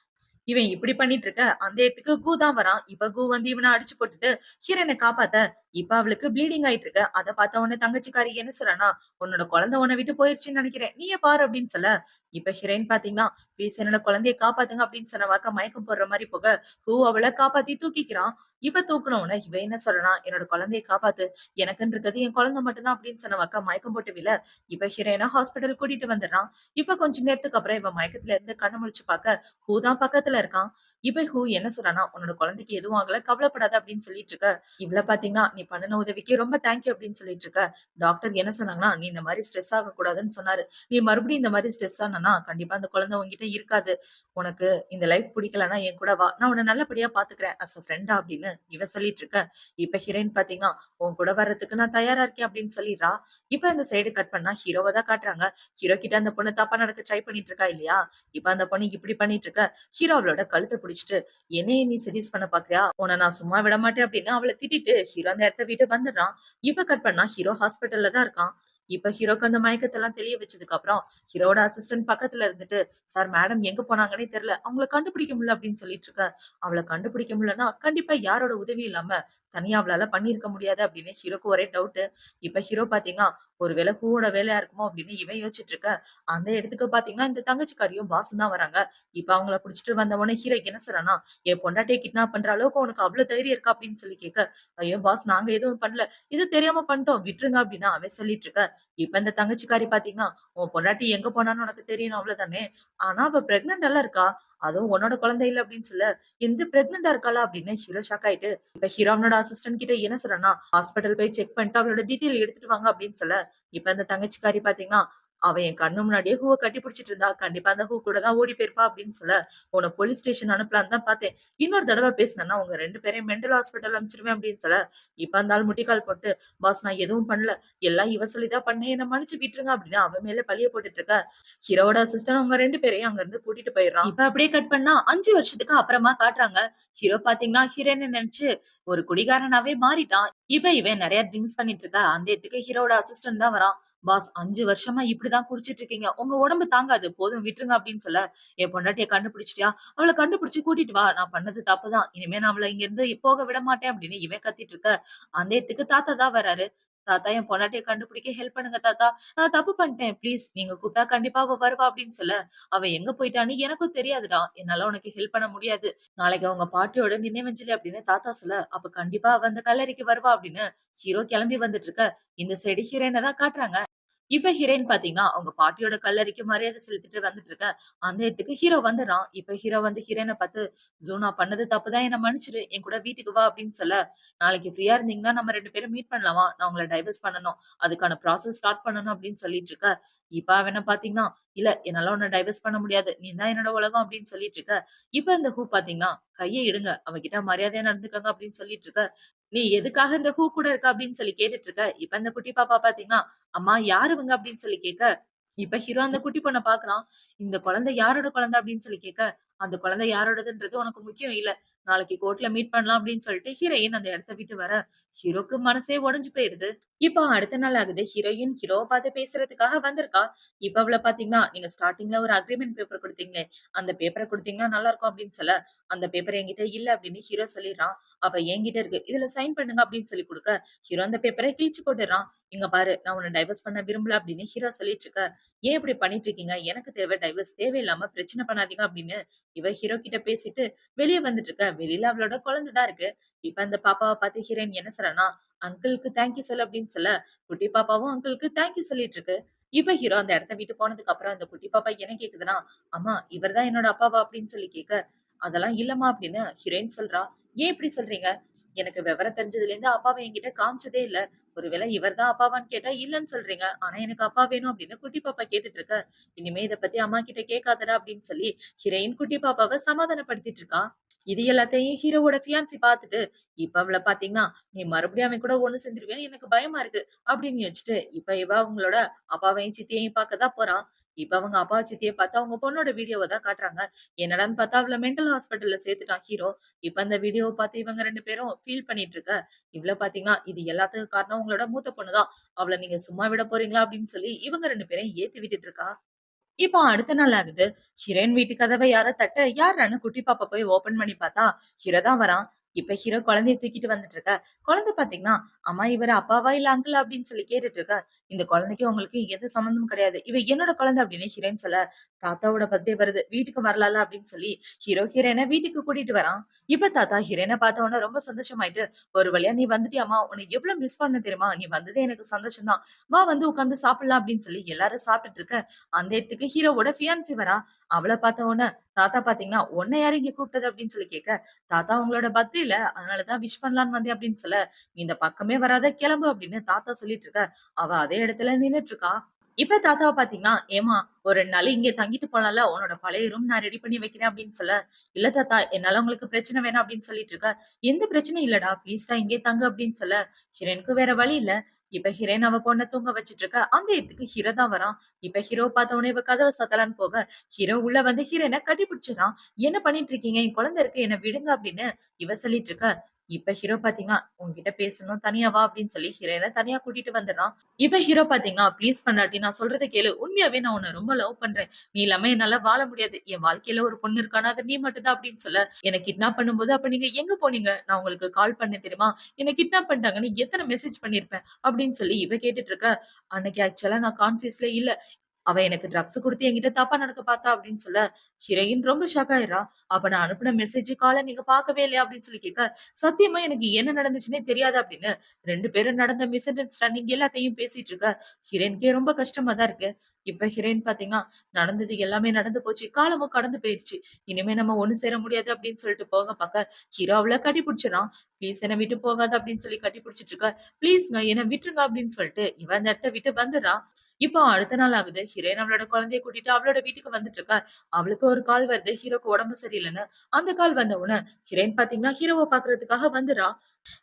இவன் இப்படி பண்ணிட்டு இருக்க, அந்த இடத்துக்கு கு தான் வரான். இப்ப கு வந்து இவன அடிச்சு போட்டுட்டு, ஹீரோயின காப்பாத்த, இப்ப அவளுக்கு ப்ளீடிங் ஆயிட்டு இருக்கு. அத பார்த்த உடனே தங்கச்சிக்காரி என்ன சொல்றான்னா, "உன்னோட குழந்தை உன்ன விட்டு போயிருச்சுன்னு நெனைக்கிறேன். நீயே பாரு" அப்படின்னு சொல்ல, இப்ப ஹீரோயின் பார்த்தீங்கன்னா, "ப்ளீஸ் என்னோட குழந்தைய காப்பாத்துங்க" அப்படின்னு சொன்ன வாக்க மயக்கம் போடுற மாரி போக, கு அவள காப்பாத்தி தூக்கிக்கிறான். இப்ப தூக்குன உடனே இவ என்ன சொல்றான்னா, "என்னோட குழந்தைய காப்பாத்து. எனக்குன்னு இருக்கிறது என் குழந்தை மட்டும் தான்" அப்படின்னு சொன்ன வாக்க மயக்கம் போட்டு விழ, இப்ப ஹீரோயின ஹாஸ்பிட்டல் கூட்டிட்டு வந்துடுறான். இப்ப கொஞ்ச நேரத்துக்கு அப்புறம் இவ மயக்கத்துல இருந்து கண்ண முழிச்சு பார்க்க, ஹூ தான் பக்கத்துல இருக்கான். இப்ப ஹூ என்ன சொல்றான்னா, "உன்னோட குழந்தைக்கு எதுவும் ஆகல. கவலைப்படாத" அப்படின்னு சொல்லிட்டு இருக்க. இவள பார்த்தீங்கன்னா, "நீ பண்ணுன உதவிக்கு ரொம்ப தேங்க் யூ" அப்படின்னு சொல்லிட்டு இருக்க. டாக்டர் என்ன சொன்னாங்கன்னா, "நீ இந்த மாரி ஸ்ட்ரெஸ் ஆகக்கூடாதுன்னு சொன்னாரு. நீ மறுபடியும் இந்த மாரி ஸ்ட்ரெஸ் ஆனன்னா, கண்டிப்பா அந்த குழந்தை உன்கிட்ட இருக்காது. உனக்கு இந்த லைஃப் பிடிக்கலன்னா என் கூட வா. நான் உன்ன நல்லபடியா பார்த்துக்கிறேன். அஸ் அ ஃப்ரெண்டா" அப்படின்னு இவ சொல்லிட்டு இருக்க. இப்ப ஹீரோயின் பார்த்தீங்கன்னா, "உன் கூட வர்றதுக்கு நான் தயாரா இருக்கேன்" அப்படின்னு சொல்லிடுறா. இப்ப இந்த சைடு கட் பண்ணா ஹீரோவ தான் காட்டுறாங்க. ஹீரோ கிட்ட அந்த பொண்ணு தப்பா நடக்க ட்ரை பண்ணிட்டு இருக்கா இல்லையா? இப்ப அந்த பொண்ணு இப்படி பண்ணிட்டு இருக்க. ஹீரோ அவளோட கழுத்த பிடிச்சுட்டு, "என்னைய நீ செடியூஸ் பண்ண பார்க்கிறியா? உன்ன நான் சும்மா விடமாட்டேன்" அப்படின்னு அவள திட்டிட்டு ஹீரோ அந்த இடத்த விட்டு வந்துடுறான். இப்ப கட் பண்ணா ஹீரோ ஹாஸ்பிட்டல்ல தான் இருக்கான். இப்ப ஹீரோக்கு அந்த மயக்கத்தெல்லாம் தெளிய வச்சதுக்கு அப்புறம், ஹீரோவோட அசிஸ்டன்ட் பக்கத்துல இருந்துட்டு, "சார் மேடம் எங்க போனாங்கன்னே தெரியல. அவங்கள கண்டுபிடிக்க முடியல" அப்படின்னு சொல்லிட்டு இருக்க. அவள கண்டுபிடிக்க முடியலன்னா, கண்டிப்பா யாரோட உதவியும் இல்லாம தனியா அவளால பண்ணியிருக்க முடியாது அப்படின்னு ஹீரோக்கு ஒரே டவுட்டு. இப்ப ஹீரோ பார்த்தீங்கன்னா, ஒரு வேள ஹூவோட வேலையா இருக்குமோ அப்படின்னு இவன் யோசிச்சுட்டு இருக்க. அந்த இடத்துக்கு பார்த்தீங்கன்னா, இந்த தங்கச்சிக்காரியும் பாஸும் தான் வராங்க. இப்ப அவங்கள புடிச்சுட்டு வந்த உடனே ஹீரோ என்ன சொல்றான்னா, "என் பொண்டாட்டிய கிட்னாப் பண்ற அளவுக்கு உனக்கு அவ்ளோ தைரியம் இருக்கா?" அப்படின்னு சொல்லி கேட்க, "ஐயோ பாஸ் நாங்க எதுவும் பண்ணல. இது தெரியாம பண்ணிட்டோம். விட்டுருங்க" அப்படின்னு அவன் சொல்லிட்டு இருக்க. இப்ப இந்த தங்கச்சிக்காரி பார்த்தீங்கன்னா, "உன் பொண்டாட்டி எங்க போனான்னு உனக்கு தெரியணும் அவ்வளவுதானே? ஆனா அவ பிரெக்னன்ட் எல்லாம் இருக்கா. அதுவும் உன்னோட குழந்தை இல்ல" அப்படின்னு சொல்ல, "எந்த பிரெக்னன்ட்டா இருக்காளா?" அப்படின்னு ஹீரோ ஷாக் ஆயிட்டு, இப்ப ஹீரோ அவனோட அசிஸ்டன்ட் கிட்ட என்ன சொல்றான்னா, "ஹாஸ்பிடல் போய் செக் பண்ணிட்டு அவளோட டீட்டெயில் எடுத்துட்டு வாங்க" அப்படின்னு சொல்ல, இப்ப இந்த தங்கச்சிக்காரி பார்த்தீங்கன்னா, "அவ என் கண்ணு முன்னாடியே ஹூவ கட்டி பிடிச்சிட்டு இருந்தா. கண்டிப்பா அந்த ஹூ கூட தான் ஓடி போயிருப்பா" அப்படின்னு சொல்ல, "உன்ன போலீஸ் ஸ்டேஷன் அனுப்பலான்னு தான் பார்த்தேன். இன்னொரு தடவ பேசுனேன்னா உங்க 2 பேரையும் மெண்டல் ஹாஸ்பிட்டல் அனுப்பிச்சுருவேன்" அப்படின்னு சொல்ல, இப்ப அந்த ஆள் முட்டிக்கால் போட்டு, "பாஸ் நான் எதுவும் பண்ணல. எல்லாம் இவ சொல்லி தான் பண்ணேன். என்ன மன்னிச்சு விட்டுருங்க" அப்படின்னு அவ மேல பழிய போட்டுட்டு இருக்க. ஹீரோவோட அசிஸ்டன்ட் அவங்க 2 பேரையும் அங்க இருந்து கூட்டிட்டு போயிடுறான். இப்ப அப்படியே கட் பண்ணா 5 வருஷத்துக்கு அப்புறமா காட்டுறாங்க. ஹீரோ பாத்தீங்கன்னா, ஹீரோயின நெனச்சு ஒரு குடிகாரனாவே மாறிட்டான். இப்ப இவன் நெறைய ட்ரிங்க்ஸ் பண்ணிட்டு இருக்க. அந்த இடத்துக்கு ஹீரோவோட அசிஸ்டன்ட் தான் வரான். "பாஸ் 5 வருஷமா இப்படிதான் குடிச்சிட்டு இருக்கீங்க. உங்க உடம்பு தாங்காது. போதும் விட்டுருங்க" அப்படின்னு சொல்ல, "என் பொண்டாட்டிய கண்டுபிடிச்சிட்டியா? அவள கண்டுபிடிச்சு கூட்டிட்டு வா. நான் பண்ணது தப்பு தான். இனிமே நான் அவள இங்கிருந்து போக விட மாட்டேன்" அப்படின்னு இவன் கத்திட்டு இருக்க. அந்த இடத்துக்கு தாத்தா தான் வராரு. "தாத்தா என் பொண்டாட்டிய கண்டுபிடிக்க ஹெல்ப் பண்ணுங்க தாத்தா. நான் தப்பு பண்ணிட்டேன். ப்ளீஸ் நீங்க கூப்பிட்டா கண்டிப்பா அவ வருவா" அப்படின்னு சொல்ல, "அவ எங்க போயிட்டான்னு எனக்கும் தெரியாதுடா. என்னால உனக்கு ஹெல்ப் பண்ண முடியாது. நாளைக்கு அவங்க பாட்டியோட நினைவஞ்சலி" அப்படின்னு தாத்தா சொல்ல, "அப்ப கண்டிப்பா அவ அந்த கல்லறைக்கு வருவா" அப்படின்னு ஹீரோ கிளம்பி வந்துட்டு இருக்க. இந்த சைடு ஹீரோயின தான் காட்டுறாங்க. இப்ப ஹீரோயின் பாத்தீங்கன்னா, அவங்க பாட்டியோட கல்லறைக்கு மரியாதை செலுத்திட்டு வந்துட்டு இருக்க. அந்த இடத்துக்கு ஹீரோ வந்துடுறான். இப்ப ஹீரோ வந்து ஹீரோயின பாத்து, "ஜோ நான் பண்ணது தப்பு தான். என்ன மன்னிச்சுடு. என் கூட வீட்டுக்கு வா" அப்படின்னு சொல்ல, "நாளைக்கு ஃப்ரீயா இருந்தீங்கன்னா நம்ம 2 பேரும் மீட் பண்ணலாமா? நான் உங்கள டைவர்ஸ் பண்ணணும். அதுக்கான ப்ராசஸ் ஸ்டார்ட் பண்ணணும்" அப்படின்னு சொல்லிட்டு இருக்க. இப்ப அவன பாத்தீங்கன்னா, "இல்ல என்னால உன்ன டைவர்ஸ் பண்ண முடியாது. நீ தான் என்னோட உலகம்" அப்படின்னு சொல்லிட்டு இருக்க. இப்ப இந்த ஹூ பாத்தீங்கன்னா, "கைய எடுங்க. அவகிட்ட மரியாதையா நடந்துக்கங்க" அப்படின்னு சொல்லிட்டு இருக்க. "நீ எதுக்காக இந்த ஹூ கூட இருக்க?" அப்படின்னு சொல்லி கேட்டுட்டு இருக்க. இப்ப இந்த குட்டி பாப்பா பாத்தீங்கன்னா, "அம்மா யார் இவங்க?" அப்படின்னு சொல்லி கேட்க, இப்ப ஹீரோ அந்த குட்டி பொண்ண பார்க்குறான். "இந்த குழந்தை யாரோட குழந்தை?" அப்படின்னு சொல்லி கேட்க, "அந்த குழந்தை யாரோடதுன்றது உனக்கு முக்கியம் இல்ல. நாளைக்கு கோர்ட்ல மீட் பண்ணலாம்" அப்படின்னு சொல்லிட்டு ஹீரோயின் அந்த இடத்த விட்டு வர, ஹீரோக்கு மனசே உடைஞ்சு போயிருது. இப்போ அடுத்த நாள் ஆகுது. ஹீரோயின் ஹீரோவ பார்த்து பேசுறதுக்காக வந்திருக்கா. இப்ப அவள பார்த்தீங்கன்னா, "நீங்க ஸ்டார்ட்டிங்ல ஒரு அக்ரீமெண்ட் பேப்பர் குடுத்தீங்களே, அந்த பேப்பர குடுத்தீங்கன்னா நல்லாருக்கும்" அப்படின்னு சொல்ல, "அந்த பேப்பர் என்கிட்ட இல்ல" அப்படின்னு ஹீரோ சொல்லிடுறான். "அப்ப என்கிட்ட இருக்கு. இதுல சைன் பண்ணுங்க" அப்படின்னு சொல்லி குடுக்க, ஹீரோ அந்த பேப்பர கிழிச்சு போட்டுடுறான். "இங்க பாரு, நான் உன்ன டைவர்ஸ் பண்ண விரும்பல" அப்படின்னு ஹீரோ சொல்லிட்டு இருக்க. "ஏன் இப்படி பண்ணிட்டு இருக்கீங்க? எனக்கு தேவை டைவர்ஸ். தேவையில்லாம பிரச்சனை பண்ணாதீங்க" அப்படின்னு இவ ஹீரோ கிட்ட பேசிட்டு வெளிய வந்துட்டு இருக்க. வெளியில அவளோட குழந்தை தான் இருக்கு. இப்ப அந்த பாப்பாவ பார்த்து ஹீரோயின் என்ன சொல்றான்னா, "அங்கிள்க்கு தேங்க் யூ சொல்லு" அப்படின்னு சொல்ல, குட்டி பாப்பாவும் அங்கிள்க்கு தேங்க் யூ சொல்லிட்டு இருக்கு. இப்ப ஹீரோ அந்த இடத்த விட்டு போனதுக்கு அப்புறம் அந்த குட்டி பாப்பா என்ன கேக்குதுன்னா, "அம்மா இவர் தான் என்னோட அப்பாவா?" அப்படின்னு சொல்லி கேட்க, "அதெல்லாம் இல்லம்மா" அப்படின்னு ஹீரோயின் சொல்றா. "ஏன் இப்படி சொல்றீங்க? எனக்கு விவரம் தெரிஞ்சதுலேருந்து அப்பாவ என்கிட்ட காமிச்சதே இல்ல. ஒருவேளை இவர் தான் அப்பாவான்னு கேட்டா இல்லன்னு சொல்றீங்க. ஆனா எனக்கு அப்பா வேணும்" அப்படின்னு குட்டி பாப்பா கேட்டுட்டு இருக்க. "இனிமே இத பத்தி அம்மா கிட்ட கேட்காதடா" அப்படின்னு சொல்லி ஹீரோயின் குட்டி பாப்பாவ சமாதானப்படுத்திட்டு இருக்கா. இது எல்லாத்தையும் ஹீரோவோட ஃபியான்சி பார்த்துட்டு, இப்ப அவள பார்த்தீங்கன்னா, "நீ மறுபடியும் அவன் கூட ஒண்ணு சேர்ந்துருவியான்னு எனக்கு பயமா இருக்கு." அப்படின்னு யோசிச்சுட்டு, இப்ப இவ அவங்களோட அப்பாவையும், சித்தியையும் பார்க்க தான் போறா. இப்ப அவங்க அப்பா, சித்திய பார்த்து அவங்க பொண்ணோட வீடியோவ தான் காட்டுறாங்க. என்னடான்னு பார்த்தா, அவள மென்டல் ஹாஸ்பிட்டல்ல சேர்த்துட்டான் ஹீரோ. இப்ப அந்த வீடியோவ பார்த்து இவங்க 2 பேரும் ஃபீல் பண்ணிட்டு இருக்க, இவள பார்த்தீங்கன்னா, "இது எல்லாத்துக்கும் காரணம் உங்களோட மூத்த பொண்ணு தான். அவள நீங்க சும்மா விட போறீங்களா?" அப்படின்னு சொல்லி இவங்க 2 பேரையும் ஏத்தி விட்டுட்டு இருக்கா. இப்போ அடுத்த நாள் ஆகுது. ஹீரோயின் வீட்டு கதவ யாரோ தட்ட, யார்றான்னு குட்டி பாப்பா போய் ஓப்பன் பண்ணி பார்த்தா, ஹீரோ தான் வரான். இப்ப ஹீரோ குழந்தைய தூக்கிட்டு வந்துட்டு இருக்க. குழந்தை பார்த்தீங்கன்னா, "அம்மா இவரு அப்பாவா? இல்ல அங்கிளா?" அப்படின்னு சொல்லி கேட்டுட்டு இருக்க. "இந்த குழந்தைக்கும் உங்களுக்கு எந்த சம்மந்தமும் கிடையாது. இவ என்னோட குழந்தை" அப்படின்னு ஹீரோயின் சொல்ல, "தாத்தாவோட பர்த்டே வருது. வீட்டுக்கு வரலாம்ல" அப்படின்னு சொல்லி ஹீரோயின வீட்டுக்கு கூட்டிட்டு வரான். இப்ப தாத்தா ஹீரோயின பார்த்த உடனே ரொம்ப சந்தோஷமாயிட்டு, "ஒரு வழியா நீ வந்துட்டியாம்மா? உன்னை எவ்வளவு மிஸ் பண்ணேன் தெரியுமா? நீ வந்ததே எனக்கு சந்தோஷம் தான். வா வந்து உட்கார்ந்து சாப்பிடலாம்" அப்படின்னு சொல்லி எல்லாரும் சாப்பிட்டுட்டு இருக்க, அந்த இடத்துக்கு ஹீரோவோட ஃபியான்சி வரா. அவள பார்த்த உடனே தாத்தா பார்த்தீங்கன்னா, "உன்ன யாரு இங்க கூப்பிட்டது?" அப்படின்னு சொல்லி கேட்க, "தாத்தா உங்களோட பர்த்டேல அதனால தான் விஷ் பண்ணலான்னு வந்தேன்" அப்படின்னு சொல்ல, "நீ இந்த பக்கமே வராத கிளம்பு" அப்படின்னு தாத்தா சொல்லிட்டு இருக்க, அவ அதே இடத்துல நின்னுட்டு இருக்கா. இப்ப தாத்தாவ பார்த்தீங்கன்னா, "ஏம்மா ஒரு 2 நாள் இங்கே தங்கிட்டு போலாம்ல. உன்னோட பழைய ரூம் நான் ரெடி பண்ணி வைக்கிறேன்" அப்படின்னு சொல்ல, "இல்ல தாத்தா என்னால உங்களுக்கு பிரச்சனை வேணாம்" அப்படின்னு சொல்லிட்டு இருக்க. "எந்த பிரச்சனையும் இல்லடா. ப்ளீஸ்டா இங்கேயே தங்கு" அப்படின்னு சொல்ல, ஹீரோயினுக்கு வேற வழி இல்ல. இப்ப ஹீரோயின் அவ பொண்ண தூங்க வச்சுட்டு இருக்க. அந்த இடத்துக்கு ஹீரோ தான் வரான். இப்ப ஹீரோவ பார்த்த உடனே இவ கதவ சாத்தலான்னு போக, ஹீரோ உள்ள வந்து ஹீரோயின கட்டி பிடிச்சுறான். "என்ன பண்ணிட்டு இருக்கீங்க? என் குழந்தை இருக்கு. என்ன விடுங்க" அப்படின்னு இவ சொல்லிட்டு இருக்க. இப்ப ஹீரோ பார்த்தீங்கன்னா, "உன்கிட்ட பேசணும். தனியா வா" அப்படின்னு சொல்லி ஹீரோயின தனியா கூட்டிட்டு வந்துடுறான். இப்ப ஹீரோ பார்த்தீங்கன்னா, "ப்ளீஸ் பொண்டாட்டி நான் சொல்றத கேளு. உண்மையாவே நான் உன்ன ரொம்ப லவ் பண்றேன். நீ இல்லாம என்னால வாழ முடியாது. என் வாழ்க்கையில ஒரு பொண்ணு இருக்கான்னா, அது நீ மட்டும் தான்" அப்படின்னு சொல்ல, "என்ன கிட்னாப் பண்ணும்போது அப்ப நீங்க எங்க போனீங்க? நான் உங்களுக்கு கால் பண்ணேன் தெரியுமா? என்ன கிட்னாப் பண்ணிட்டாங்கன்னு எத்தன மெசேஜ் பண்ணியிருப்பேன்" அப்படின்னு சொல்லி இவ கேட்டுட்டு இருக்க. "அன்னைக்கு ஆக்சுவலா நான் கான்ஷியஸ்ல இல்ல. அவ எனக்கு ட்ரக்ஸ் குடுத்து என்கிட்ட தப்பா நடக்க பார்த்தா" அப்படின்னு சொல்ல, ஹீரோயின் ரொம்ப ஷாக் ஆயிடுறா. "அப்ப நான் அனுப்புன மெசேஜ், கால நீங்க பார்க்கவே இல்லையா?" அப்படின்னு சொல்லி கேட்க, "சத்தியமா எனக்கு என்ன நடந்துச்சுன்னே தெரியாது" அப்படின்னு 2 பேரும் நடந்த மிஸ் அண்டர்ஸ்டாண்டிங் எல்லாத்தையும் பேசிட்டு இருக்க. ஹீரோயினுக்கே ரொம்ப கஷ்டமா தான் இருக்கு. இப்ப ஹீரோயின் பார்த்தீங்கன்னா, நடந்தது எல்லாமே நடந்து போச்சு. காலமும் கடந்து போயிருச்சு. இனிமே நம்ம ஒண்ணு சேர முடியாது அப்படின்னு சொல்லிட்டு போக பாக்க, ஹீரோ அவள கட்டி பிடிச்சுறான். "ப்ளீஸ் என்ன விட்டு போகாத" அப்படின்னு சொல்லி கட்டி பிடிச்சிட்டு இருக்க. "ப்ளீஸ்ங்க என்ன விட்டுருங்க" அப்படின்னு சொல்லிட்டு இவ அந்த இடத்த விட்டு வந்துர்றா. இப்போ அடுத்த நாள் ஆகுது. ஹீரோயின் அவளோட குழந்தைய கூட்டிட்டு அவளோட வீட்டுக்கு வந்துட்டு இருக்கா. அவளுக்கு ஒரு கால் வருது. ஹீரோக்கு உடம்பு சரியில்லன்னு. அந்த கால் வந்த உடனே ஹீரோயின் பார்த்தீங்கன்னா, ஹீரோவ பார்க்கறதுக்காக வந்துர்றா.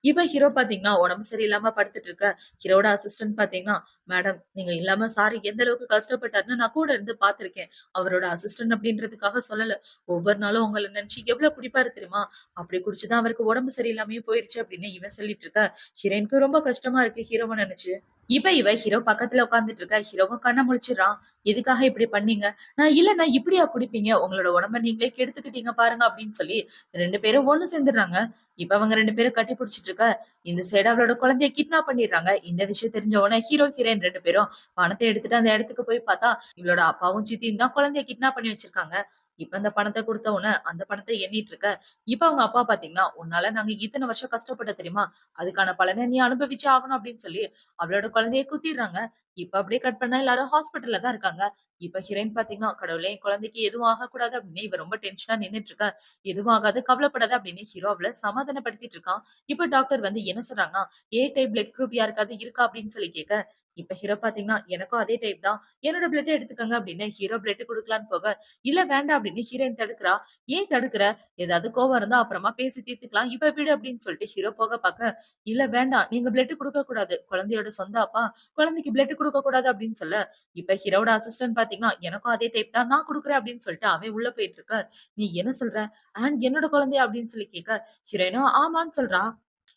இவ ஹீரோ பார்த்தீங்கன்னா, உடம்பு சரியில்லாம படுத்துட்டு இருக்க. ஹீரோவோட அசிஸ்டன்ட் பார்த்தீங்கன்னா, "மேடம் நீங்க இல்லாம சார் எந்த அளவுக்கு கஷ்டப்பட்டாருன்னு நான் கூட இருந்து பார்த்துருக்கேன். அவரோட அசிஸ்டன்ட் அப்படின்றதுக்காக சொல்லல. ஒவ்வொரு நாளும் உங்கள நினைச்சு எவ்வளவு குடிப்பாரு தெரியுமா? அப்படி குடிச்சு தான் அவருக்கு உடம்பு சரியில்லாமயே போயிருச்சு" அப்படின்னு இவன் சொல்லிட்டு இருக்க. ஹீரோயினுக்கு ரொம்ப கஷ்டமா இருக்கு ஹீரோவ நினைச்சு. இப்ப இவ ஹீரோ பக்கத்துல உட்கார்ந்துட்டு இருக்கா. ஹீரோவும் கண்ண முழிச்சுடுறான். "எதுக்காக இப்படி பண்ணீங்க?" "நான் இல்லன்னா இப்படியா குடிப்பீங்க? உங்களோட உடம்ப நீங்களே கெடுத்துக்கிட்டீங்க பாருங்க" அப்படின்னு சொல்லி 2 பேரும் ஒண்ணு சேர்ந்துடுறாங்க. இப்ப அவங்க 2 பேரும் கட்டி பிடிச்சிட்டு இருக்க, இந்த சைடு அவளோட குழந்தைய கிட்னாப் பண்ணிடுறாங்க. இந்த விஷயம் தெரிஞ்ச உடனே ஹீரோ, ஹீரோயின் 2 பேரும் பணத்த எடுத்துட்டு அந்த இடத்துக்கு போய் பார்த்தா, இவளோட அப்பாவும், சித்தியும் தான் குழந்தைய கிட்னாப் பண்ணி வச்சிருக்காங்க. இப்ப அந்த பணத்த குடுத்த உடனே அந்த பணத்த எண்ணிட்டு இருக்க. இப்ப அவங்க அப்பா பார்த்தீங்கன்னா, "உன்னால நாங்க இத்தன வருஷம் கஷ்டப்பட்டோம் தெரியுமா? அதுக்கான பலன நீ அனுபவிச்சே ஆகணும்" அப்படின்னு சொல்லி அவளோட குழந்தைய குத்திடுறாங்க. இப்ப அப்படியே கட் பண்ணா எல்லாரும் ஹாஸ்பிட்டல்ல தான் இருக்காங்க. இப்ப ஹீரோயின் பார்த்தீங்கன்னா, "கடவுளே! என் குழந்தைக்கு எதுவும் ஆகக்கூடாது" அப்படின்னு இவ ரொம்ப டென்ஷனா நின்னுட்டு இருக்கா. "எதுவும் ஆகாது கவலைப்படாத" அப்படின்னு ஹீரோ அவள சமாதானப்படுத்திட்டு இருக்கான். இப்ப டாக்டர் வந்து என்ன சொல்றாங்கன்னா, "ஏ டைப் பிளட் குரூப் யாருக்காவது இருக்கா?" அப்படின்னு சொல்லி கேட்க, இப்ப ஹீரோ பார்த்தீங்கன்னா, "எனக்கும் அதே டைப் தான். என்னோட பிளட்ட எடுத்துக்கங்க" அப்படின்னு ஹீரோ பிளட் குடுக்கலான்னு போக, "இல்ல வேண்டாம்" அப்படின்னு ஹீரோயின் தடுக்கிறா. "ஏன் தடுக்குற? ஏதாவது கோவம் இருந்தா அப்புறமா பேசி தீர்த்துக்கலாம். இப்ப விடு" அப்படின்னு சொல்லிட்டு ஹீரோ போக பாக்க, "இல்ல வேண்டாம். நீங்க பிளட் குடுக்கக் கூடாது. குழந்தையோட சொந்த அப்பா குழந்தைக்கு பிளட் குடுக்கக் கூடாது" அப்படின்னு சொல்ல, இப்ப ஹீரோவோட அசிஸ்டன்ட் பார்த்தீங்கன்னா, "எனக்கும் அதே டைப் தான். நான் குடுக்குறேன்" அப்படின்னு சொல்லிட்டு அவன் உள்ள போயிட்டு இருக்க. "நீ என்ன சொல்ற? அண்ட் என்னோட குழந்தையா?" அப்படின்னு சொல்லி கேட்க, ஹீரோயினும் ஆமான்னு சொல்றா.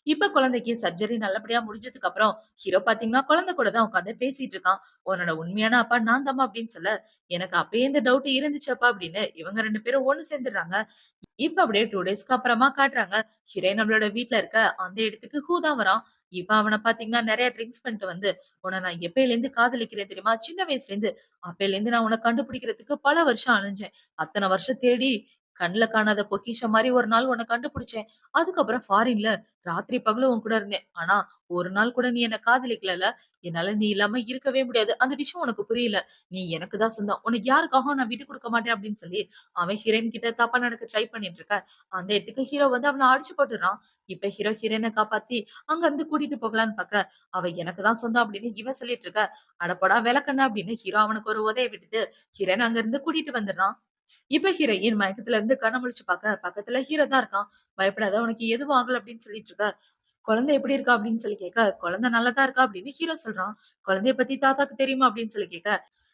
இப்ப குழந்தைக்கு சர்ஜரி நல்லபடியா முடிஞ்சதுக்கு அப்புறம், ஹீரோ பார்த்தீங்கன்னா, குழந்தை கூட தான் உட்கார்ந்து பேசிட்டு இருக்கான். "உன்னோட உண்மையான அப்பா நான் தாம்மா" அப்படின்னு சொல்ல, "எனக்கு அப்பயே இந்த டவுட் இருந்துச்சு அப்பா" அப்படின்னு இவங்க 2 பேரும் ஒண்ணு சேர்ந்துடுறாங்க. இப்ப அப்படியே 2 டேஸ்க்கு அப்புறமா காட்டுறாங்க. ஹீரோயின் நம்மளோட வீட்ல இருக்க அந்த இடத்துக்கு ஹூ தான் வரான். இப்ப அவன பார்த்தீங்கன்னா, நெறைய ட்ரிங்க்ஸ் பண்ணிட்டு வந்து, "உன்ன நான் எப்பயிலேருந்து காதலிக்கிறேன் தெரியுமா? சின்ன வயசுலேருந்து. அப்பயிலேருந்து நான் உன்ன கண்டுபிடிக்கிறதுக்கு பல வருஷம் அலைஞ்சேன். அத்தன வருஷம் தேடி கண்ல காணாத பொக்கிஷம் மாரி ஒரு நாள் உன்ன கண்டுபிடிச்சேன். அதுக்கப்புறம் ஃபாரின்ல ராத்திரி பகலும் உன் கூட இருந்தேன். ஆனா, ஒரு நாள் கூட நீ என்ன காதலிக்கலல்ல. என்னால நீ இல்லாம இருக்கவே முடியாது. அந்த விஷயம் உனக்கு புரியல. நீ எனக்கு தான் சொந்தம். உனக்கு யாருக்காகவும் நான் விட்டுக் குடுக்க மாட்டேன்" அப்படின்னு சொல்லி அவன் ஹீரோயின் கிட்ட தப்பா நடக்க ட்ரை பண்ணிட்டு இருக்க. அந்த இடத்துக்கு ஹீரோ வந்து அவன அடிச்சு போட்டுர்றான். இப்ப ஹீரோ ஹீரோயின காப்பாத்தி அங்க இருந்து கூட்டிட்டு போகலான்னு பாக்க, அவ எனக்கு தான் சொந்தம் அப்படின்னு இவன் சொல்லிட்டு இருக்க. "அட போடா விளக்கண்ண" அப்படின்னு ஹீரோ அவனுக்கு ஒரு உதைய விட்டுட்டு ஹீரோயின அங்க இருந்து கூட்டிட்டு வந்துடுறான். இப்ப ஹீரோயின் மயக்கத்துல இருந்து கண்ண முழிச்சு பாக்க, பக்கத்துல ஹீரோ தான் இருக்கான். "பயப்படாத உனக்கு எதுவும் ஆகல" அப்படின்னு சொல்லிட்டு இருக்க. "குழந்தை எப்படி இருக்கா?" அப்படின்னு சொல்லி கேட்க, "குழந்தை நல்லா தான் இருக்கா" அப்படின்னு ஹீரோ சொல்றான். "குழந்தைய பத்தி தாத்தாக்கு தெரியுமா?" அப்படின்னு சொல்லி கேட்க,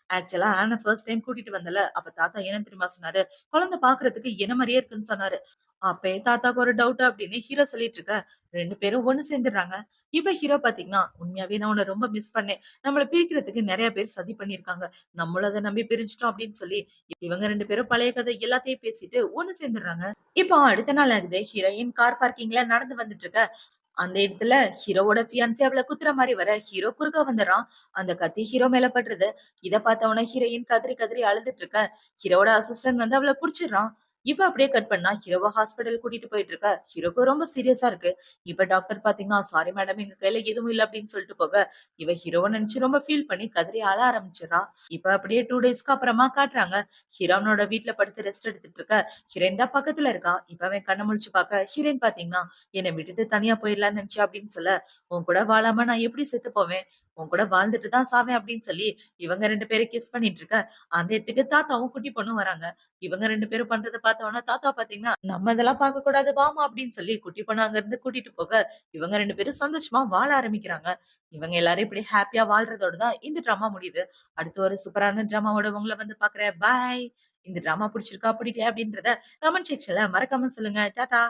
"ஆக்சுவலா ஆன ஃபர்ஸ்ட் டைம் கூட்டிட்டு வந்தேன்ல, அப்ப தாத்தா என்ன தெரியுமா சொன்னாரு? குழந்தை பாக்குறதுக்கு என்ன மாரியே இருக்குன்னு சொன்னாரு. அப்பயே தாத்தாக்கு ஒரு டவுட் அப்படின்னு ஹீரோ சொல்லிட்டு இருக்க, 2 பேரும் ஒண்ணு சேர்ந்துடுறாங்க. இப்ப ஹீரோ பாத்தீங்கன்னா, "உண்மையாவே நான் உன்ன ரொம்ப மிஸ் பண்ணேன். நம்மள பிரிக்கிறதுக்கு நெறைய பேர் சதி பண்ணியிருக்காங்க. நம்மளும் அத நம்பி பிரிஞ்சுட்டோம்" அப்படின்னு சொல்லி இவங்க 2 பேரும் பழைய கதை எல்லாத்தையும் பேசிட்டு ஒண்ணு சேர்ந்துடுறாங்க. இப்போ அடுத்த நாள் ஆகுது. ஹீரோயின் கார் பார்க்கிங்ல நடந்து வந்துட்டு இருக்க. அந்த இடத்துல ஹீரோவோட ஃபியான்சி அவள குத்துற மாரி வர, ஹீரோ குறுக்க வந்துடுறான். அந்த கத்தி ஹீரோ மேல படுறது. இத பார்த்த உடனே ஹீரோயின் கதறி கதறி அழுதுட்டு இருக்க. ஹீரோவோட அசிஸ்டன்ட் வந்து அவள புடிச்சிடுறான். இப்ப அப்படியே கட் பண்ணா ஹீரோவ ஹாஸ்பிடல் கூட்டிட்டு போயிட்டு இருக்க. ஹீரோக்கு ரொம்ப சீரியஸா இருக்கு. இப்ப டாக்டர் பாத்தீங்கன்னா, "சாரி மேடம் எங்க கையில எதுவும் இல்ல" அப்படின்னு சொல்லிட்டு போக, இவ ஹீரோவ நினைச்சு ரொம்ப ஃபீல் பண்ணி கதறி அழ ஆரம்பிச்சிடுறா. இப்ப அப்படியே 2 டேஸ்க்கு அப்புறமா காட்டுறாங்க. ஹீரோ அவனோட வீட்ல படுத்து ரெஸ்ட் எடுத்துட்டு இருக்க. ஹீரோயின் தான் பக்கத்துல இருக்கா. இப்ப அவன் கண்ண முழிச்சு பார்க்க, ஹீரோயின் பாத்தீங்கன்னா, "என்னை விட்டுட்டு தனியா போயிடலாம்னு நினைச்சியா?" அப்படின்னு சொல்ல, "உன் கூட வாழாம நான் எப்படி செத்து போவேன்? உன் கூட வாழ்ந்துட்டு தான் சாவேன்" அப்படின்னு சொல்லி இவங்க 2 பேரும் கிஸ் பண்ணிட்டு இருக்க, அந்த இடத்துக்கு தாத்தாவும் குட்டி பொண்ணும் வராங்க. இவங்க 2 பேரும் பண்றத பார்த்த உடனே தாத்தா பாத்தீங்கன்னா, "நம்ம இதெல்லாம் பார்க்க கூடாது வாம்மா" அப்படின்னு சொல்லி குட்டி பொண்ண அங்க இருந்து கூட்டிட்டு போக, இவங்க 2 பேரும் சந்தோஷமா வாழ ஆரம்பிக்கிறாங்க. இவங்க எல்லாரும் இப்படி ஹேப்பியா வாழ்றதோட தான் இந்த ட்ராமா முடியுது. அடுத்து ஒரு சூப்பரான ட்ராமாவோட உங்கள வந்து பார்க்குறேன். பாய். இந்த ட்ராமா புடிச்சிருக்கா? பிடிக்கலையா? அப்படின்றத கமெண்ட் செக்ஷன்ல மறக்காம சொல்லுங்க. டாடா.